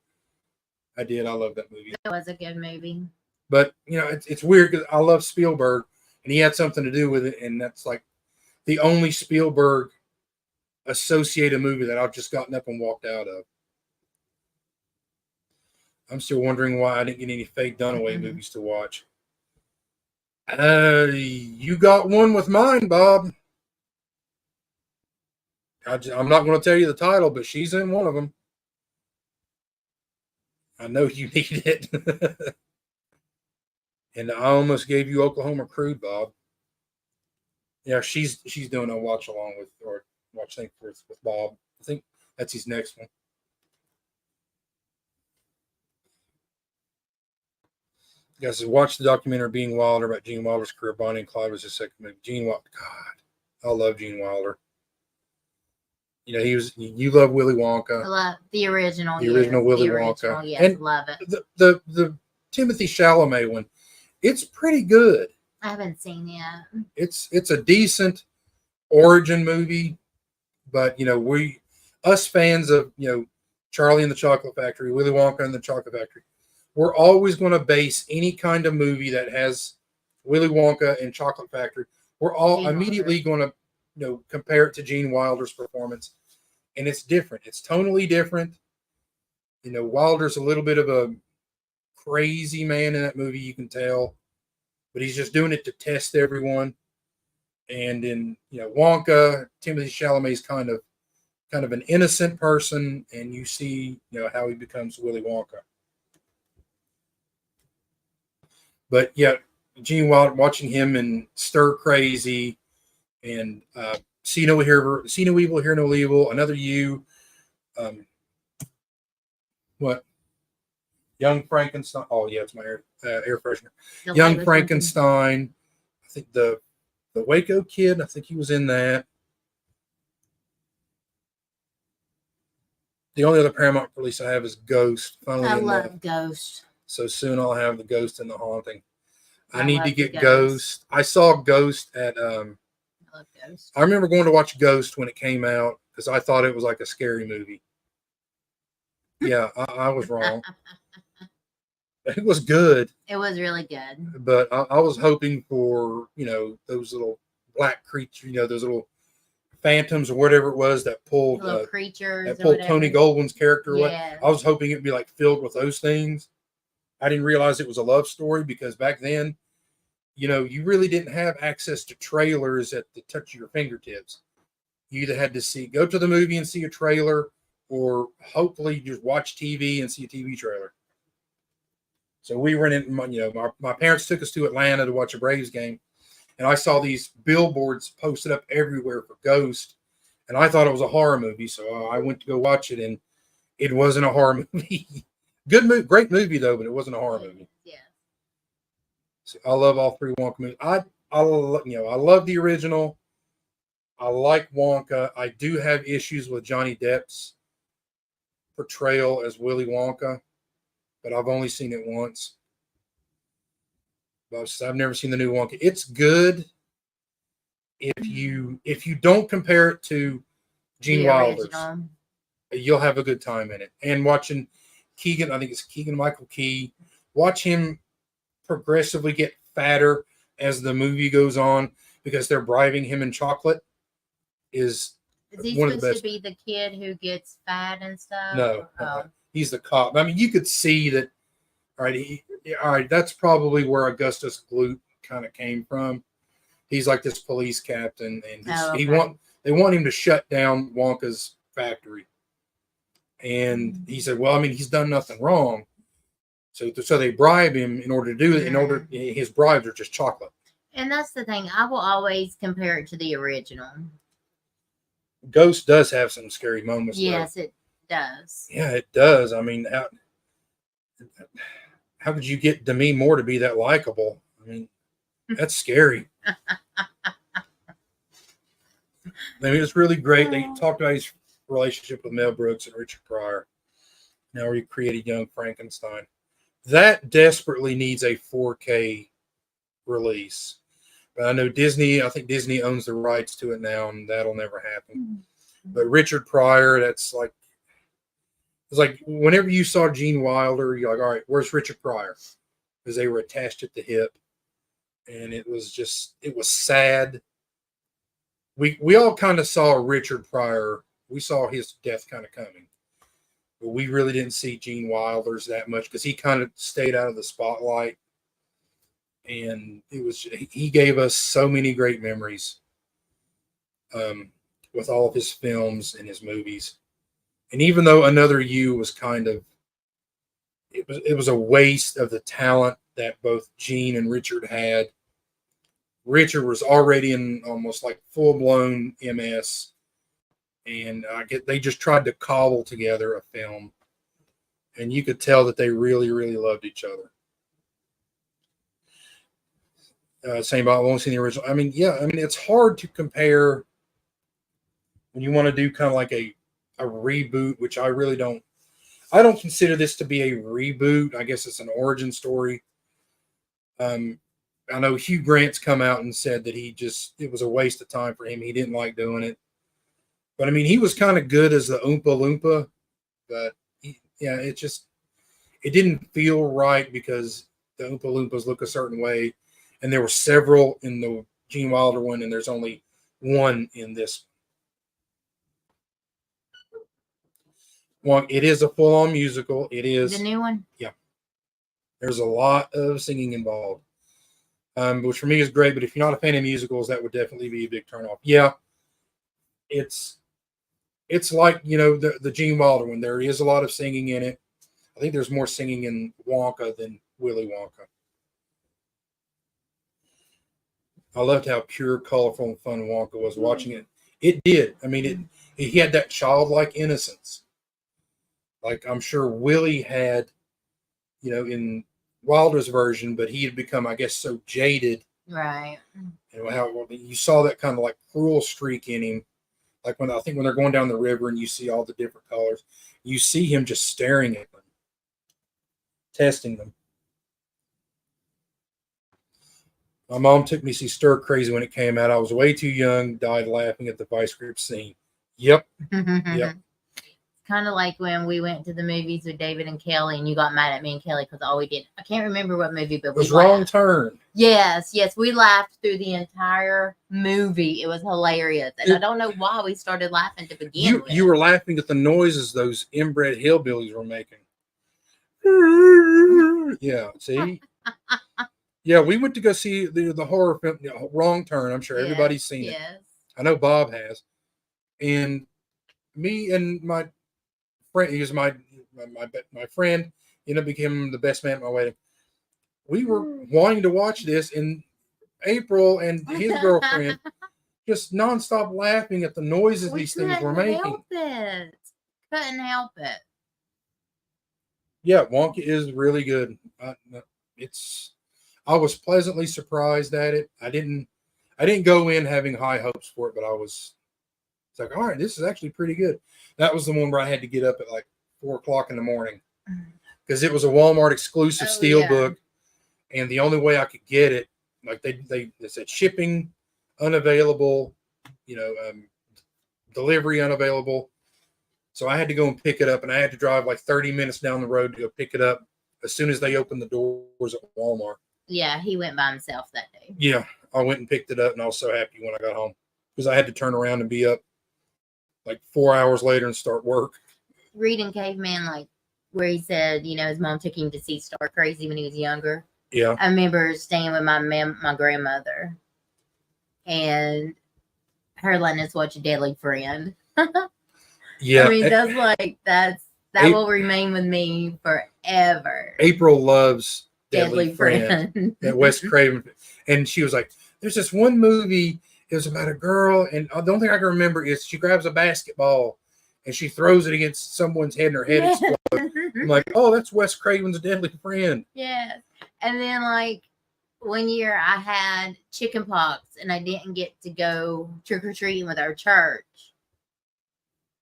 I did. I love that movie. That was a good movie. But, it's weird because I love Spielberg, and he had something to do with it, and that's like the only Spielberg associated movie that I've just gotten up and walked out of. I'm still wondering why I didn't get any Faye Dunaway movies to watch. You got one with mine, Bob. I'm not going to tell you the title, but she's in one of them. I know you need it. And I almost gave you Oklahoma Crude, Bob. Yeah, she's doing a watch along with thing with Bob. I think that's his next one. Guys, watch the documentary Gene Wilder about Gene Wilder's career. Bonnie and Clyde was his second movie. Gene Wilder, God, I love Gene Wilder. You love Willy Wonka. I love the original. The original Willy Wonka. Yes, and love it. The Timothy Chalamet one, it's pretty good. I haven't seen it. It's a decent origin movie, but us fans of Charlie and the Chocolate Factory, Willy Wonka and the Chocolate Factory, we're always going to base any kind of movie that has Willy Wonka and Chocolate Factory. We're all immediately going to compare it to Gene Wilder's performance, and it's different. It's tonally different. Wilder's a little bit of a crazy man in that movie, you can tell, but he's just doing it to test everyone. And in Wonka, Timothy Chalamet's kind of an innocent person, and you see how he becomes Willy Wonka. But yeah, Gene Wilder, watching him in Stir Crazy and See No Evil, Hear No Evil, Another You, what? Young Frankenstein. Oh yeah, it's my air freshener. Young Frankenstein. I think the Waco Kid. I think he was in that. The only other Paramount release I have is Ghost. Finally, I love Ghost. So soon I'll have the Ghost and the Haunting. I need to get Ghost. I saw Ghost at I love Ghost. I remember going to watch Ghost when it came out because I thought it was like a scary movie. Yeah, I was wrong. It was good. It was really good. But I was hoping for, those little black creatures, those little phantoms or whatever it was that pulled creatures. That pulled Tony Goldwyn's character away. Yes. I was hoping it'd be like filled with those things. I didn't realize it was a love story because back then, you really didn't have access to trailers at the touch of your fingertips. You either had to go to the movie and see a trailer, or hopefully just watch TV and see a TV trailer. So we were in, my parents took us to Atlanta to watch a Braves game, and I saw these billboards posted up everywhere for Ghost, and I thought it was a horror movie, so I went to go watch it, and it wasn't a horror movie. Good movie, great movie though, but it wasn't a horror movie. Yeah. So I love all three Wonka movies. I love the original. I like Wonka. I do have issues with Johnny Depp's portrayal as Willy Wonka, but I've only seen it once. But I've never seen the new Wonka. It's good if you don't compare it to Gene Wilder's. Original. You'll have a good time in it. And watching Keegan, I think it's Keegan Michael Key, watch him progressively get fatter as the movie goes on because they're bribing him in chocolate Is he one of the supposed best. to be the kid who gets fat and stuff? No, Oh. he's the cop. I mean, you could see that. All right, that's probably where Augustus Gloop kind of came from. He's like this police captain, and they want him to shut down Wonka's factory. And he said, "Well, I mean, he's done nothing wrong." So they bribe him in order to do it. In order, his bribes are just chocolate. And that's the thing. I will always compare it to the original. Ghost does have some scary moments. Yes, though. It does. Yeah, it does. I mean, how could you get Demi Moore to be that likable? I mean, that's scary. I mean, it's really great. They talked about his relationship with Mel Brooks and Richard Pryor. Now he created Young Frankenstein. That desperately needs a 4K release. But I know I think Disney owns the rights to it now, and that'll never happen. But Richard Pryor, it's like whenever you saw Gene Wilder, you're like, all right, where's Richard Pryor? Because they were attached at the hip. And it was sad. We all kind of saw Richard Pryor. We saw his death kind of coming. But we really didn't see Gene Wilder's that much because he kind of stayed out of the spotlight. And he gave us so many great memories with all of his films and his movies. And even though Another You was it was a waste of the talent that both Gene and Richard had. Richard was already in almost like full-blown MS. And they just tried to cobble together a film. And you could tell that they really, really loved each other. Same about I won't see the original. I mean, it's hard to compare when you want to do kind of like a reboot, which I really don't. I don't consider this to be a reboot. I guess it's an origin story. I know Hugh Grant's come out and said that it was a waste of time for him. He didn't like doing it. But I mean, he was kind of good as the Oompa Loompa, but it didn't feel right because the Oompa Loompas look a certain way. And there were several in the Gene Wilder one, and there's only one in this one. It is a full-on musical. It is the new one. Yeah, there's a lot of singing involved, which for me is great. But if you're not a fan of musicals, that would definitely be a big turnoff. Yeah, it's like the Gene Wilder one. There is a lot of singing in it. I think there's more singing in Wonka than Willy Wonka. I loved how pure, colorful, and fun Wonka was watching it. It did. I mean, he had that childlike innocence. Like I'm sure Willie had, in Wilder's version, but he had become, I guess, so jaded. Right. How you saw that kind of like cruel streak in him. Like when they're going down the river and you see all the different colors, you see him just staring at them, testing them. My mom took me to see Stir Crazy when it came out. I was way too young, died laughing at the vice grip scene. Yep. Yep. It's kind of like when we went to the movies with David and Kelly, and you got mad at me and Kelly because all we did, I can't remember what movie, but it was Wrong Turn. Yes, we laughed through the entire movie. It was hilarious. And I don't know why we started laughing to begin with. You were laughing at the noises those inbred hillbillies were making. Yeah, see? Yeah, we went to go see the horror film, Wrong Turn. I'm sure everybody's seen it. I know Bob has. And me and my friend, he was my friend, became the best man at my wedding. We were wanting to watch this, and April and his girlfriend just nonstop laughing at the noises these things were making. Couldn't help it. Yeah, Wonka is really good. I was pleasantly surprised at it. I didn't go in having high hopes for it, but it's like, all right, this is actually pretty good. That was the one where I had to get up at like 4 o'clock in the morning because it was a Walmart exclusive steel book, and the only way I could get it, like they said, shipping unavailable, delivery unavailable. So I had to go and pick it up, and I had to drive like 30 minutes down the road to go pick it up as soon as they opened the doors at Walmart. Yeah, he went by himself that day. Yeah, I went and picked it up, and I was so happy when I got home because I had to turn around and be up like 4 hours later and start work. Reading Caveman, like where he said, his mom took him to see Star Crazy when he was younger. Yeah. I remember staying with my grandmother, and her letting us watch Deadly Friend. Yeah. I mean, that will remain with me forever. April loves Deadly Friend. That Wes Craven. And she was like, there's this one movie, it was about a girl, and the only thing I can remember is she grabs a basketball and she throws it against someone's head and her head explodes. I'm like, oh, that's Wes Craven's Deadly Friend. Yeah. And then, like, one year I had chicken pox and I didn't get to go trick-or-treating with our church.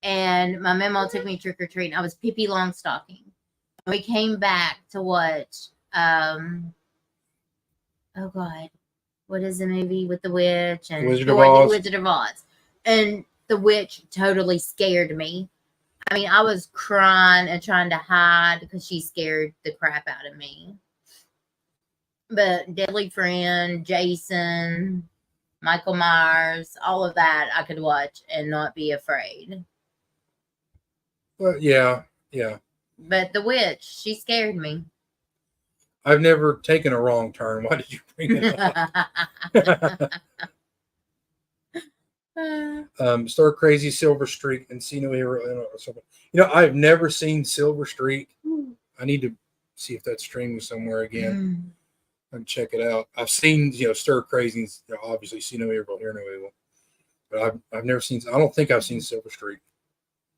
And my memo took me trick-or-treating. I was Pippi Longstocking. We came back to watch, oh God, what is the movie with the witch? And Wizard of Oz. Wizard of Oz. And the witch totally scared me. I mean, I was crying and trying to hide because she scared the crap out of me. But Deadly Friend, Jason, Michael Myers, all of that I could watch and not be afraid. Well, yeah. But the witch, she scared me. I've never taken a wrong turn. Why did you bring it up? Star Crazy, Silver Streak, and See No Hero. I've never seen Silver Streak. I need to see if that's streaming somewhere again. I can check it out. I've seen, Stir Crazy, obviously See No Evil, Hear No Evil. But I've never seen, I don't think I've seen Silver Streak.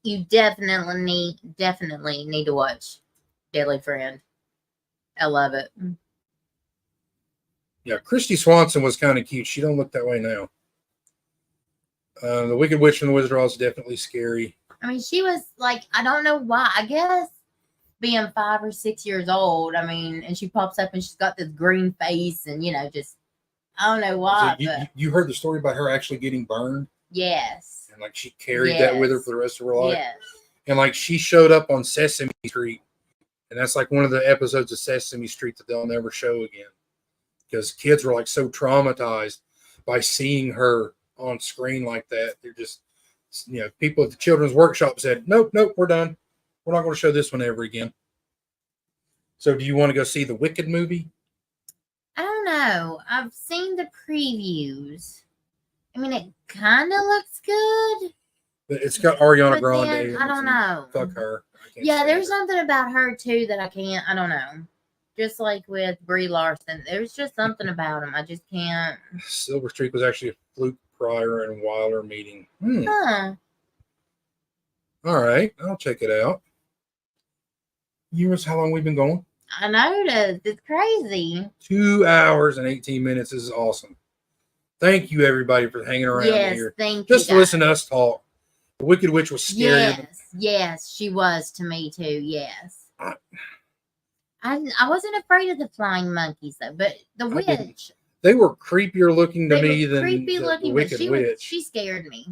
You definitely need to watch Deadly Friend. I love it. Yeah, Christy Swanson was kind of cute. She don't look that way now. The Wicked Witch from the Wizard of Oz is definitely scary. I mean, she was like, I don't know why. I guess being 5 or 6 years old, I mean, and she pops up and she's got this green face and, just, I don't know why. So you heard the story about her actually getting burned? Yes. And like she carried that with her for the rest of her life? Yes. And like she showed up on Sesame Street. And that's like one of the episodes of Sesame Street that they'll never show again. Because kids were like so traumatized by seeing her on screen like that. They're just, people at the children's workshop said, nope, we're done. We're not going to show this one ever again. So do you want to go see the Wicked movie? I don't know. I've seen the previews. I mean, it kind of looks good. But it's got Ariana Grande. I don't know. Fuck her. Yeah, there's something about her too that I can't. I don't know. Just like with Brie Larson, there's just something about him I just can't. Silver Streak was actually a Fluke, Pryor, and Wilder meeting. Huh. All right, I'll check it out. How long we've been going? I noticed. It's crazy. 2 hours and 18 minutes. This is awesome. Thank you, everybody, for hanging around here. Thank you. Just to listen to us talk. The Wicked Witch was scary. Yes, she was to me too. Yes. I wasn't afraid of the flying monkeys though, but the witch. They were creepier looking to me than the Wicked Witch. She scared me.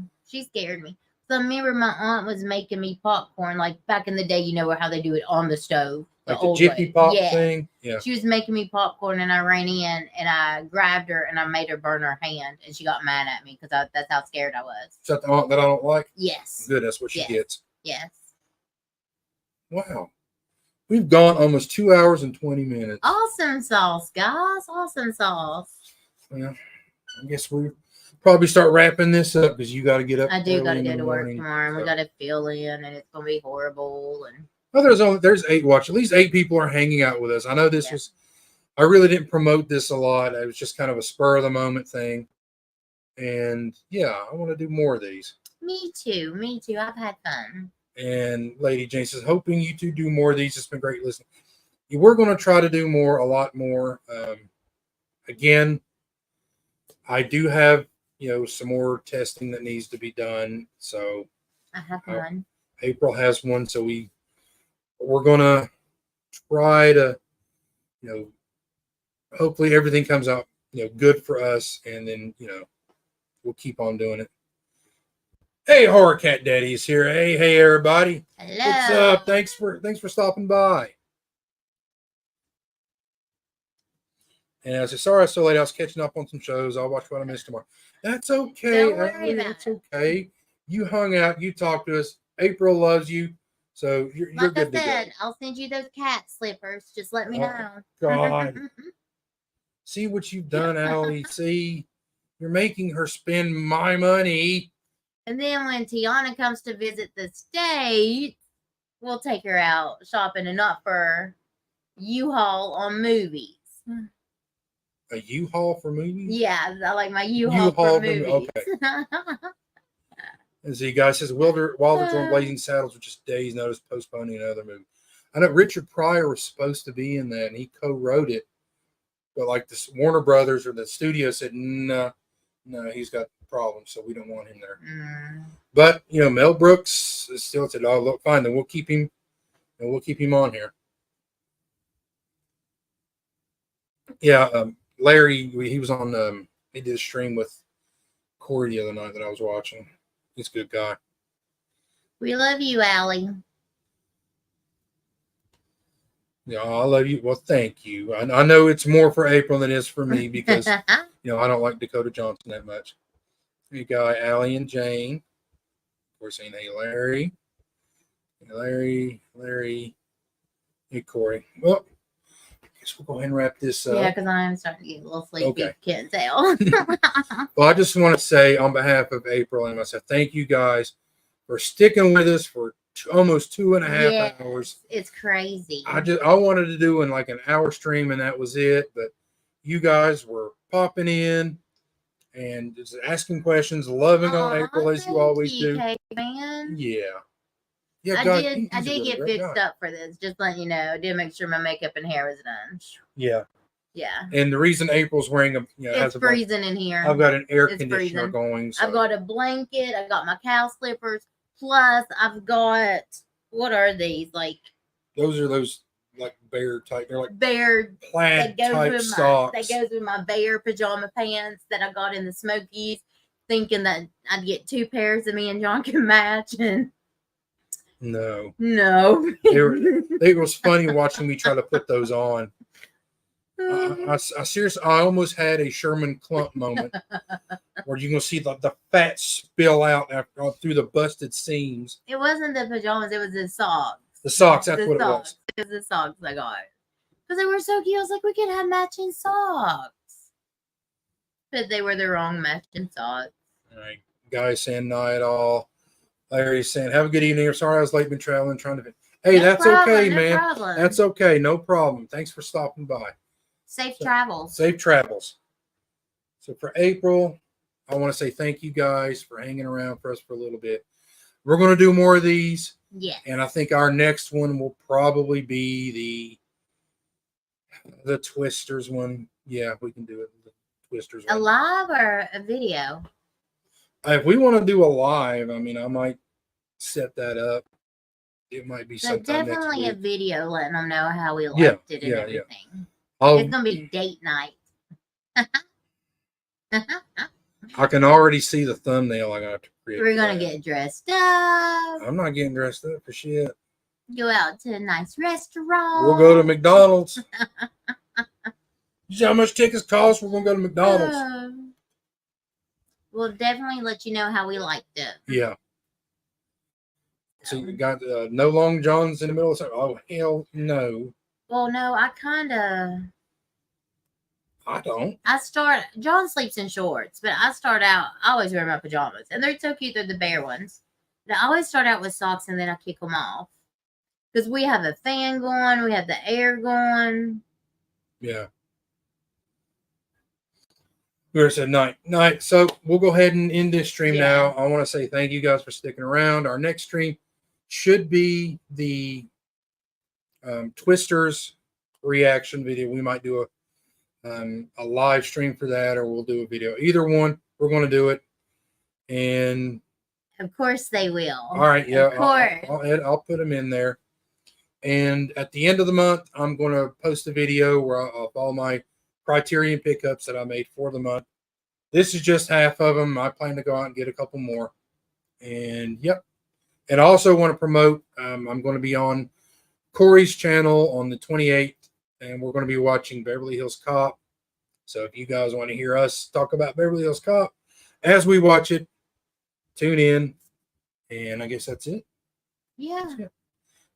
So I remember my aunt was making me popcorn, like back in the day, how they do it on the stove. Like the Jiffy Pop thing? Yeah. She was making me popcorn and I ran in and I grabbed her and I made her burn her hand and she got mad at me because that's how scared I was. Is that the aunt that I don't like? Yes. Good, that's what she gets. Yes. Wow. We've gone almost 2 hours and 20 minutes. Awesome sauce, guys. Awesome sauce. Well, I guess we'll probably start wrapping this up because you got to get up. I do got to go to work tomorrow and we got to fill in and it's going to be horrible. And there's 8 watch. At least 8 people are hanging out with us. I know this was, I really didn't promote this a lot. It was just kind of a spur of the moment thing. And yeah, I want to do more of these. Me too. I've had fun. And Lady Jane says, hoping you two do more of these. It's been great listening. We're going to try to do a lot more. Again, I do have, some more testing that needs to be done. So I have one. April has one. So we we're gonna try to, hopefully everything comes out, good for us, and then we'll keep on doing it. Hey, Horror Cat Daddy's here. Hey, everybody. Hello. What's up? Thanks for stopping by. And I said, sorry I was so late. I was catching up on some shows. I'll watch what I missed tomorrow. That's okay. Don't worry about That's okay. You hung out. You talked to us. April loves you. So you're like good I said, to go. I'll send you those cat slippers. Just let me know. God. See what you've done, Allie. See, you're making her spend my money. And then when Tiana comes to visit the state, we'll take her out shopping, and not for U-Haul on movies. A U-Haul for movies? Yeah, I like my U-Haul for movies. Okay. And see, guys says Wilder's on Blazing Saddles with just days' notice postponing another movie. I know Richard Pryor was supposed to be in that, and he co-wrote it, but like the Warner Brothers or the studio said, no, he's got problems, so we don't want him there. But Mel Brooks still said, "Oh, look, fine, then we'll keep him, and we'll keep him on here." Yeah, Larry, he was on. He did a stream with Corey the other night that I was watching. He's a good guy. We love you, Allie. Yeah, I love you. Well, thank you. I know it's more for April than it is for me because I don't like Dakota Johnson that much. You got Allie and Jane. Of course, saying hey Larry. Hey Larry. Hey Corey. Well, I guess we'll go ahead and wrap this up. Yeah, because I'm starting to get a little sleepy. Okay. Can't tell. Well, I just want to say on behalf of April and myself, thank you guys for sticking with us for almost 2.5 hours. It's crazy. I wanted to do like an hour stream and that was it, but you guys were popping in and just asking questions, loving on April as you always do. Man. Yeah. I did get fixed up for this. Just letting you know. I did make sure my makeup and hair was done. Yeah. Yeah. And the reason April's wearing it's freezing in here. I've got an air conditioner going. So. I've got a blanket. I got my cow slippers. Plus, I've got, what are these? Like those are like bear type. They're like bear plaid type socks. That goes with my bear pajama pants that I got in the Smokies, thinking that I'd get 2 pairs of me and John can match. And no. It was funny watching me try to put those on. I seriously, I almost had a Sherman Clump moment where you're gonna see the fat spill out through the busted seams. It wasn't the pajamas; it was the socks. The socks, that's what it was. It was the socks I got because they were so cute. I was like, we could have matching socks, but they were the wrong matching socks. All right, guys saying night all. Larry saying, "Have a good evening." Sorry, I was late. Been traveling, trying to. Hey, that's okay, man. Problem. That's okay. No problem. Thanks for stopping by. Safe travels. Safe travels. So for April, I want to say thank you guys for hanging around for us for a little bit. We're going to do more of these. Yeah. And I think our next one will probably be the Twisters one. Yeah, we can do it. The Twisters one. A live or a video? If we want to do a live, I mean, I might set that up. It might be sometime definitely next week. A video letting them know how we liked it and everything. Yeah. It's gonna be date night. I can already see the thumbnail I got to create. We're gonna get dressed up. I'm not getting dressed up for shit. Go out to a nice restaurant. We'll go to McDonald's. You see how much tickets cost? We're gonna go to McDonald's. We'll definitely let you know how we liked it. Yeah. So you got no long johns in the middle of something? Oh hell no. Well, no, I don't. John sleeps in shorts, but I always wear my pajamas. And they're so cute. They're the bear ones. But I always start out with socks and then I kick them off. Because we have a fan going. We have the air going. Yeah. We said night. So we'll go ahead and end this stream now. I want to say thank you guys for sticking around. Our next stream should be the Twisters reaction video. We might do a live stream for that, or we'll do a video. Either one, we're going to do it. And of course they will. All right, yeah. Of course. I'll put them in there. And at the end of the month, I'm going to post a video where of all my Criterion pickups that I made for the month. This is just half of them. I plan to go out and get a couple more. And yep. And I also want to promote, I'm going to be on Corey's channel on the 28th, and we're going to be watching Beverly Hills Cop. So if you guys want to hear us talk about Beverly Hills Cop as we watch it, tune in. And I guess that's it. Yeah. That's it.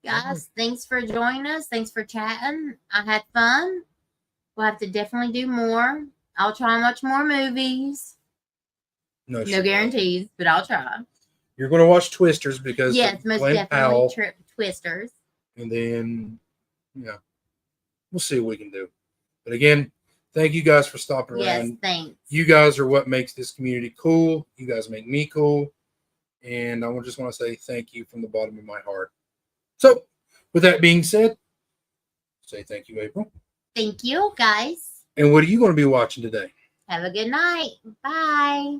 Guys, thanks for joining us. Thanks for chatting. I had fun. We'll have to definitely do more. I'll try and watch more movies. No guarantees, but I'll try. You're going to watch Twisters because yes, most Glenn definitely Powell, Twisters. And then, yeah, we'll see what we can do. But again, thank you guys for stopping yes, around. Thanks. You guys are what makes this community cool. You guys make me cool. And I just want to say thank you from the bottom of my heart. So, with that being said, say thank you, April. Thank you, guys. And what are you going to be watching today? Have a good night. Bye.